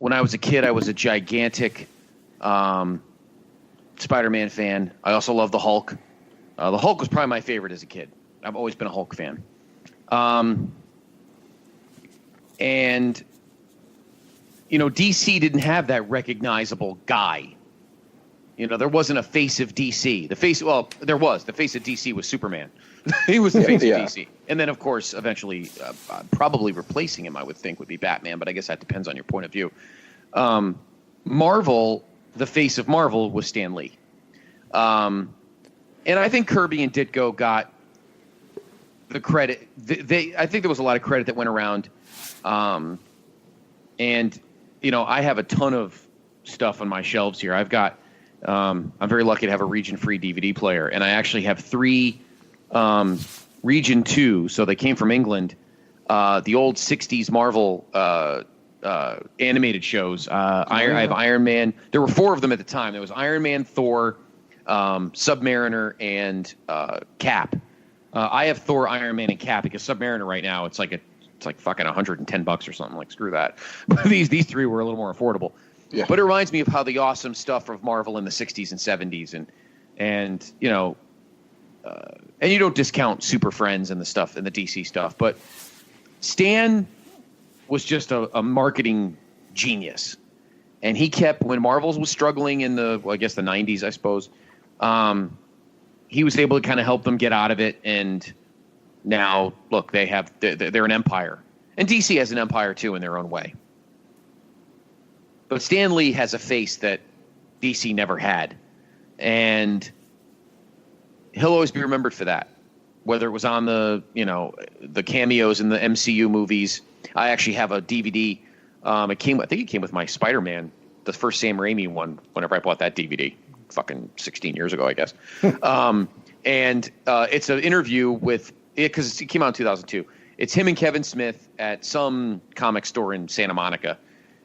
When I was a kid, I was a gigantic Spider-Man fan. I also love the Hulk. The Hulk was probably my favorite as a kid. I've always been a Hulk fan. And, DC didn't have that recognizable guy. There wasn't a face of DC. There was. The face of DC was Superman. He was the face of DC. And then, of course, eventually, probably replacing him, I would think, would be Batman. But I guess that depends on your point of view. Marvel, the face of Marvel was Stan Lee. And I think Kirby and Ditko got the credit. I think there was a lot of credit that went around. And, I have a ton of stuff on my shelves here. I've got, I'm very lucky to have a region-free DVD player. And I actually have 3 Region 2, so they came from England, the old 60s Marvel animated shows. I have Iron Man. There were 4 of them at the time. There was Iron Man, Thor, Submariner, and Cap. I have Thor, Iron Man, and Cap because Submariner right now it's like fucking $110 or something. Like screw that. But these 3 were a little more affordable. Yeah. But it reminds me of how the awesome stuff of Marvel in the 60s and 70s and you don't discount Super Friends and the stuff and the DC stuff, but Stan was just a marketing genius. And he kept, when Marvel was struggling in the 90s, I suppose, he was able to kind of help them get out of it. And now, look, they're an empire. And DC has an empire, too, in their own way. But Stan Lee has a face that DC never had. And he'll always be remembered for that. Whether it was on the cameos in the MCU movies. I actually have a DVD. I think it came with my Spider-Man, the first Sam Raimi one, whenever I bought that DVD. Fucking 16 years ago, I guess. And it's an interview with it because it came out in 2002. It's him and Kevin Smith at some comic store in Santa Monica,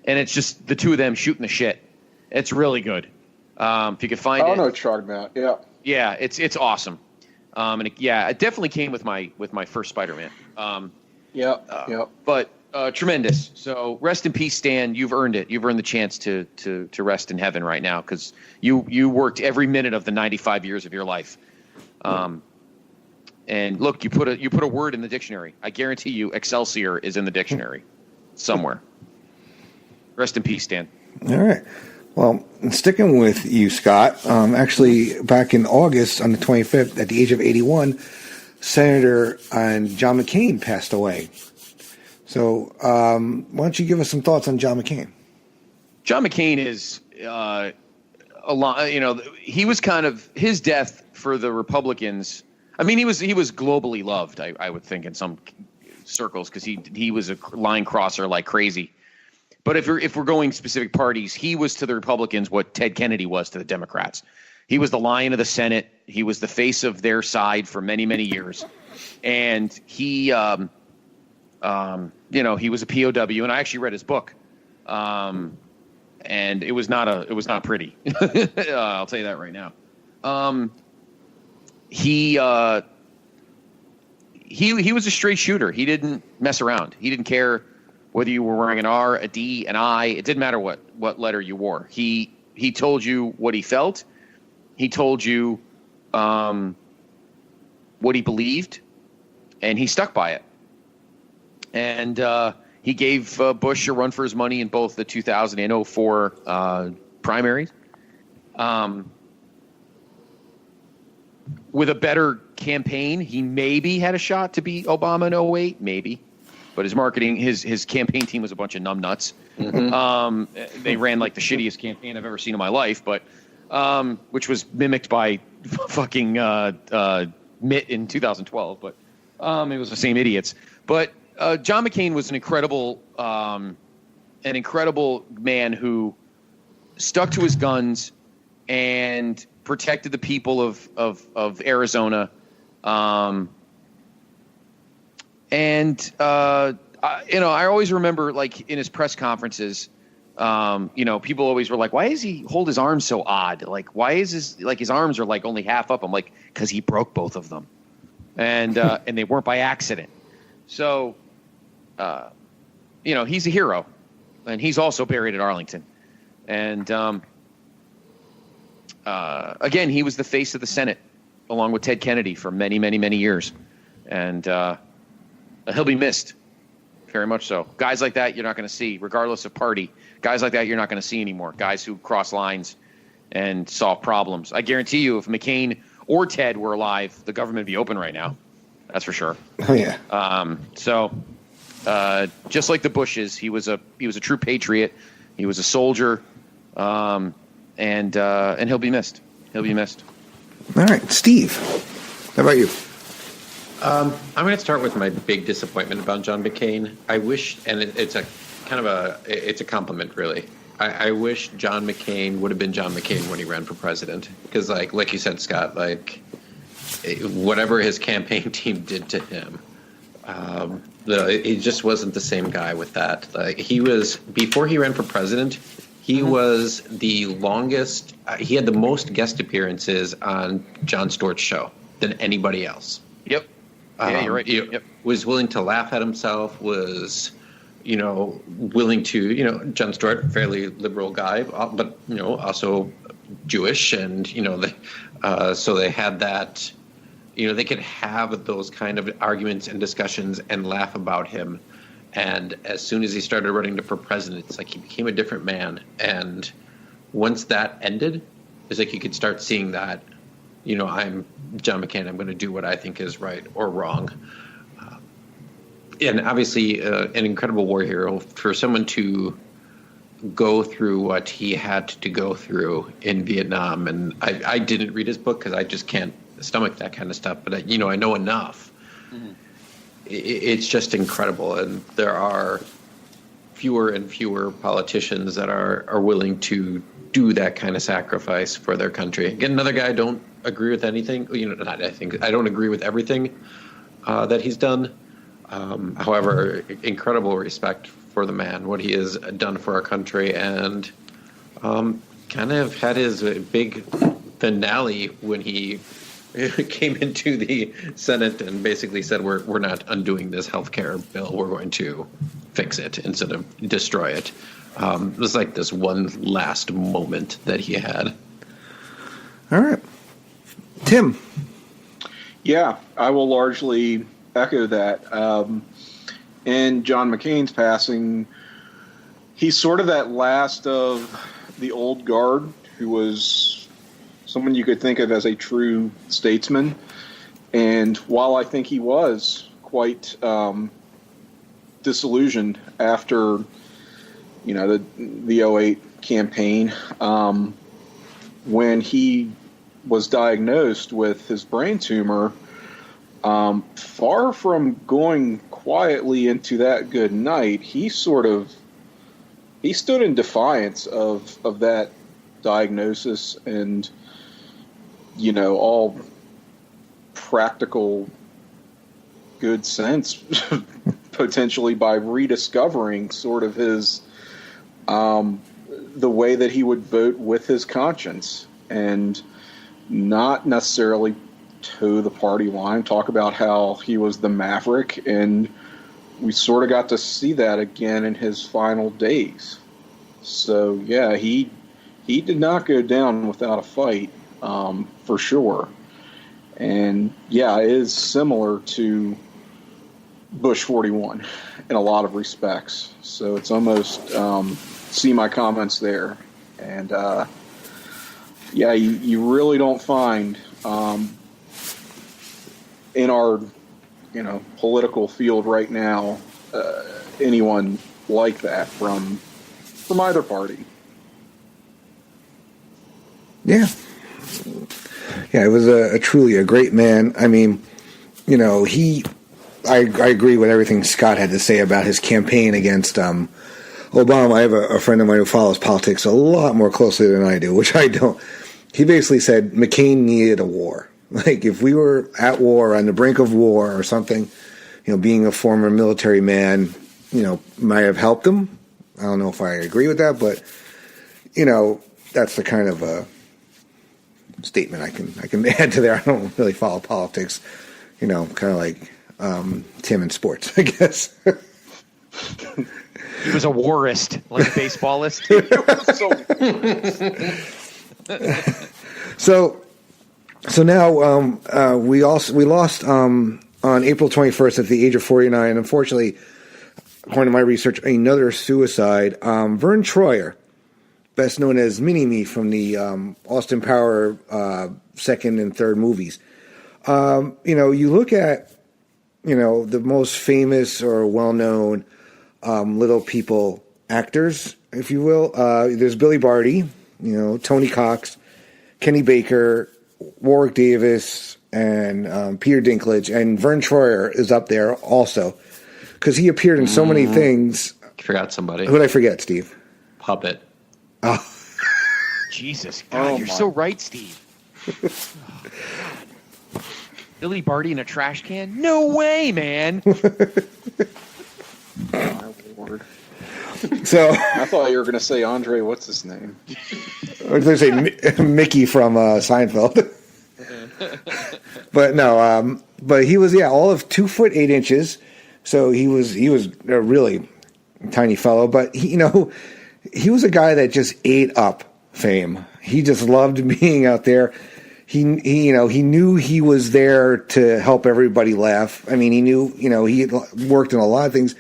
and it's just the two of them shooting the shit. It's really good. If you could find it. I know what you're talking about. Yeah. Yeah, it's awesome. And it definitely came with my first Spider-Man. But tremendous. So rest in peace, Stan. You've earned it. You've earned the chance to rest in heaven right now because you worked every minute of the 95 years of your life. And look, you put a word in the dictionary. I guarantee you, Excelsior is in the dictionary somewhere. Rest in peace, Stan. All right. Well, sticking with you, Scott, actually back in August on the 25th, at the age of 81, Senator John McCain passed away. So why don't you give us some thoughts on John McCain? John McCain is a lot. He was kind of his death for the Republicans. I mean, he was globally loved, I would think, in some circles because he was a line crosser like crazy. But if we're going specific parties, he was to the Republicans what Ted Kennedy was to the Democrats. He was the lion of the Senate. He was the face of their side for many, many years. And he, he was a POW, and I actually read his book. And it was not pretty. I'll tell you that right now. He was a straight shooter. He didn't mess around. He didn't care whether you were wearing an R, a D, an I. It didn't matter what letter you wore. He told you what he felt. He told you what he believed, and he stuck by it. And he gave Bush a run for his money in both the 2000 and 2004 primaries. With a better campaign, he maybe had a shot to beat Obama in 2008, maybe. But his marketing, his campaign team was a bunch of numbnuts. Mm-hmm. They ran like the shittiest campaign I've ever seen in my life, but which was mimicked by fucking Mitt in 2012. But it was the same idiots. But John McCain was an incredible man who stuck to his guns and protected the people of Arizona. I always remember, like, in his press conferences, people always were like, why does he hold his arms so odd? Like, why is his arms are like only half up? I'm like, because he broke both of them. And they weren't by accident. So, he's a hero. And he's also buried at Arlington. And, again, he was the face of the Senate, along with Ted Kennedy for many, many, many years. And, he'll be missed, very much so. Guys like that you're not going to see, regardless of party. Guys like that you're not going to see anymore. Guys who cross lines and solve problems. I guarantee you, if McCain or Ted were alive, the government would be open right now. That's for sure. Oh yeah. Just like the Bushes, he was a true patriot. He was a soldier, and he'll be missed. He'll be missed. All right, Steve. How about you? I'm going to start with my big disappointment about John McCain. I wish, and it's a compliment, really. I wish John McCain would have been John McCain when he ran for president, because, like you said, Scott, like whatever his campaign team did to him, he just wasn't the same guy with that. Like, he was, before he ran for president, he was the longest. He had the most guest appearances on Jon Stewart's show than anybody else. Yep. Yeah, you're right. Yep. Was willing to laugh at himself, was, willing to, Jon Stewart, fairly liberal guy, but, also Jewish. And, so they had that, they could have those kind of arguments and discussions and laugh about him. And as soon as he started running for president, it's like he became a different man. And once that ended, it's like you could start seeing that, I'm John McCain, I'm going to do what I think is right or wrong. And obviously an incredible war hero. For someone to go through what he had to go through in Vietnam. And I didn't read his book because I just can't stomach that kind of stuff. But, I know enough. Mm-hmm. It's just incredible. And there are fewer and fewer politicians that are willing to do that kind of sacrifice for their country. Again, another guy I don't agree with anything. I don't agree with everything that he's done. However, incredible respect for the man, what he has done for our country, and kind of had his big finale when he came into the Senate and basically said, we're not undoing this health care bill. We're going to fix it instead of destroy it. It was like this one last moment that he had. All right. Tim. Yeah, I will largely echo that. In John McCain's passing, he's sort of that last of the old guard who was someone you could think of as a true statesman. And while I think he was quite disillusioned after, the 08 campaign, when he was diagnosed with his brain tumor, far from going quietly into that good night, he stood in defiance of that diagnosis and, all practical good sense, potentially by rediscovering sort of his, the way that he would vote with his conscience and not necessarily toe the party line, talk about how he was the maverick, and we sort of got to see that again in his final days. So yeah, he did not go down without a fight, for sure. And yeah, it is similar to Bush 41 in a lot of respects. So it's almost see my comments there. And yeah, you really don't find in our political field right now anyone like that from either party. Yeah, it was a truly a great man. I mean, I agree with everything Scott had to say about his campaign against Obama. I have a friend of mine who follows politics a lot more closely than I do, which I don't. He basically said McCain needed a war. Like, if we were at war, on the brink of war or something, being a former military man, might have helped him. I don't know if I agree with that, but, that's the kind of a statement I can add to there. I don't really follow politics, kind of like Tim in sports, I guess. He was a warist, like a baseballist. So now we lost on April 21st at the age of 49. Unfortunately, according to my research, another suicide. Vern Troyer, best known as Mini-Me from the Austin Power second and third movies. You look at the most famous or well-known little people actors, if you will. There's Billy Barty, Tony Cox, Kenny Baker, Warwick Davis, and Peter Dinklage, and Vern Troyer is up there also because he appeared in so many things. You forgot somebody. Who did I forget, Steve? Puppet. Oh, Jesus, God, you're so right, Steve. Billy Barty in a trash can? No way, man. My Lord. So I thought you were going to say Andre. What's his name? I was going to say Mickey from Seinfeld. But no, but he was all of 2 foot 8 inches. So he was a really tiny fellow. But he was a guy that just ate up fame. He just loved being out there. He knew he was there to help everybody laugh. I mean, he knew he had worked in a lot of things.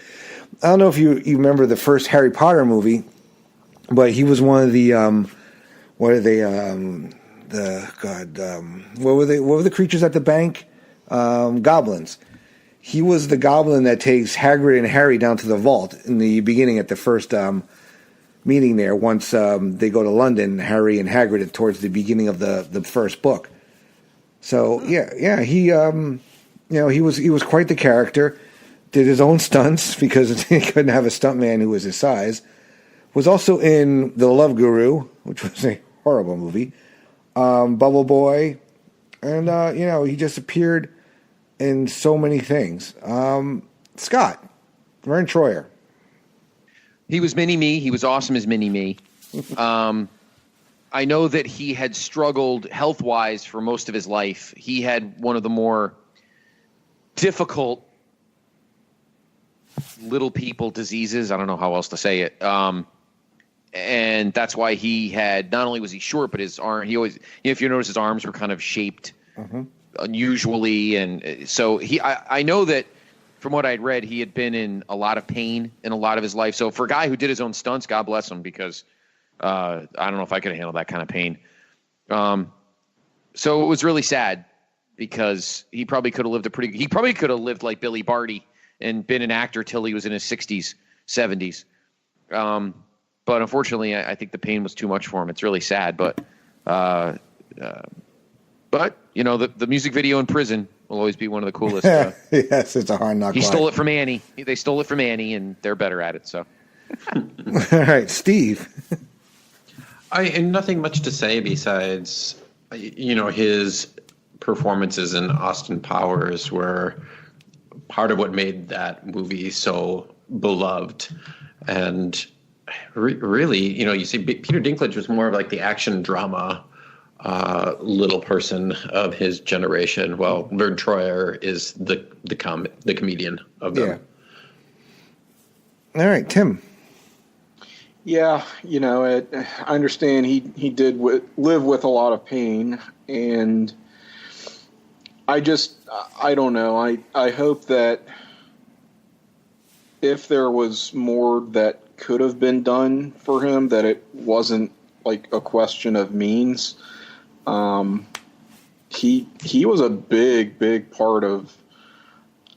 I don't know if you remember the first Harry Potter movie, but he was one of the what were the creatures at the bank? Goblins. He was the goblin that takes Hagrid and Harry down to the vault in the beginning at the first meeting there once they go to London, Harry and Hagrid, towards the beginning of the first book. So he he was quite the character. Did his own stunts because he couldn't have a stuntman who was his size. Was also in The Love Guru, which was a horrible movie. Bubble Boy, and he just appeared in so many things. Scott, Vern Troyer. He was Mini-Me. He was awesome as Mini-Me. I know that he had struggled health-wise for most of his life. He had one of the more difficult little people diseases. I don't know how else to say it. And that's why he had, not only was he short, but his arm, he always, if you notice, his arms were kind of shaped unusually. And so I know that from what I'd read, he had been in a lot of pain in a lot of his life. So for a guy who did his own stunts, God bless him, because I don't know if I could handle that kind of pain. So it was really sad because he probably could have lived he probably could have lived like Billy Barty and been an actor till he was in his 60s, 70s. But unfortunately, I think the pain was too much for him. It's really sad, but the music video in prison will always be one of the coolest. Yes, it's a hard knock. He stole it from Annie. They stole it from Annie, and they're better at it. So, all right, Steve. Nothing much to say besides, his performances in Austin Powers were part of what made that movie so beloved. And really, you see Peter Dinklage was more of like the action drama little person of his generation, while Vern Troyer is the comedian of them. Yeah. All right, Tim. Yeah, I understand he did live with a lot of pain, and I don't know. I hope that if there was more that could have been done for him, that it wasn't like a question of means. He was a big part of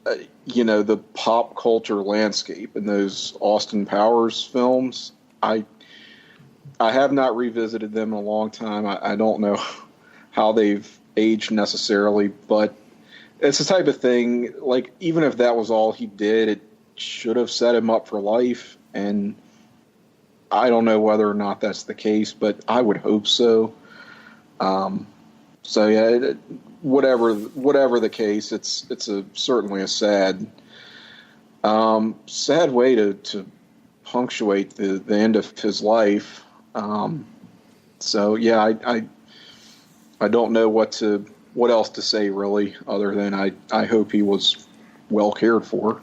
the pop culture landscape in those Austin Powers films. I have not revisited them in a long time. I don't know how they've aged necessarily, but it's the type of thing, like, even if that was all he did, it should have set him up for life. And I don't know whether or not that's the case, but I would hope so. So yeah, whatever the case, it's certainly a sad way to punctuate the end of his life. So yeah, I don't know what else to say really, other than I hope he was well cared for.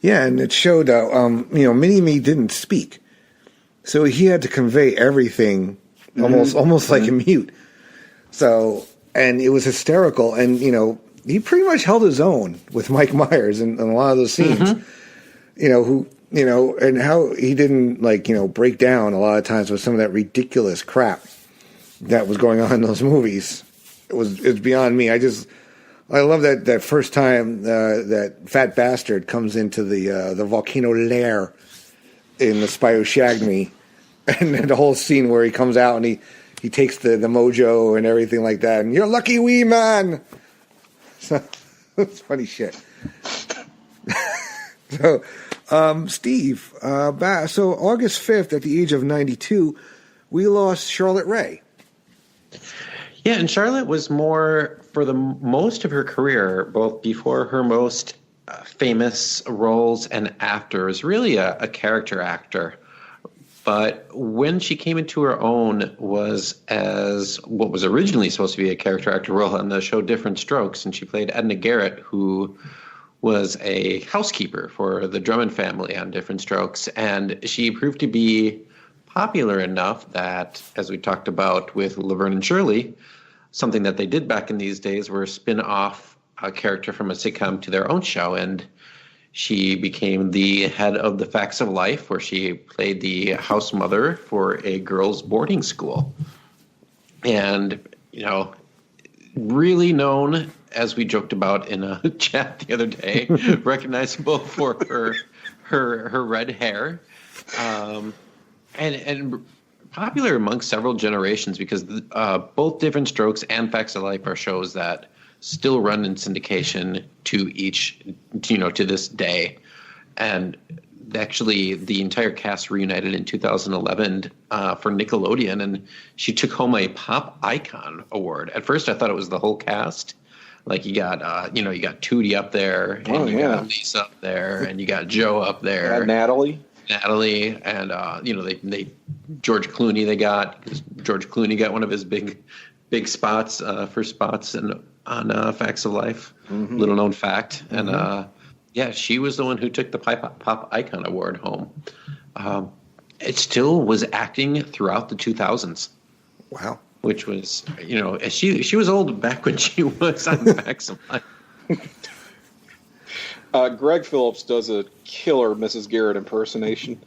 Yeah, and it showed Mini-Me didn't speak, so he had to convey everything almost like a mute. So, and it was hysterical, and he pretty much held his own with Mike Myers in a lot of those scenes. And how he didn't break down a lot of times with some of that ridiculous crap that was going on in those movies. It's beyond me. I love that first time that fat bastard comes into the volcano lair in The Spy Who Shagged Me, and the whole scene where he comes out and he takes the mojo and everything like that, and you're lucky wee man. So it's funny shit. So, Steve, so August 5th, at the age of 92, we lost Charlotte Rae. Yeah, and Charlotte was more, for the most of her career, both before her most famous roles and after, was really a character actor. But when she came into her own was as what was originally supposed to be a character actor role on the show Different Strokes, and she played Edna Garrett, who was a housekeeper for the Drummond family on Different Strokes, and she proved to be popular enough that, as we talked about with Laverne and Shirley, something that they did back in these days were spin off a character from a sitcom to their own show, and she became the head of The Facts of Life, where she played the house mother for a girls' boarding school. And, really known, as we joked about in a chat the other day, recognizable for her red hair. And popular amongst several generations because both Different Strokes and Facts of Life are shows that still run in syndication to this day. And actually, the entire cast reunited in 2011 for Nickelodeon, and she took home a Pop Icon Award. At first, I thought it was the whole cast. Like you got, you got Tootie up there, and you got Lisa up there, and you got Joe up there, Natalie, and they George Clooney they got because George Clooney got one of his big spots first spots on Facts of Life, little known fact, and she was the one who took the Pop Icon Award home. It still was acting throughout the 2000s. Wow. Which was, she was old back when she was on Facts of Life. Greg Phillips does a killer Mrs. Garrett impersonation.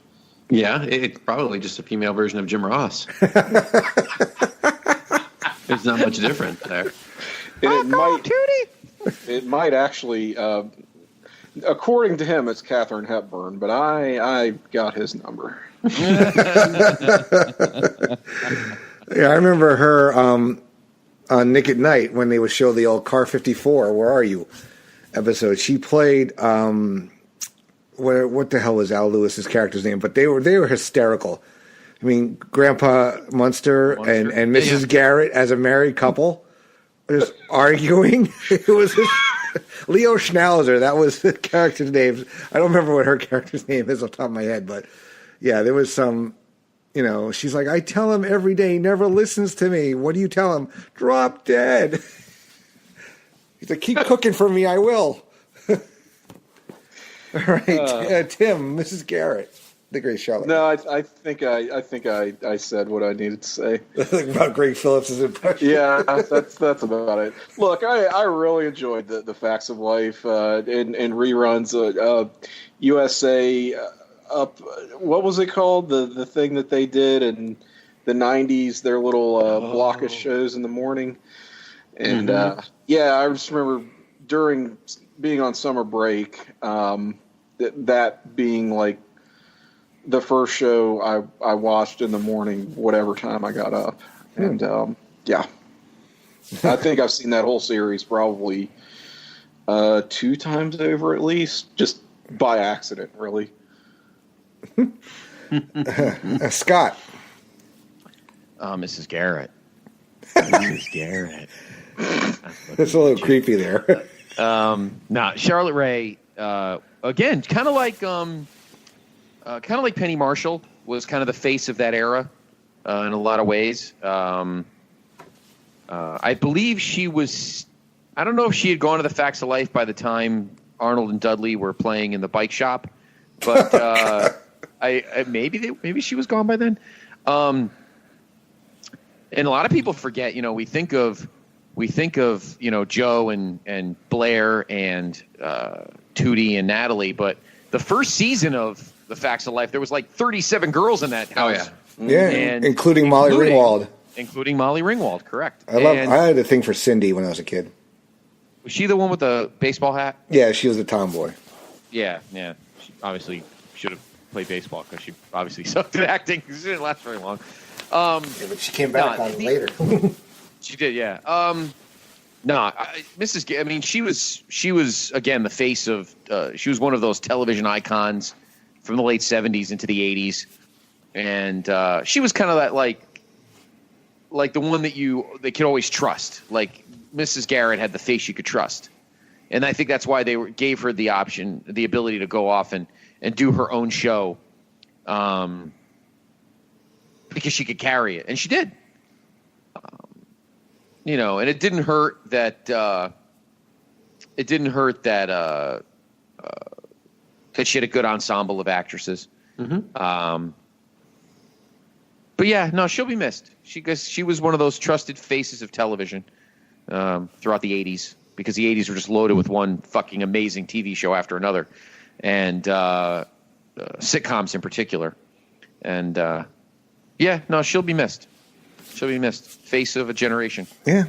Yeah, it's probably just a female version of Jim Ross. There's not much different there. And it might actually, according to him, it's Katharine Hepburn, but I got his number. Yeah, I remember her on Nick at Night when they would show the old Car 54, Where Are You episode. She played, what the hell was Al Lewis's character's name? But they were hysterical. I mean, Grandpa Munster and Mrs. Garrett as a married couple just arguing. It was Leo Schnauzer. That was the character's name. I don't remember what her character's name is off the top of my head, but yeah, there was some... she's like, I tell him every day, he never listens to me. What do you tell him? Drop dead. He's like, keep cooking for me, I will. All right, Tim, Mrs. Garrett, the Great Charlotte. No, I think I said what I needed to say about Greg Phillips' impression. Yeah, that's about it. Look, I really enjoyed the Facts of Life and reruns. USA. Up, what was it called? The thing that they did in the 90s, their little block of shows in the morning. And I just remember during being on summer break, that being like the first show I watched in the morning, whatever time I got up. And I think I've seen that whole series probably 2 times over at least, just by accident, really. Scott. Mrs. Garrett. Mrs. Garrett. That's a little creepy there. Charlotte Rae, again, kind of like Penny Marshall was kind of the face of that era in a lot of ways. I believe she was. I don't know if she had gone to the Facts of Life by the time Arnold and Dudley were playing in the bike shop, but. Maybe she was gone by then. And a lot of people forget, we think of Joe and Blair and Tootie and Natalie, but the first season of the Facts of Life, there was like 37 girls in that house. Oh yeah. And including Molly Ringwald. Including Molly Ringwald, correct. I had a thing for Cindy when I was a kid. Was she the one with the baseball hat? Yeah, she was the tomboy. Yeah. She obviously should have played baseball because she obviously sucked at acting because she didn't last very long. But she came back on it later. She did, yeah. Mrs. I mean, she was again the face of. She was one of those television icons from the late '70s into the '80s, and she was kind of that like the one that they could always trust. Like Mrs. Garrett had the face you could trust, and I think that's why they gave her the option, the ability to go off and do her own show, because she could carry it, and she did. And it didn't hurt that she had a good ensemble of actresses. Mm-hmm. But yeah, no, she'll be missed. She was one of those trusted faces of television throughout the '80s, because the '80s were just loaded with one fucking amazing TV show after another, and sitcoms in particular. And she'll be missed. She'll be missed. Face of a generation. Yeah.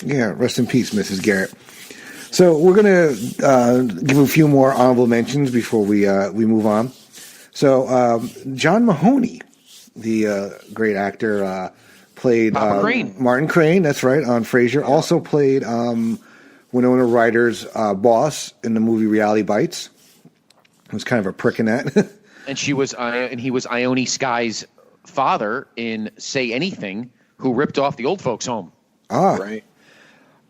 Yeah. Rest in peace, Mrs. Garrett. So we're going to give a few more honorable mentions before we move on. So John Mahoney the great actor, played Crane. Martin Crane. That's right, on Frasier. Yeah. Also played Winona Ryder's boss in the movie Reality Bites. He was kind of a prick in that. And he was Ione Skye's father in Say Anything, who ripped off the old folks' home. Ah, right.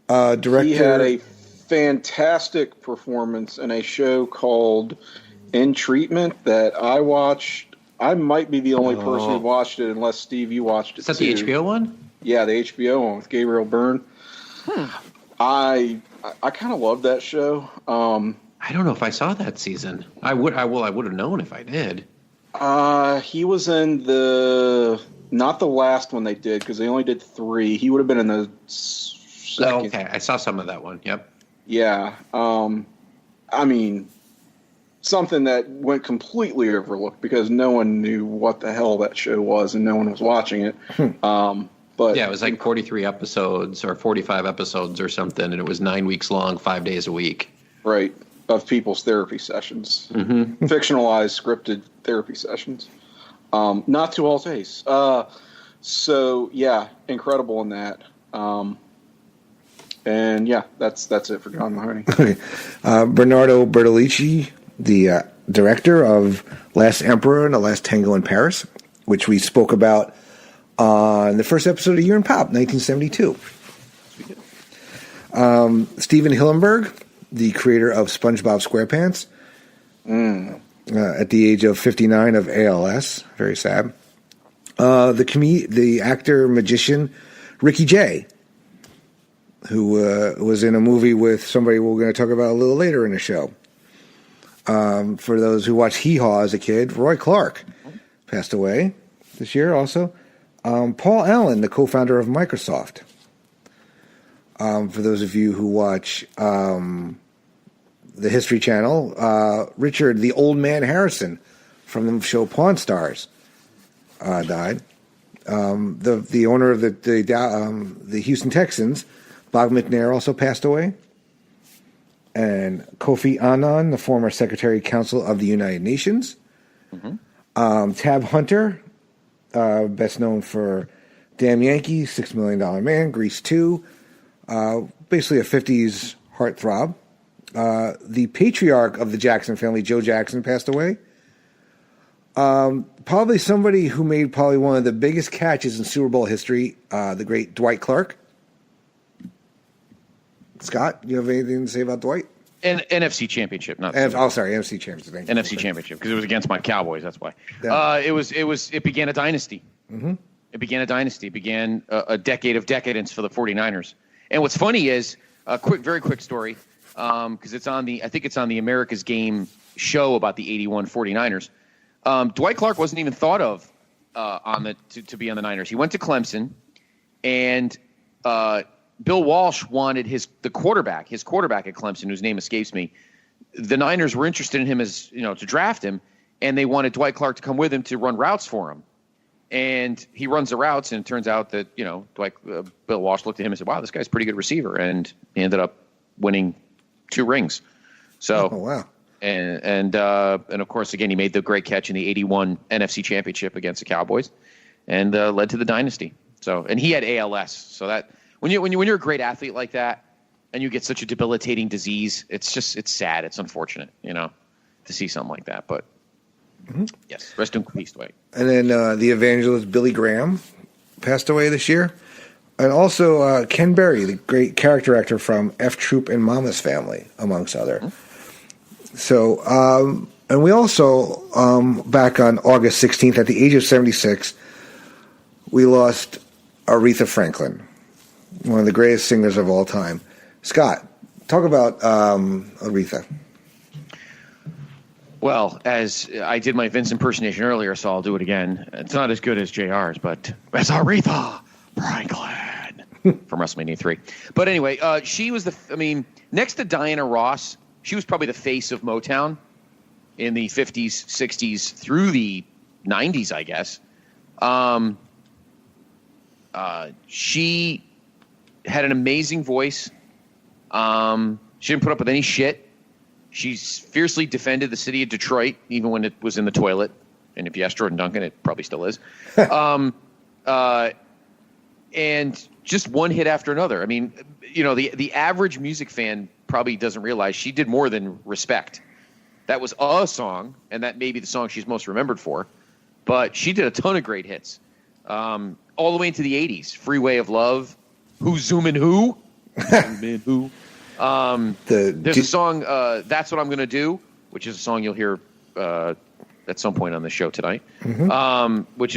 Director. He had a fantastic performance in a show called In Treatment that I watched. I might be the only person who watched it, unless Steve, you watched it. Is that too. the HBO one? Yeah, the HBO one with Gabriel Byrne. I kind of loved that show. I don't know if I saw that season. I would have known if I did. He was in not the last one they did, because they only did 3. He would have been in the second. Oh, okay. I saw some of that one. Yep. Yeah. I mean, something that went completely overlooked because no one knew what the hell that show was and no one was watching it. But yeah, it was like 43 episodes or 45 episodes or something, and it was 9 weeks long, 5 days a week. Right. Of people's therapy sessions. Mm-hmm. Fictionalized, scripted therapy sessions. Not to all tastes. So, yeah, incredible in that. And, yeah, that's it for John Mahoney. Okay. Bernardo Bertolucci, the director of Last Emperor and The Last Tango in Paris, which we spoke about on the first episode of Year in Pop, 1972. Steven Hillenburg, the creator of SpongeBob SquarePants, at the age of 59 of ALS. Very sad. The actor magician Ricky Jay, who was in a movie with somebody we're going to talk about a little later in the show. For those who watched Hee Haw as a kid, Roy Clark passed away this year also. Paul Allen, the co-founder of Microsoft. For those of you who watch the History Channel, Richard, the old man Harrison from the show Pawn Stars, died. The owner of the Houston Texans, Bob McNair, also passed away. And Kofi Annan, the former Secretary Council of the United Nations. Mm-hmm. Tab Hunter, best known for Damn Yankee, $6 Million Man, Grease 2. Basically a 50s heartthrob. The patriarch of the Jackson family, Joe Jackson, passed away. Probably somebody who made probably one of the biggest catches in Super Bowl history, the great Dwight Clark. Scott, you have anything to say about Dwight? NFC Championship, not NFC Championship. NFC Championship, because it was against my Cowboys. That's why. Yeah. It began a dynasty. Mm-hmm. It began a dynasty. It began a decade of decadence for the 49ers. And what's funny is very quick story, because it's on the America's Game show about the 81 49ers. Dwight Clark wasn't even thought of to be on the Niners. He went to Clemson, and Bill Walsh wanted his quarterback at Clemson, whose name escapes me. The Niners were interested in him to draft him, and they wanted Dwight Clark to come with him to run routes for him. And he runs the routes, and it turns out that Bill Walsh looked at him and said, "Wow, this guy's a pretty good receiver," and he ended up winning 2 rings. So, wow. And of course, again, he made the great catch in the 81 NFC Championship against the Cowboys, and led to the dynasty. So, and he had ALS. So that when you're a great athlete like that, and you get such a debilitating disease, it's sad. It's unfortunate, to see something like that. But yes, rest in peace, Dwight. And then the evangelist Billy Graham passed away this year. And also Ken Berry, the great character actor from F Troop and Mama's Family, amongst other. Mm-hmm. So, and we also, back on August 16th, at the age of 76, we lost Aretha Franklin, one of the greatest singers of all time. Scott, talk about Aretha. Well, as I did my Vince impersonation earlier, so I'll do it again. It's not as good as JR's, but as Aretha Franklin from WrestleMania 3. But anyway, she was next to Diana Ross, she was probably the face of Motown in the 50s, 60s, through the 90s, I guess. She had an amazing voice. She didn't put up with any shit. She fiercely defended the city of Detroit, even when it was in the toilet, And if you ask Jordan Duncan, it probably still is. And just one hit after another. I mean, the average music fan probably doesn't realize she did more than Respect. That was a song, and that may be the song she's most remembered for. But she did a ton of great hits. All the way into the 80s. Freeway of Love. Who's Zoomin' Who? Zoomin' Who? There's a song, That's What I'm Gonna Do, which is a song you'll hear at some point on the show tonight. Which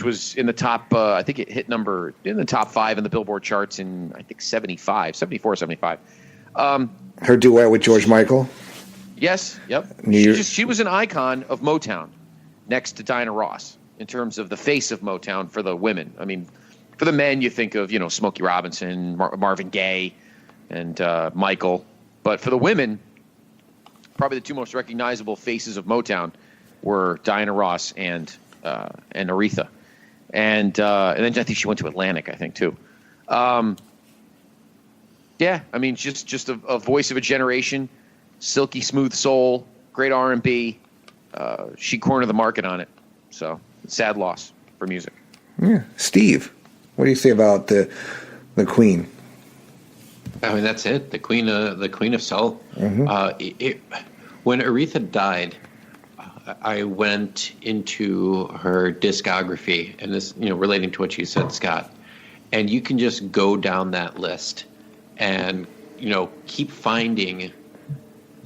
was in the top, I think it hit number in the top 5 in the Billboard charts in, I think, 74, 75. Her duet with George Michael. Yes, yep. She was an icon of Motown next to Diana Ross in terms of the face of Motown for the women. I mean, for the men, you think of, Smokey Robinson, Marvin Gaye, and Michael. But for the women, probably the two most recognizable faces of Motown were Diana Ross and Aretha. And then I think she went to Atlantic, I think, too. Yeah, I mean, just a voice of a generation, silky smooth soul, great R&B. She cornered the market on it. So, sad loss for music. Yeah. Steve, what do you say about the Queen? I mean, that's it. The Queen of Soul. When Aretha died, I went into her discography, and this, relating to what you said, Scott, and you can just go down that list and, keep finding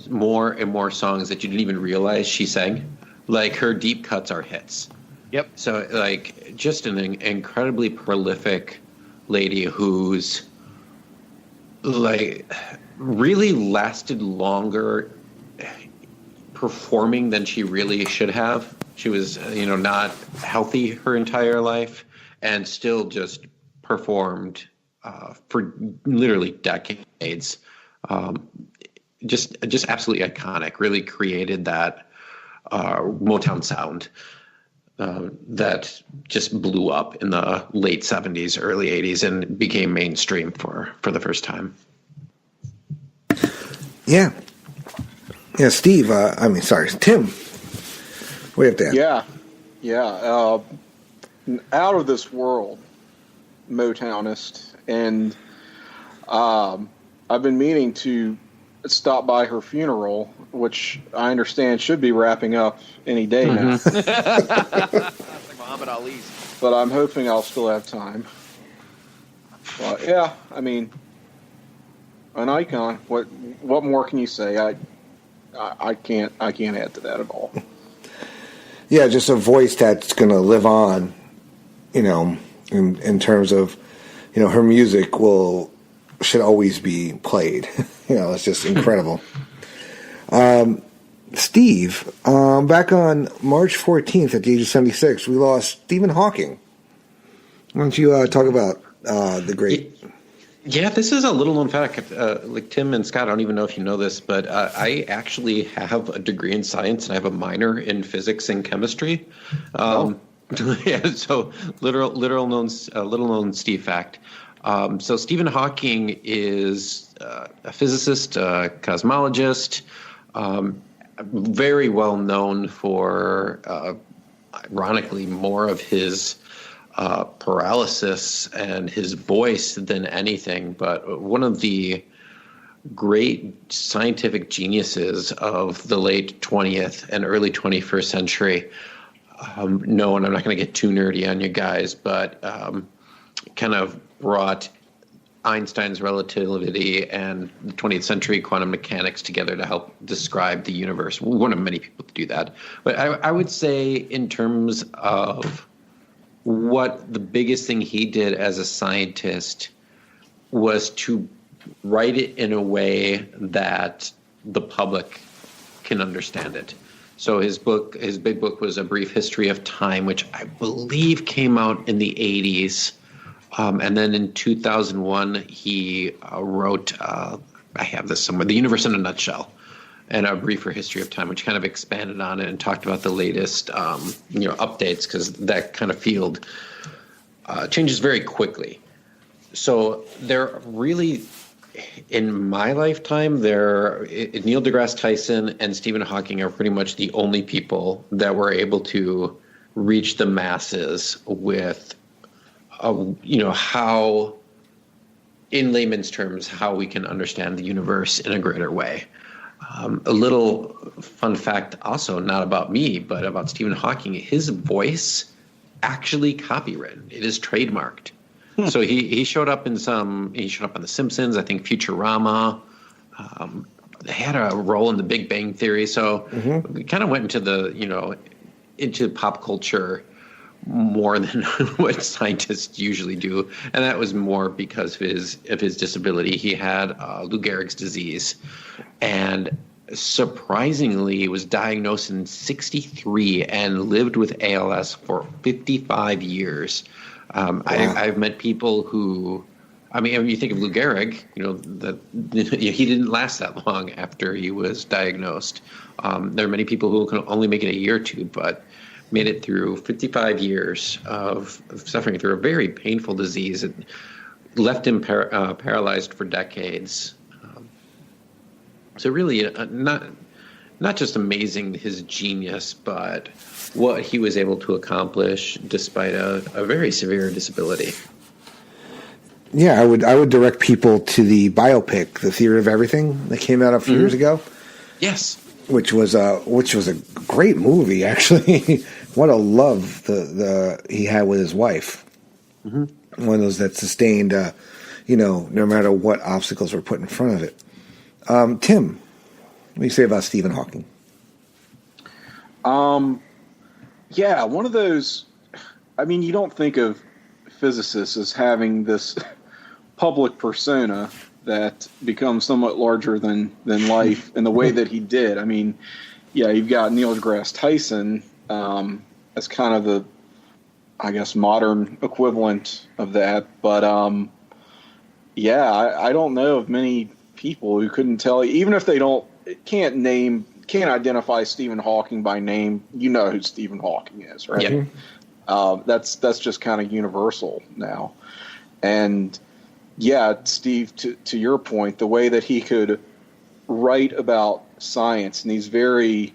more and more songs that you didn't even realize she sang. Like, her deep cuts are hits. Yep. So, just an incredibly prolific lady who's, really lasted longer performing than she really should have. She was, not healthy her entire life and still just performed for literally decades. Just absolutely iconic, really created that Motown sound that just blew up in the late 70s, early 80s, and became mainstream for the first time. Yeah. Yeah, Steve, Tim. What do you have to add? Yeah. Out of this world Motownist, and I've been meaning to stop by her funeral, which I understand should be wrapping up any day now. It's like Muhammad Ali's. But I'm hoping I'll still have time. But yeah, I mean, an icon. What more can you say? I can't add to that at all. Yeah, just a voice that's going to live on, in terms of, her music should always be played. It's just incredible. Steve, back on March 14th at the age of 76, we lost Stephen Hawking. Why don't you talk about the great... Yeah, this is a little known fact. Like Tim and Scott, I don't even know if you know this, but I actually have a degree in science and I have a minor in physics and chemistry. Yeah, so little known Steve fact. So Stephen Hawking is a physicist, a cosmologist, very well known for, ironically, more of his paralysis and his voice than anything, but one of the great scientific geniuses of the late 20th and early 21st century. No, and I'm not going to get too nerdy on you guys, but kind of brought Einstein's relativity and the 20th century quantum mechanics together to help describe the universe. One of many people to do that. But I would say in terms of what the biggest thing he did as a scientist was to write it in a way that the public can understand it. So his big book was A Brief History of Time, which I believe came out in the 80s. And then in 2001, he wrote, I have this somewhere, The Universe in a Nutshell, and A Briefer History of Time, which kind of expanded on it and talked about the latest, updates, because that kind of field changes very quickly. So there really In my lifetime, Neil deGrasse Tyson and Stephen Hawking are pretty much the only people that were able to reach the masses with, how, in layman's terms, how we can understand the universe in a greater way. A little fun fact also, not about me, but about Stephen Hawking, his voice actually copywritten. It is trademarked. So he showed up on The Simpsons, I think Futurama. They had a role in The Big Bang Theory. So we kind of went into pop culture more than what scientists usually do. And that was more because of his disability. He had Lou Gehrig's disease, and surprisingly was diagnosed in 1963 and lived with ALS for 55 years. Wow. I've met people who, I mean, you think of Lou Gehrig, he didn't last that long after he was diagnosed. There are many people who can only make it a year or two, but made it through 55 years of suffering through a very painful disease. It left him paralyzed for decades. So really, not just amazing his genius, but what he was able to accomplish despite a very severe disability. Yeah, I would direct people to the biopic, The Theory of Everything, that came out a few years ago. Yes, which was a great movie, actually. What a love he had with his wife. One of those that sustained, no matter what obstacles were put in front of it. Tim, what do you say about Stephen Hawking? Yeah, one of those. I mean, you don't think of physicists as having this public persona that becomes somewhat larger than life in the way that he did. I mean, yeah, you've got Neil deGrasse Tyson as kind of the, I guess, modern equivalent of that. But I don't know of many people who couldn't tell you, even if they can't identify Stephen Hawking by name, you know who Stephen Hawking is, right? Yeah. That's just kind of universal now. And yeah, Steve, to your point, the way that he could write about science and these very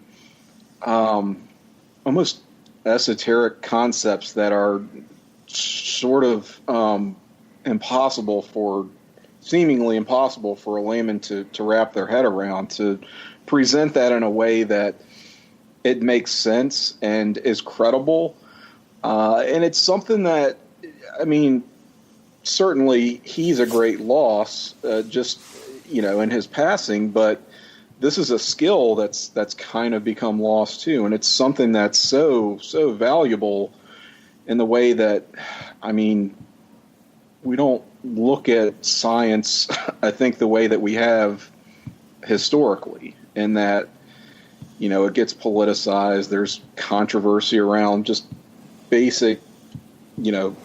almost esoteric concepts that are sort of seemingly impossible for a layman to wrap their head around, to present that in a way that it makes sense and is credible. And it's something that, I mean, certainly he's a great loss, in his passing, but this is a skill that's kind of become lost too. And it's something that's so valuable in the way that, I mean, we don't look at science, I think, the way that we have historically, in that, it gets politicized. There's controversy around just basic,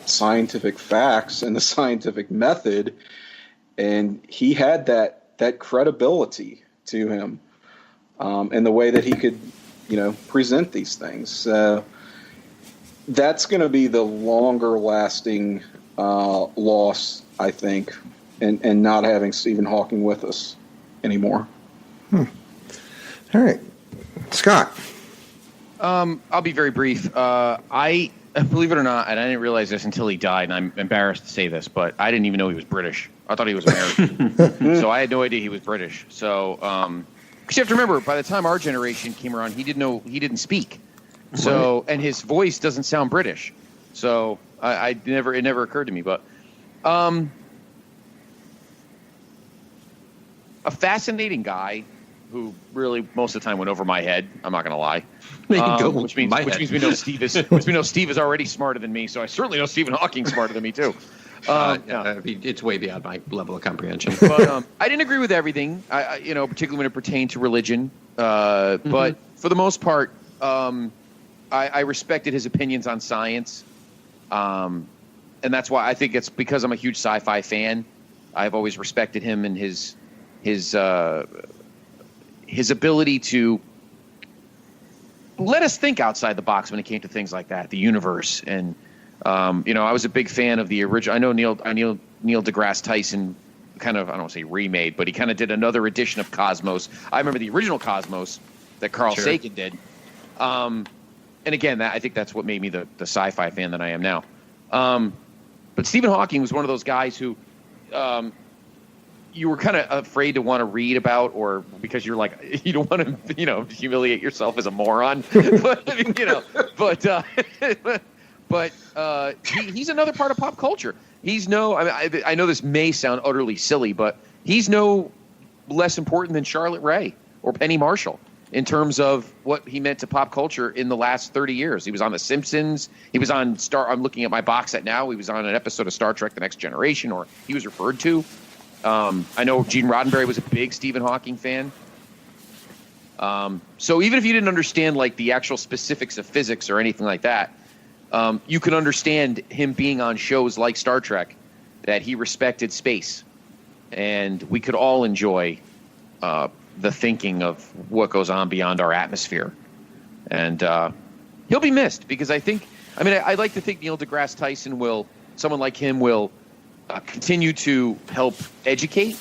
scientific facts and the scientific method. And he had that credibility to him, and the way that he could, present these things. That's going to be the longer lasting loss, I think, and not having Stephen Hawking with us anymore. All right. Scott. I'll be very brief. I believe it or not, and I didn't realize this until he died, and I'm embarrassed to say this, but I didn't even know he was British. I thought he was American. So I had no idea he was British. So, because you have to remember, by the time our generation came around, he didn't speak. So, and his voice doesn't sound British. So it never occurred to me, but a fascinating guy who really most of the time went over my head. I'm not going to lie, which means we know Steve is already smarter than me. So I certainly know Stephen Hawking's smarter than me too. It's way beyond my level of comprehension. But I didn't agree with everything, particularly when it pertained to religion. But for the most part, I respected his opinions on science. And that's why I think it's because I'm a huge sci-fi fan. I've always respected him and his ability to let us think outside the box when it came to things like that, the universe. And, I was a big fan of the original. I know Neil deGrasse Tyson kind of, I don't want to say remade, but he kind of did another edition of Cosmos. I remember the original Cosmos that Carl Sagan did. And again, I think that's what made me the sci-fi fan that I am now. But Stephen Hawking was one of those guys who you were kind of afraid to want to read about, or because you're like, you don't want to, humiliate yourself as a moron. But he's another part of pop culture. I know this may sound utterly silly, but he's no less important than Charlotte Rae or Penny Marshall in terms of what he meant to pop culture in the last 30 years. He was on The Simpsons. He was on I'm looking at my box set now. He was on an episode of Star Trek The Next Generation, or he was referred to. I know Gene Roddenberry was a big Stephen Hawking fan. So even if you didn't understand like the actual specifics of physics or anything like that, you can understand him being on shows like Star Trek, that he respected space. And we could all enjoy the thinking of what goes on beyond our atmosphere. And he'll be missed, because I'd like to think Neil deGrasse Tyson someone like him will continue to help educate,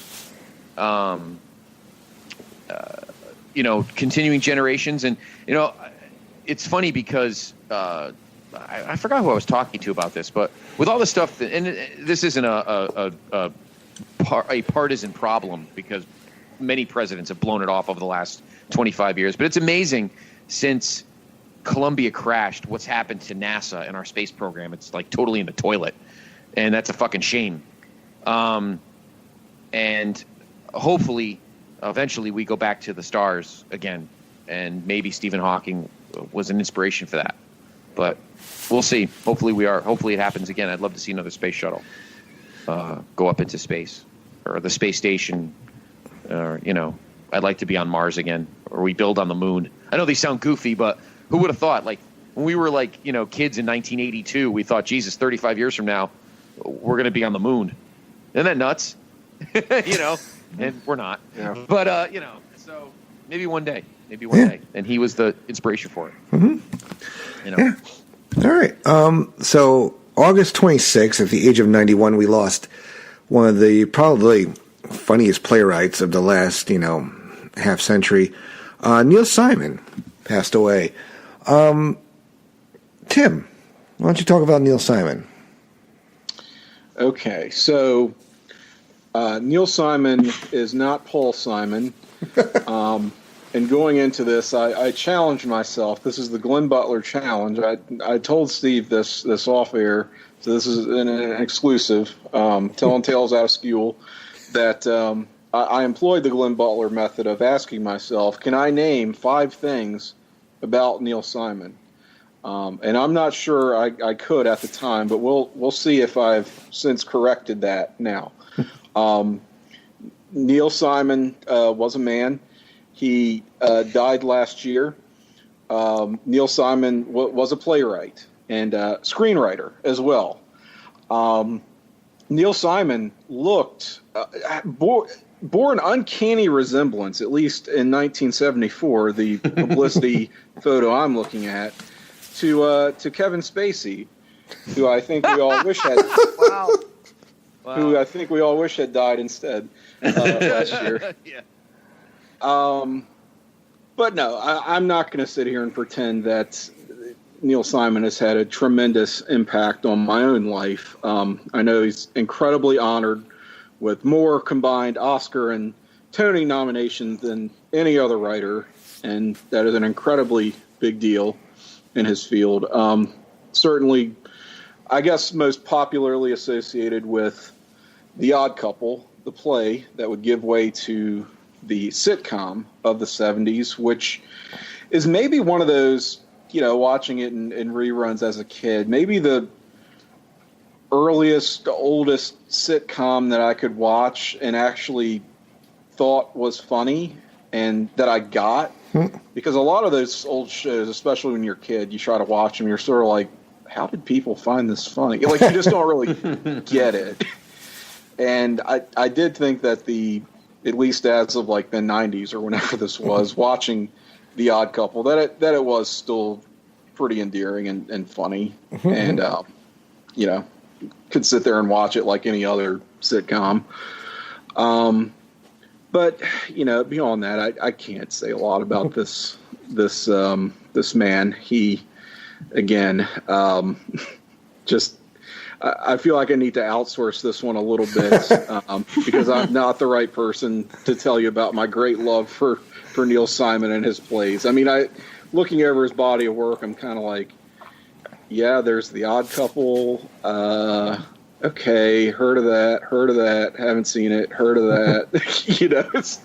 continuing generations. And, it's funny because I forgot who I was talking to about this, but with all the stuff, and this isn't a partisan problem, because many presidents have blown it off over the last 25 years. But it's amazing, since Columbia crashed, what's happened to NASA and our space program. It's like totally in the toilet, and that's a fucking shame. And hopefully, eventually, we go back to the stars again, and maybe Stephen Hawking was an inspiration for that. But we'll see. Hopefully we are. Hopefully it happens again. I'd love to see another space shuttle go up into space, or the space station. Or, I'd like to be on Mars again, or we build on the moon. I know they sound goofy, but who would have thought? Like when we were kids in 1982, we thought, Jesus, 35 years from now, we're going to be on the moon. Isn't that nuts? And we're not. Yeah. But so maybe one day. And he was the inspiration for it. Mm-hmm. Yeah. All right. So August 26th, at the age of 91, we lost one of the probably funniest playwrights of the last, half century. Neil Simon passed away. Tim, why don't you talk about Neil Simon? Okay, so Neil Simon is not Paul Simon. And going into this, I challenged myself. This is the Glenn Butler challenge. I told Steve this off air, so this is an exclusive, telling tales out of school, that I employed the Glenn Butler method of asking myself, can I name 5 things about Neil Simon? And I'm not sure I could at the time, but we'll see if I've since corrected that now. Neil Simon was a man. He died last year. Neil Simon was a playwright and screenwriter as well. Neil Simon looked bore an uncanny resemblance, at least in 1974, the publicity photo I'm looking at, to Kevin Spacey, who I think we all wish had who I think we all wish had died instead last year. Yeah. But no, I'm not going to sit here and pretend that Neil Simon has had a tremendous impact on my own life. I know he's incredibly honored with more combined Oscar and Tony nominations than any other writer, and that is an incredibly big deal in his field. Certainly, I guess most popularly associated with The Odd Couple, the play that would give way to the sitcom of the 70s, which is maybe one of those, watching it in reruns as a kid, maybe the oldest sitcom that I could watch and actually thought was funny and that I got. Because a lot of those old shows, especially when you're a kid, you try to watch them, you're sort of like, how did people find this funny? Like, you just don't really get it. And I did think that at least as of like the 90s or whenever this was, watching The Odd Couple, that it was still pretty endearing and funny. And, could sit there and watch it like any other sitcom. But beyond that, I can't say a lot about this man. He, again, just I feel like I need to outsource this one a little bit because I'm not the right person to tell you about my great love for Neil Simon and his plays. I mean, looking over his body of work, I'm kind of like, yeah, there's The Odd Couple. Okay, heard of that, haven't seen it, heard of that.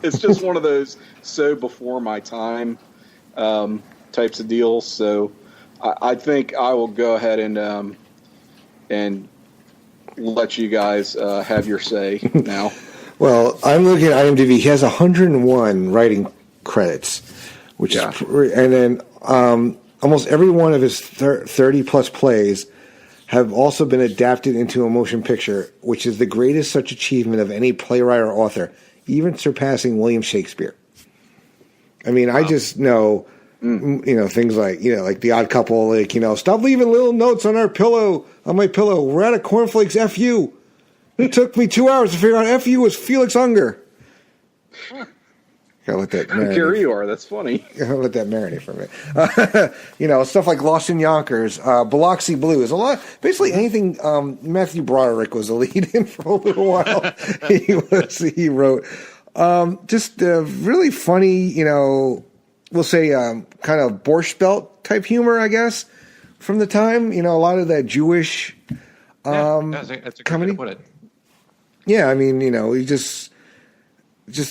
It's just one of those so before my time types of deals. So I think I will go ahead and let you guys have your say now. Well, I'm looking at IMDb. He has 101 writing credits, which is, and then almost every one of his 30-plus plays have also been adapted into a motion picture, which is the greatest such achievement of any playwright or author, even surpassing William Shakespeare. I mean, wow. I just know, things like, like The Odd Couple, like, stop leaving little notes on my pillow. We're out of cornflakes, F you. It took me 2 hours to figure out F you was Felix Unger. Gotta let that marinate. Here you are. That's funny. Gotta let that marinate for a minute. Stuff like Lost in Yonkers, Biloxi Blues, a lot. Basically anything. Matthew Broderick was the lead in for a little while. He wrote just really funny. We'll say kind of Borscht Belt type humor, I guess, from the time. A lot of that Jewish that's a good comedy. way to put it. Yeah, I mean, he just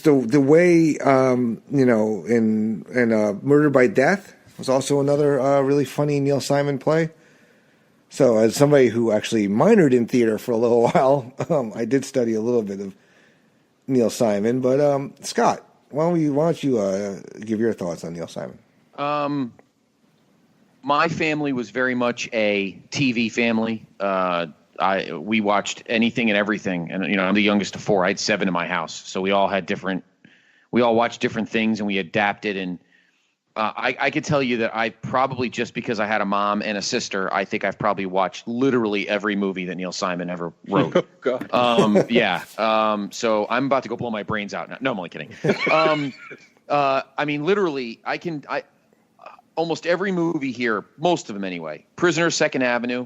the way, in Murder by Death was also another really funny Neil Simon play. So as somebody who actually minored in theater for a little while, I did study a little bit of Neil Simon. But Scott, why don't you give your thoughts on Neil Simon? My family was very much a TV family. We watched anything and everything, and I'm the youngest of four. I had 7 in my house, so we all watched different things, and we adapted. And I could tell you that I probably, just because I had a mom and a sister, I think I've probably watched literally every movie that Neil Simon ever wrote. Oh, God. Yeah. So I'm about to go blow my brains out now. No, I'm only kidding. I mean, literally, I almost every movie here, most of them anyway. Prisoner, Second Avenue.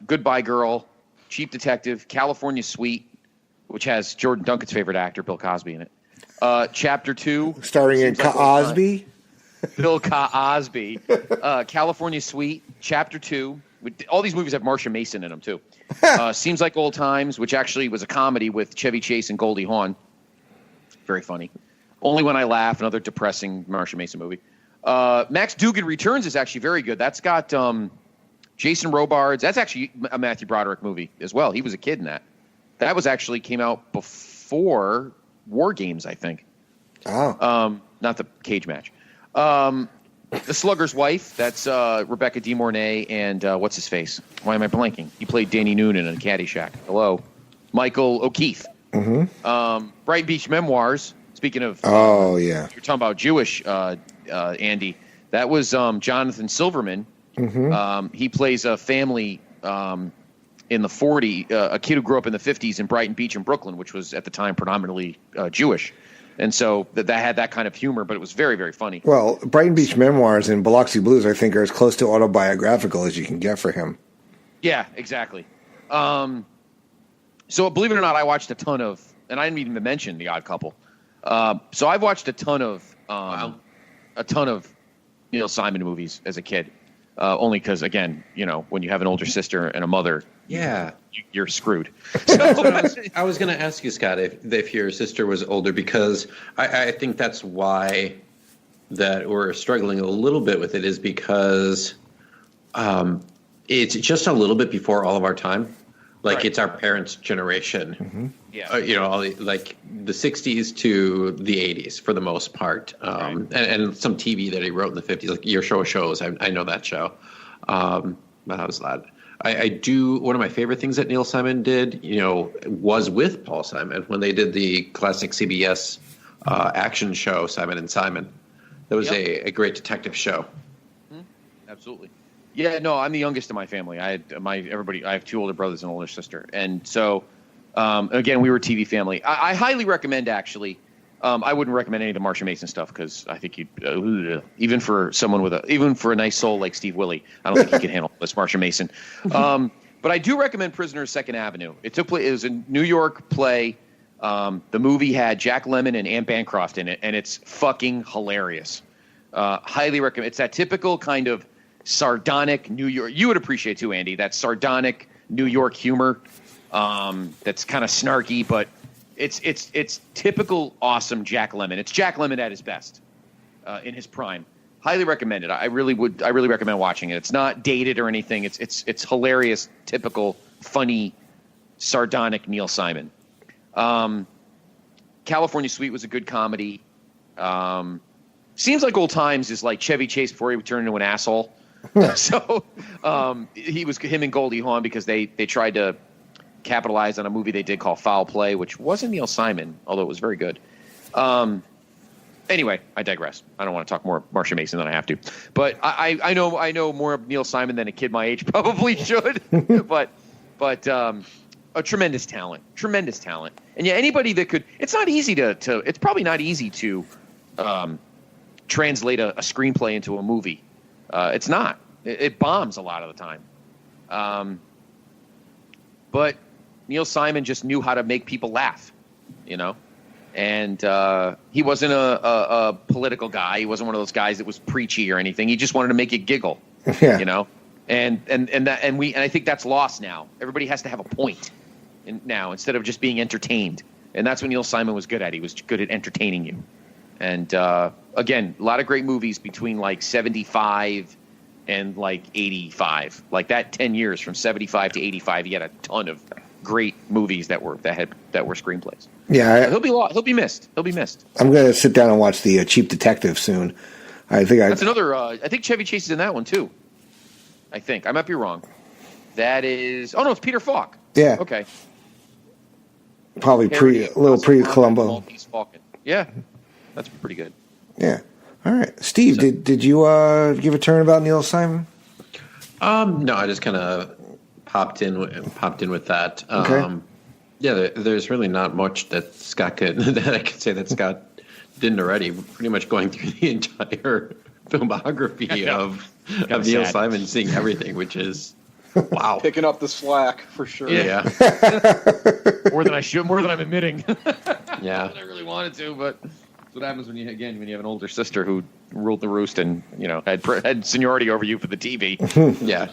Goodbye Girl, Cheap Detective, California Suite, which has Jordan Duncan's favorite actor, Bill Cosby, in it. Chapter 2. Starring in Cosby? Bill Cosby. California Suite, Chapter 2. All these movies have Marsha Mason in them, too. Seems Like Old Times, which actually was a comedy with Chevy Chase and Goldie Hawn. Very funny. Only When I Laugh, another depressing Marsha Mason movie. Max Dugan Returns is actually very good. That's got Jason Robards. That's actually a Matthew Broderick movie as well. He was a kid in that. That was actually came out before War Games, I think. Oh. Not the cage match. The Slugger's Wife. That's Rebecca De Mornay and what's his face? Why am I blanking? He played Danny Noonan in Caddyshack. Hello, Michael O'Keefe. Mm-hmm. Bright Beach Memoirs. Speaking of, oh yeah, you're talking about Jewish, Andy. That was Jonathan Silverman. Mm-hmm. He plays a family in the a kid who grew up in the 50s in Brighton Beach in Brooklyn, which was at the time predominantly Jewish. And so that had that kind of humor, but it was very, very funny. Well, Brighton Beach Memoirs and Biloxi Blues, I think, are as close to autobiographical as you can get for him. Yeah, exactly. So believe it or not, I watched a ton of, and I didn't even mention The Odd Couple. So I've watched a ton of Neil Simon movies as a kid. Only because, again, when you have an older sister and a mother, you're screwed. So, I was going to ask you, Scott, if your sister was older, because I think that's why that we're struggling a little bit with it, is because it's just a little bit before all of our time. Like, right. It's our parents' generation. Mm-hmm. Yeah. Like the 60s to the 80s for the most part. Right. And some TV that he wrote in the 50s, like Your Show of Shows. I know that show. But I was glad. I do. One of my favorite things that Neil Simon did, was with Paul Simon when they did the classic CBS action show, Simon and Simon. That was a great detective show. Mm-hmm. Absolutely. Yeah, no, I'm the youngest in my family. I have 2 older brothers and an older sister, and so Again, we were a TV family. I highly recommend, actually. I wouldn't recommend any of the Marsha Mason stuff because I think even for a nice soul like Steve Willie, I don't think he can handle this Marsha Mason. But I do recommend Prisoner of Second Avenue. It was a New York play. The movie had Jack Lemmon and Anne Bancroft in it, and it's fucking hilarious. Highly recommend. It's that typical kind of sardonic New York. You would appreciate too, Andy. That sardonic New York humor. That's kind of snarky, but it's typical awesome Jack Lemmon. It's Jack Lemmon at his best, in his prime. Highly recommend it. I really recommend watching it. It's not dated or anything. It's hilarious, typical, funny, sardonic Neil Simon. California Suite was a good comedy. Seems like Old Times is like Chevy Chase before he would turn into an asshole. So him and Goldie Hawn because they tried to capitalize on a movie they did called Foul Play, which wasn't Neil Simon, although it was very good. Anyway, I digress. I don't want to talk more Marsha Mason than I have to. But I know more of Neil Simon than a kid my age probably should. but a tremendous talent. And yeah, anybody that could. It's not easy it's probably not easy to translate a screenplay into a movie. It's not. It bombs a lot of the time. But Neil Simon just knew how to make people laugh, And he wasn't a political guy. He wasn't one of those guys that was preachy or anything. He just wanted to make you giggle, And I think that's lost now. Everybody has to have a point now instead of just being entertained. And that's what Neil Simon was good at. He was good at entertaining you. And again, a lot of great movies between like 75 and like 85. Like that 10 years from 75 to 85, he had a ton of great movies that were screenplays. Yeah, he'll be missed. I'm going to sit down and watch the Cheap Detective soon. That's another. I think Chevy Chase is in that one too. I think I might be wrong. That is. Oh no, it's Peter Falk. Yeah. Okay. Probably pre-Columbo. Maltese Falcon. Yeah, that's pretty good. Yeah. All right, Steve. So, did you give a turn about Neil Simon? No, I just kind of popped in with that. Okay. Yeah, there's really not much that I could say that Scott didn't already. Pretty much going through the entire filmography of Neil Simon, seeing everything, which is wow. Picking up the slack for sure. Yeah. More than I'm admitting. Yeah. I really wanted to, but that's what happens when you have an older sister who ruled the roost and had seniority over you for the TV. Yeah.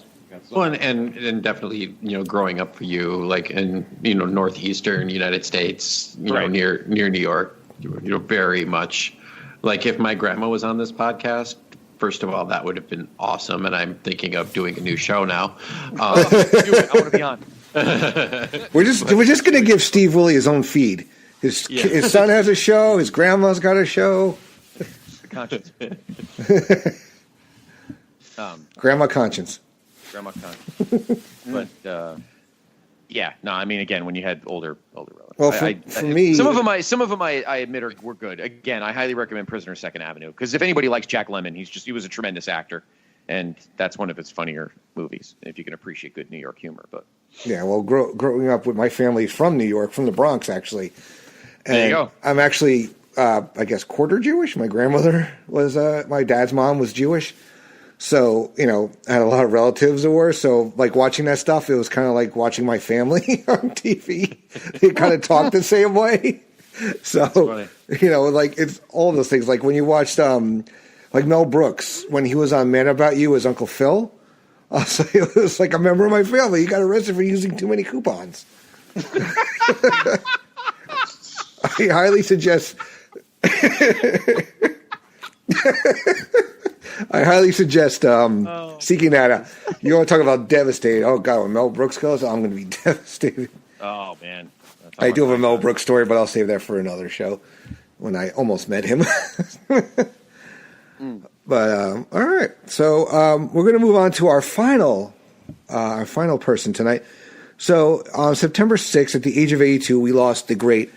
Well, and definitely, growing up for you, like in, northeastern United States, right. near New York, very much. Like if my grandma was on this podcast, first of all, that would have been awesome. And I'm thinking of doing a new show now. I want to be on. We're just going to give Steve Willie his own feed. His son has a show. His grandma's got a show. The conscience. Grandma Conscience. But yeah, no, I mean, again, when you had older relatives. Well, for me, some of them I admit were good. Again, I highly recommend Prisoner of Second Avenue because if anybody likes Jack Lemmon, he was a tremendous actor, and that's one of his funnier movies. If you can appreciate good New York humor, but yeah, well, growing up with my family from New York, from the Bronx, actually. And there you go. I'm actually, I guess, quarter Jewish. My grandmother was, my dad's mom was Jewish. So, I had a lot of relatives that were. So, like, watching that stuff, it was kind of like watching my family on TV. They kind of talk the same way. So, like, it's all those things. Like, when you watched, like, Mel Brooks, when he was on Man About You as Uncle Phil, so it was like a member of my family. He got arrested for using too many coupons. I highly suggest... seeking that out. You want to talk about devastated? Oh God, when Mel Brooks goes, I'm going to be devastated. Oh man, I do have a Mel Brooks story, but I'll save that for another show when I almost met him. But all right, so we're going to move on to our final person tonight. So on September 6th, at the age of 82, we lost the great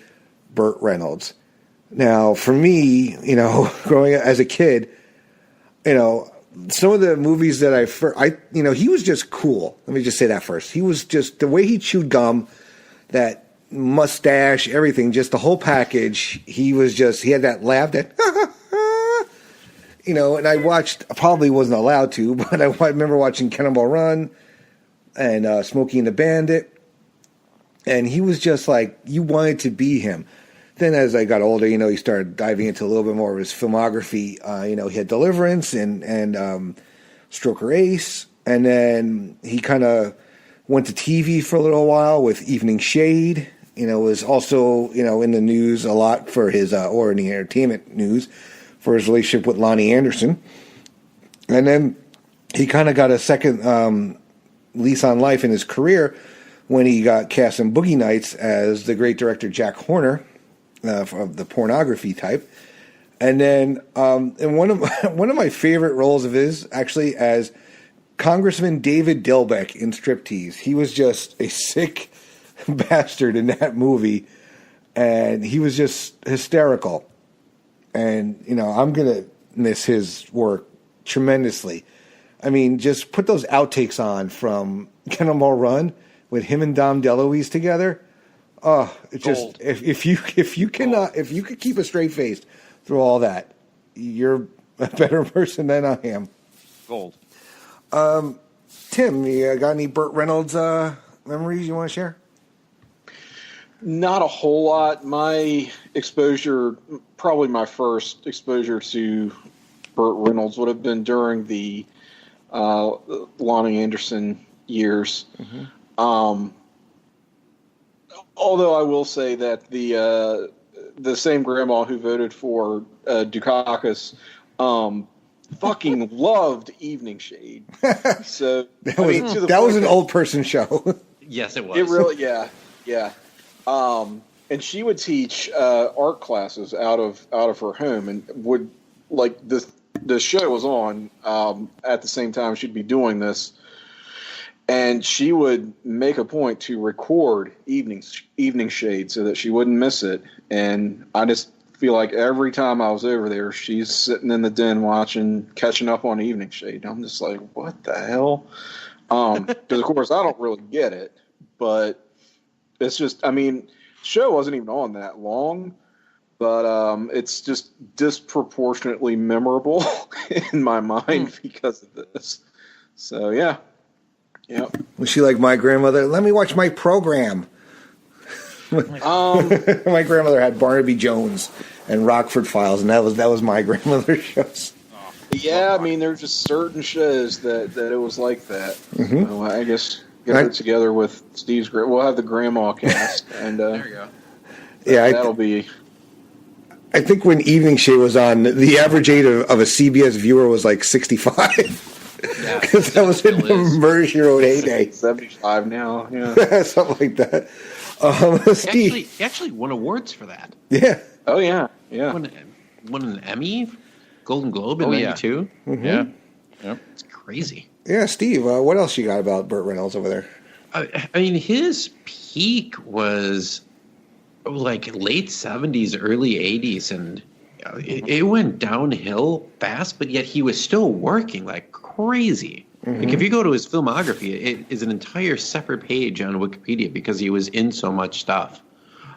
Burt Reynolds. Now, for me, growing up as a kid, some of the movies that he was just cool. Let me just say that first. He was just, the way he chewed gum, that mustache, everything, just the whole package. He had that laugh that, and I probably wasn't allowed to, but I remember watching Cannonball Run and Smokey and the Bandit. And he was just like, you wanted to be him. Then as I got older, he started diving into a little bit more of his filmography. He had Deliverance and Stroker Ace. And then he kind of went to TV for a little while with Evening Shade. Was also, in the news a lot for his, or in the entertainment news, for his relationship with Lonnie Anderson. And then he kind of got a second lease on life in his career when he got cast in Boogie Nights as the great director Jack Horner, of the pornography type. And then in one of my favorite roles of his, actually, as Congressman David Dilbeck in Striptease. He was just a sick bastard in that movie, and he was just hysterical. And, I'm going to miss his work tremendously. I mean, just put those outtakes on from Cannonball Run with him and Dom DeLuise together. Oh, it just if you could keep a straight face through all that, you're a better person than I am. Gold. Tim, you got any Burt Reynolds memories you want to share? Not a whole lot. My exposure, probably my first exposure to Burt Reynolds would have been during the Lonnie Anderson years. Mm-hmm. Although I will say that the same grandma who voted for Dukakis fucking loved Evening Shade. So that was an old person show. Yes, it was. It really, yeah. And she would teach art classes out of her home, and would the show was on at the same time she'd be doing this. And she would make a point to record Evening Shade so that she wouldn't miss it. And I just feel like every time I was over there, she's sitting in the den catching up on Evening Shade. I'm just like, what the hell? Because, of course, I don't really get it. But it's just, the show wasn't even on that long. But it's just disproportionately memorable in my mind because of this. So, yeah. Yep. Was she like my grandmother? Let me watch my program. My grandmother had Barnaby Jones and Rockford Files, and that was my grandmother's shows. Yeah, there's just certain shows that it was like that. Mm-hmm. So I guess get it together with Steve's. We'll have the grandma cast, and there you go. Yeah, that'll be. I think when Evening Shade was on, the average age of a CBS viewer was like 65. Because that was in the Murder Road heyday. 75 now, yeah. Something like that. He actually won awards for that. Yeah. Oh, yeah. Won an Emmy, Golden Globe in 92. Yeah. Mm-hmm. Yeah. Yep. It's crazy. Yeah, Steve, what else you got about Burt Reynolds over there? His peak was like late 70s, early 80s, and it went downhill fast, but yet he was still working like crazy. Mm-hmm. Like if you go to his filmography, it is an entire separate page on Wikipedia because he was in so much stuff.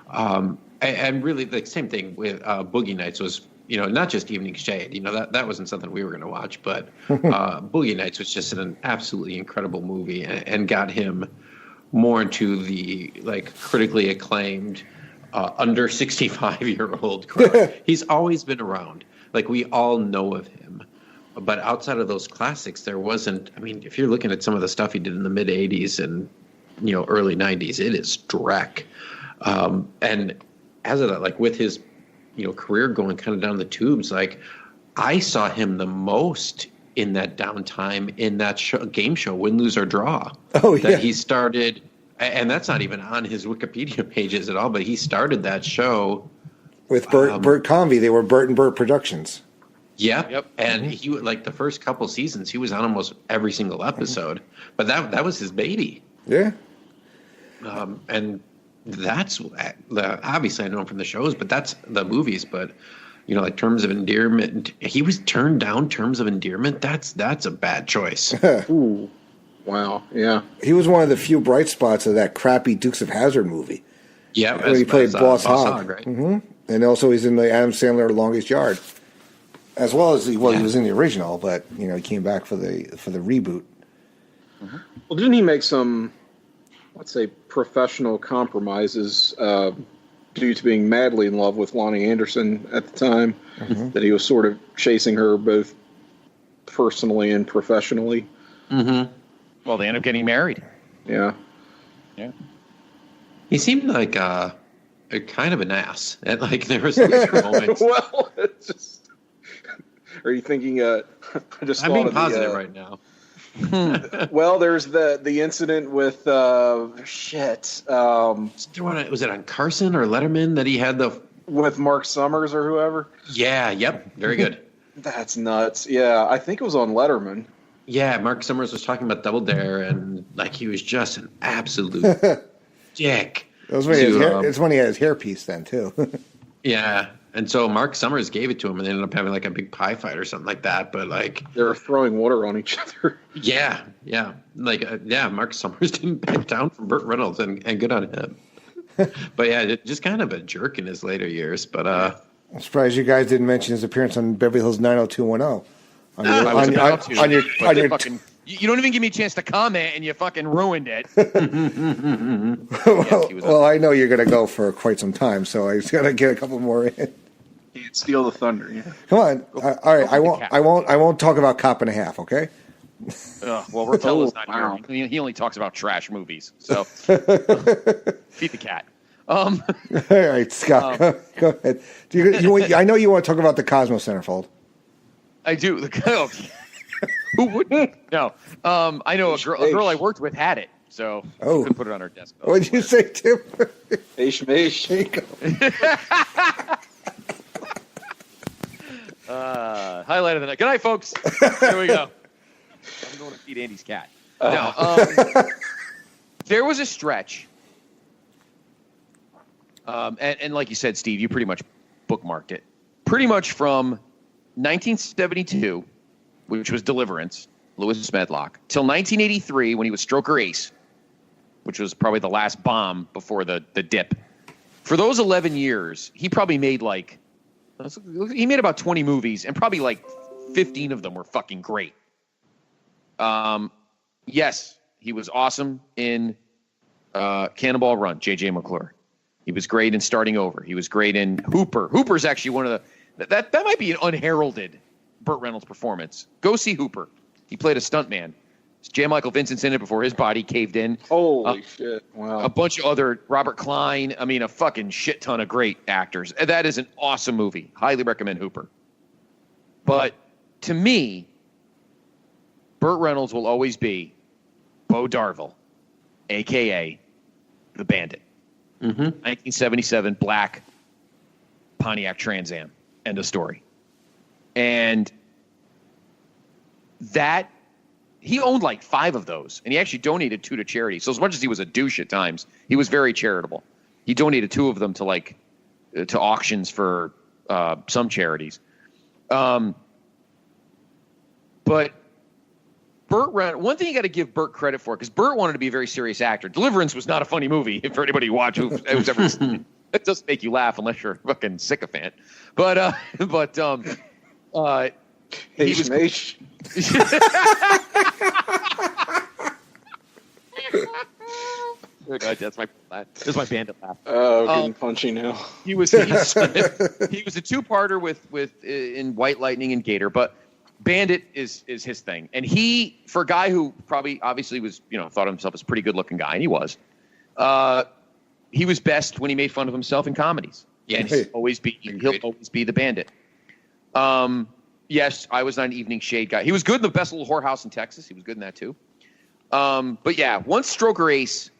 And really, the same thing with Boogie Nights was, not just Evening Shade. That wasn't something we were going to watch, but Boogie Nights was just an absolutely incredible movie and got him more into the critically acclaimed under 65-year-old crowd. He's always been around. We all know of him. But outside of those classics, there wasn't. If you're looking at some of the stuff he did in the mid '80s and early '90s, it is dreck. And as of that, with his career going kind of down the tubes, I saw him the most in that downtime in that game show, Win, Lose or Draw. Oh yeah, that he started, and that's not even on his Wikipedia pages at all. But he started that show with Burt Convey. They were Burt and Burt Productions. Yep. And he the first couple seasons, he was on almost every single episode. But that was his baby. Yeah. And that's obviously I know him from the shows, but that's the movies. But Terms of Endearment, he was turned down. Terms of Endearment, that's a bad choice. Ooh, wow, yeah. He was one of the few bright spots of that crappy Dukes of Hazzard movie. Yeah, when he played Boss Boss Hogg. right? And also he's in the Adam Sandler Longest Yard, as well as he was in the original, but he came back for the reboot. Well, didn't he make some, let's say, professional compromises due to being madly in love with Lonnie Anderson at the time? That he was sort of chasing her both personally and professionally. Well, they end up getting married. Yeah. Yeah. He seemed like a kind of an ass. And, like, there was moments. Well, it's just. Are you thinking? I'm being positive right now. Well, there's the incident with shit. Was it on Carson or Letterman that he had with Mark Summers or whoever? Yeah. Yep. Very good. That's nuts. Yeah, I think it was on Letterman. Yeah, Mark Summers was talking about Double Dare, and like he was just an absolute dick. It's when he had his hairpiece then too. Yeah, and so Mark Summers gave it to him, and they ended up having like a big pie fight or something like that. But like they were throwing water on each other. Yeah. Mark Summers didn't back down from Burt Reynolds, and good on him. But yeah, just kind of a jerk in his later years. But I'm surprised you guys didn't mention his appearance on Beverly Hills 90210. You don't even give me a chance to comment, and you fucking ruined it. Well, I know you're going to go for quite some time, so I just got to get a couple more in. Can't steal the thunder. Yeah. Come on. All right, I won't talk about Cop and a Half. Okay. Well, Rotella's not here. He only talks about trash movies. So feed the cat. All right, Scott, go ahead. I know you want to talk about the Cosmo Centerfold. I do. Who wouldn't? No. I know a girl I worked with had it, so I couldn't put it on her desk. What did you say, Tim? Highlight of the night. Good night, folks. Here we go. I'm going to feed Andy's cat. There was a stretch, and like you said, Steve, you pretty much bookmarked it. Pretty much from 1972, which was Deliverance, Louis Medlock, till 1983 when he was Stroker Ace, which was probably the last bomb before the dip. For those 11 years, he probably made about 20 movies, and probably like 15 of them were fucking great. Yes, he was awesome in Cannonball Run, J.J. McClure. He was great in Starting Over. He was great in Hooper. Hooper's actually one of the that might be an unheralded Burt Reynolds performance. Go see Hooper. He played a stuntman. J. Michael Vincent's in it before his body caved in. Holy shit! Wow. A bunch of other Robert Klein. I mean, a fucking shit ton of great actors. That is an awesome movie. Highly recommend Hooper. But to me, Burt Reynolds will always be Bo Darville, a.k.a. the Bandit. 1977 black Pontiac Trans Am. End of story. And that he owned like 5 of those, and he actually donated 2 to charity. So as much as he was a douche at times, he was very charitable. He donated 2 of them to to auctions for some charities. But Burt Reynolds, one thing you got to give Burt credit for, because Burt wanted to be a very serious actor. Deliverance was not a funny movie for anybody who watched who's ever seen it. It does make you laugh unless you're a fucking sycophant. But he was. That's my bandit laugh. Oh, getting punchy now. He was a 2-parter with in White Lightning and Gator, but Bandit is his thing. And he, for a guy who probably obviously was, thought of himself as a pretty good looking guy, and he was, he was best when he made fun of himself in comedies. Yeah, and he'll always be the Bandit. Yes, I was not an Evening Shade guy. He was good in The Best Little Whorehouse in Texas. He was good in that too. But yeah, once Stroker Ace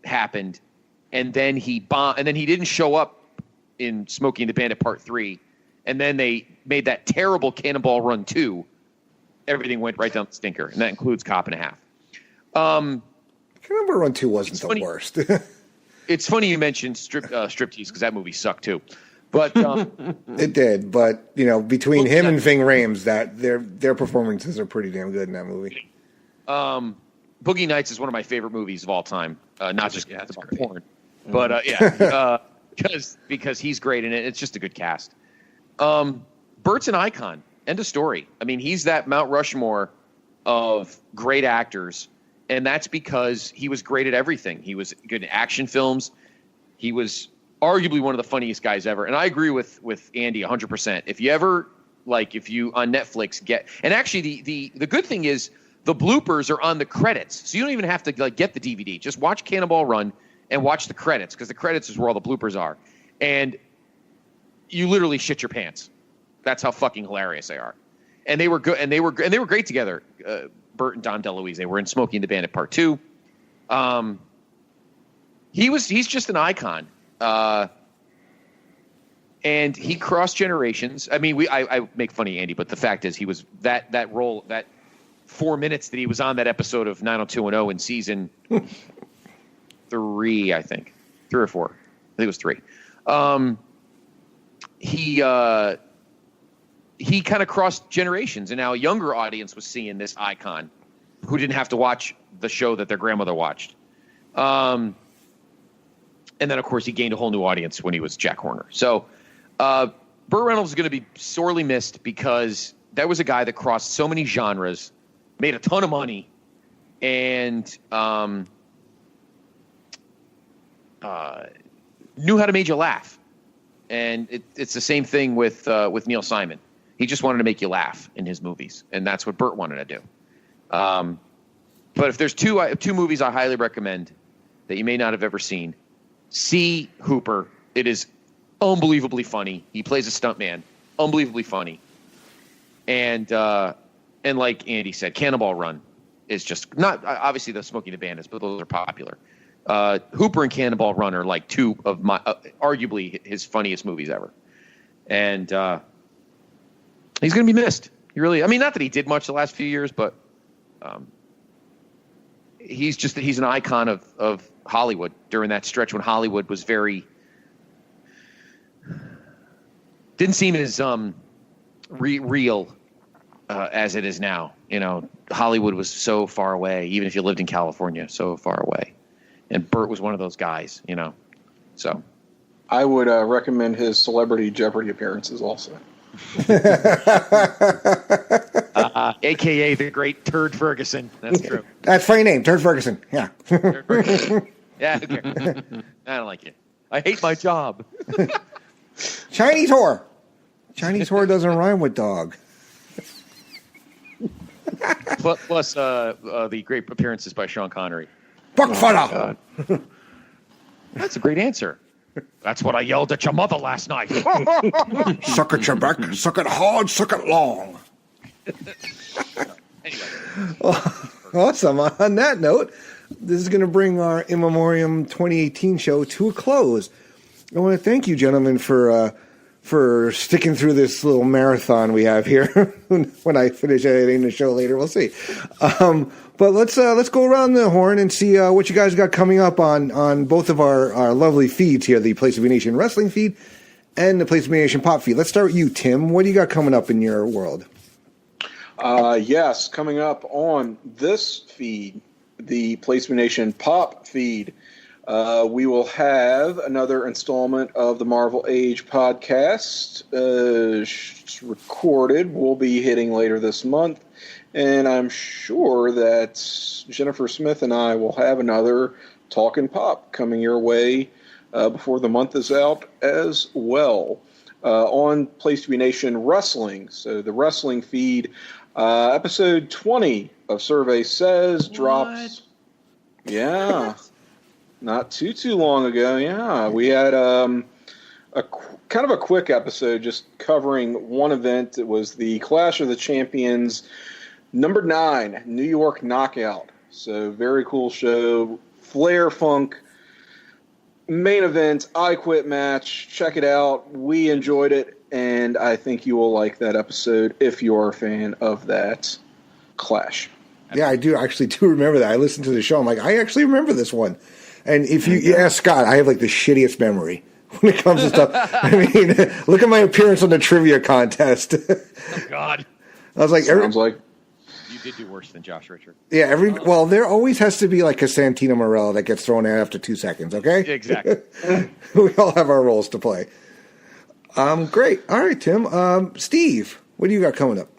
happened, and then he bombed, and then he didn't show up in Smokey and the Bandit Part 3, and then they made that terrible Cannonball Run 2. Everything went right down the stinker, and that includes Cop and a Half. Cannonball Run 2 wasn't the worst. It's funny you mentioned Striptease, because that movie sucked too. But it did. But between him and Ving Rhames, that their performances are pretty damn good in that movie. Boogie Nights is one of my favorite movies of all time. not just that's about great. porn, but because he's great in it. It's just a good cast. Burt's an icon. End of story. I mean, he's that Mount Rushmore of great actors, and that's because he was great at everything. He was good in action films. He was arguably one of the funniest guys ever. And I agree with Andy 100%. If you ever, if you on Netflix and actually the good thing is the bloopers are on the credits. So you don't even have to get the DVD. Just watch Cannonball Run and watch the credits, because the credits is where all the bloopers are. And you literally shit your pants. That's how fucking hilarious they are. And they were good, and they were great together. Burt and Dom DeLuise. They were in Smokey and the Bandit Part 2. He's just an icon. And he crossed generations. I mean, I make fun of Andy, but the fact is he was that role, that 4 minutes that he was on that episode of 90210 in season 3, I think. 3 or 4. I think it was 3. He kind of crossed generations, and now a younger audience was seeing this icon who didn't have to watch the show that their grandmother watched. And then, of course, he gained a whole new audience when he was Jack Horner. So Burt Reynolds is going to be sorely missed, because that was a guy that crossed so many genres, made a ton of money, and knew how to make you laugh. And it's the same thing with Neil Simon. He just wanted to make you laugh in his movies, and that's what Burt wanted to do. But if there's two movies I highly recommend that you may not have ever seen, see Hooper. It is unbelievably funny. He plays a stuntman, unbelievably funny. And like Andy said, Cannonball Run is just not obviously the Smokey and the Bandits, but those are popular. Hooper and Cannonball Run are like two of my arguably his funniest movies ever. And he's going to be missed. He really, I mean, not that he did much the last few years, but he's an icon of Hollywood during that stretch when Hollywood was didn't seem as real as it is now. You know, Hollywood was so far away, even if you lived in California, so far away. And Burt was one of those guys, you know. So I would recommend his Celebrity Jeopardy appearances also. AKA the great Turd Ferguson. That's true. That's a funny name, Turd Ferguson. Yeah. Turd Ferguson. Yeah, okay. I don't like it. I hate my job. Chinese whore. Chinese whore doesn't rhyme with dog. Plus the great appearances by Sean Connery. Buckfutter. Oh, that's a great answer. That's what I yelled at your mother last night. Suck at your back, suck it hard, suck it long. Anyway. Awesome. On that note, this is going to bring our In Memoriam 2018 show to a close. I want to thank you, gentlemen, for sticking through this little marathon we have here. When I finish editing the show later, we'll see. But let's go around the horn and see what you guys got coming up on both of our lovely feeds here, the Place to Be Nation Wrestling feed and the Place to Be Nation Pop feed. Let's start with you, Tim. What do you got coming up in your world? Yes, coming up on this feed, the Place to Be Nation Pop feed, we will have another installment of the Marvel Age podcast recorded. We'll be hitting later this month. And I'm sure that Jennifer Smith and I will have another Talkin' Pop coming your way before the month is out as well. On Place to Be Nation Wrestling, so the wrestling feed, episode 20 of Survey Says drops. Yeah, not too long ago. Yeah, we had a kind of a quick episode just covering one event. It was the Clash of the Champions number 9, New York Knockout. So very cool show. Flair Funk main event, I Quit match. Check it out. We enjoyed it, and I think you will like that episode if you're a fan of that Clash. Yeah, I actually do remember that. I listened to the show. I'm like, I actually remember this one. And if you ask Scott, I have like the shittiest memory when it comes to stuff. I mean, look at my appearance on the trivia contest. Oh, God. I was like, Sounds like. You you did do worse than Josh Richard. Yeah, well, there always has to be like a Santino Marella that gets thrown out after 2 seconds, okay? Exactly. We all have our roles to play. Great. All right, Tim. Steve, what do you got coming up?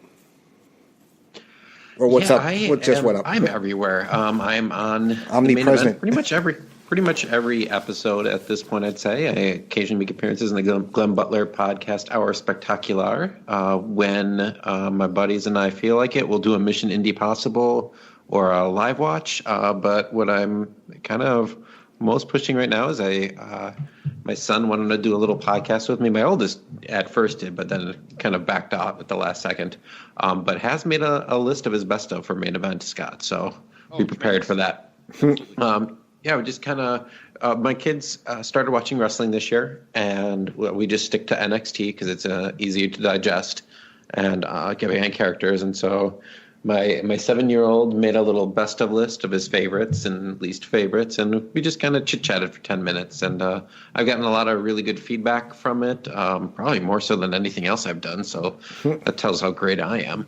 Or what's up? What just went up? I'm everywhere. I'm on omnipresent. Pretty much every episode at this point, I'd say. I occasionally make appearances in the Glenn Butler podcast, Hour Spectacular. When my buddies and I feel like it, we'll do a Mission Indie Possible or a live watch. But what I'm kind of most pushing right now is my son wanted to do a little podcast with me. My oldest at first did, but then kind of backed off at the last second. But has made a list of his best of for main event, Scott. So be prepared for that. Yeah, we just kind of my kids started watching wrestling this year, and we just stick to NXT because it's easier to digest and get behind characters. And so my 7-year-old made a little best of list of his favorites and least favorites, and we just kind of chit-chatted for 10 minutes. And I've gotten a lot of really good feedback from it, probably more so than anything else I've done. So that tells how great I am.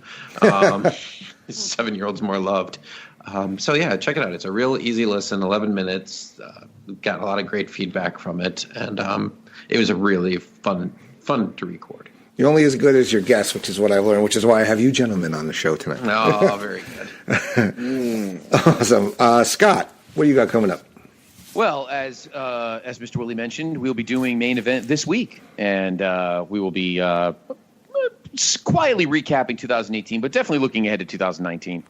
7-year-old's more loved. So yeah, check it out. It's a real easy listen, 11 minutes. We've got a lot of great feedback from it, and it was a really fun to record. You're only as good as your guests, which is what I've learned, which is why I have you gentlemen on the show tonight. Oh, very good. Awesome. Scott, what do you got coming up? Well, as Mr. Willie mentioned, we'll be doing main event this week, and we will be quietly recapping 2018, but definitely looking ahead to 2019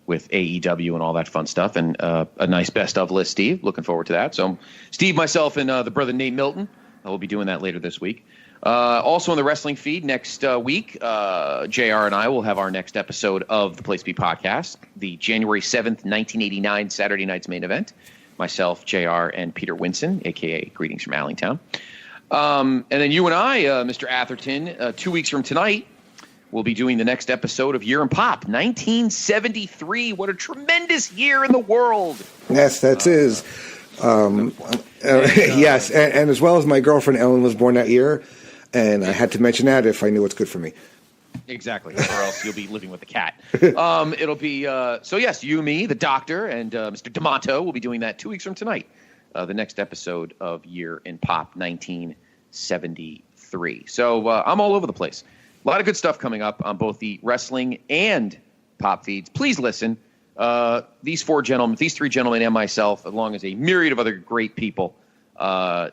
with AEW and all that fun stuff, and a nice best of list, Steve. Looking forward to that. So Steve, myself, and the brother Nate Milton, we'll be doing that later this week. Also on the wrestling feed next week, JR and I will have our next episode of the Place to Be podcast, the January 7th, 1989 Saturday night's main event. Myself, JR, and Peter Winson, a.k.a. Greetings from Allingtown. And then you and I, Mr. Atherton, 2 weeks from tonight, we'll be doing the next episode of Year in Pop, 1973. What a tremendous year in the world. Yes, that is. Yes, and as well as my girlfriend Ellen was born that year, and I had to mention that if I knew what's good for me. Exactly, or else you'll be living with a cat. It'll be, so yes, you, me, the doctor, and Mr. D'Amato will be doing that 2 weeks from tonight, the next episode of Year in Pop 1973. So I'm all over the place. A lot of good stuff coming up on both the wrestling and pop feeds. Please listen. These three gentlemen, and myself, along as a myriad of other great people, do a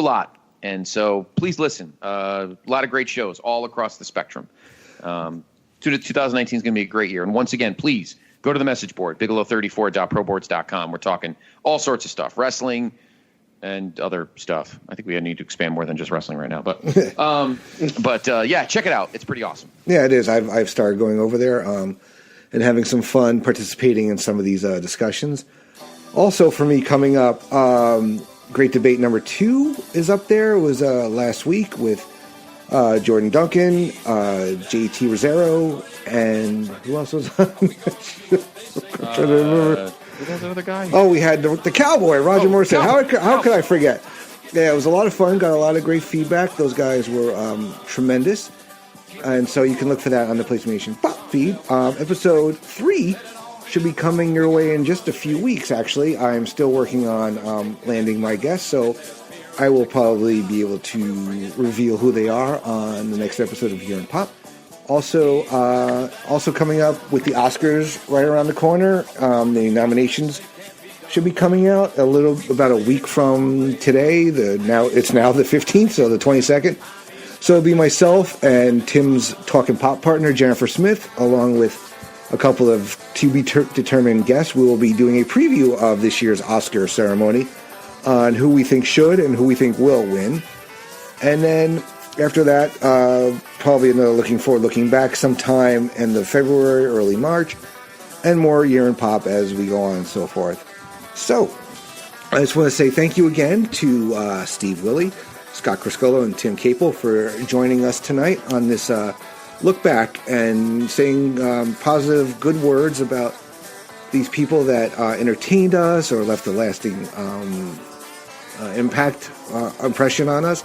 lot. And so please listen. A lot of great shows all across the spectrum. 2019 is going to be a great year. And once again, please go to the message board, bigelow34.proboards.com. We're talking all sorts of stuff, wrestling and other stuff. I think we need to expand more than just wrestling right now. But yeah, check it out. It's pretty awesome. Yeah, it is. I've started going over there and having some fun participating in some of these discussions. Also for me coming up, Great Debate number 2 is up there. It was last week with Jordan Duncan, JT Rosero, and who else was on? I'm trying to remember. Who was the other guy? Oh, we had the Cowboy, Roger Morrison. How could I forget? Yeah, it was a lot of fun. Got a lot of great feedback. Those guys were tremendous. And so you can look for that on the PlayStation Pop feed. Episode 3 should be coming your way in just a few weeks, actually. I'm still working on landing my guests, so I will probably be able to reveal who they are on the next episode of Year in Pop. Also coming up with the Oscars right around the corner. The nominations should be coming out about a week from today. It's now the 15th, so the 22nd. So it'll be myself and Tim's Talkin' Pop partner, Jennifer Smith, along with a couple of to-be-determined guests. We will be doing a preview of this year's Oscar ceremony on who we think should and who we think will win. And then after that, probably another looking back sometime in the February, early March, and more Year in Pop as we go on and so forth. So I just want to say thank you again to Steve Willie, Scott Criscuolo, and Tim Capel for joining us tonight on this look back and saying positive, good words about these people that entertained us or left a lasting impression on us.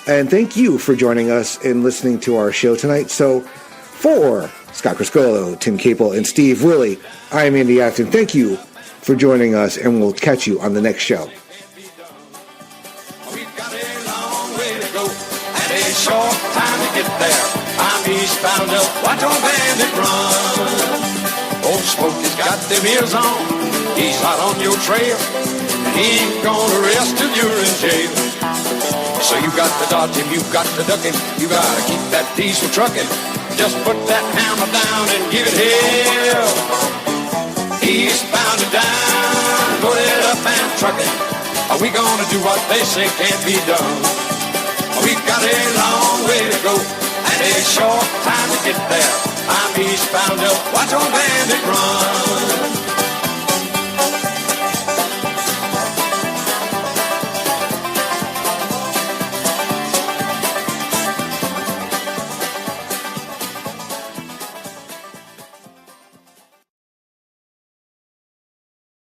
And thank you for joining us and listening to our show tonight. So for Scott Criscuolo, Tim Capel, and Steve Willie, I am Andy Atherton. Thank you for joining us, and we'll catch you on the next show. We've got a long way to go and a short time to get there. I'm eastbound up, watch on bandit run. Old Smokey's got them ears on, he's hot on your trail. He ain't gonna rest till you're in jail. So you got to dodge him, you got to duck him, you gotta keep that diesel trucking. Just put that hammer down and give it hell. Eastbound and down, load it up and truck it. Are we gonna do what they say can't be done? We've got a long way to go and a short time to get there. I'm eastbound up, watch on bandit run.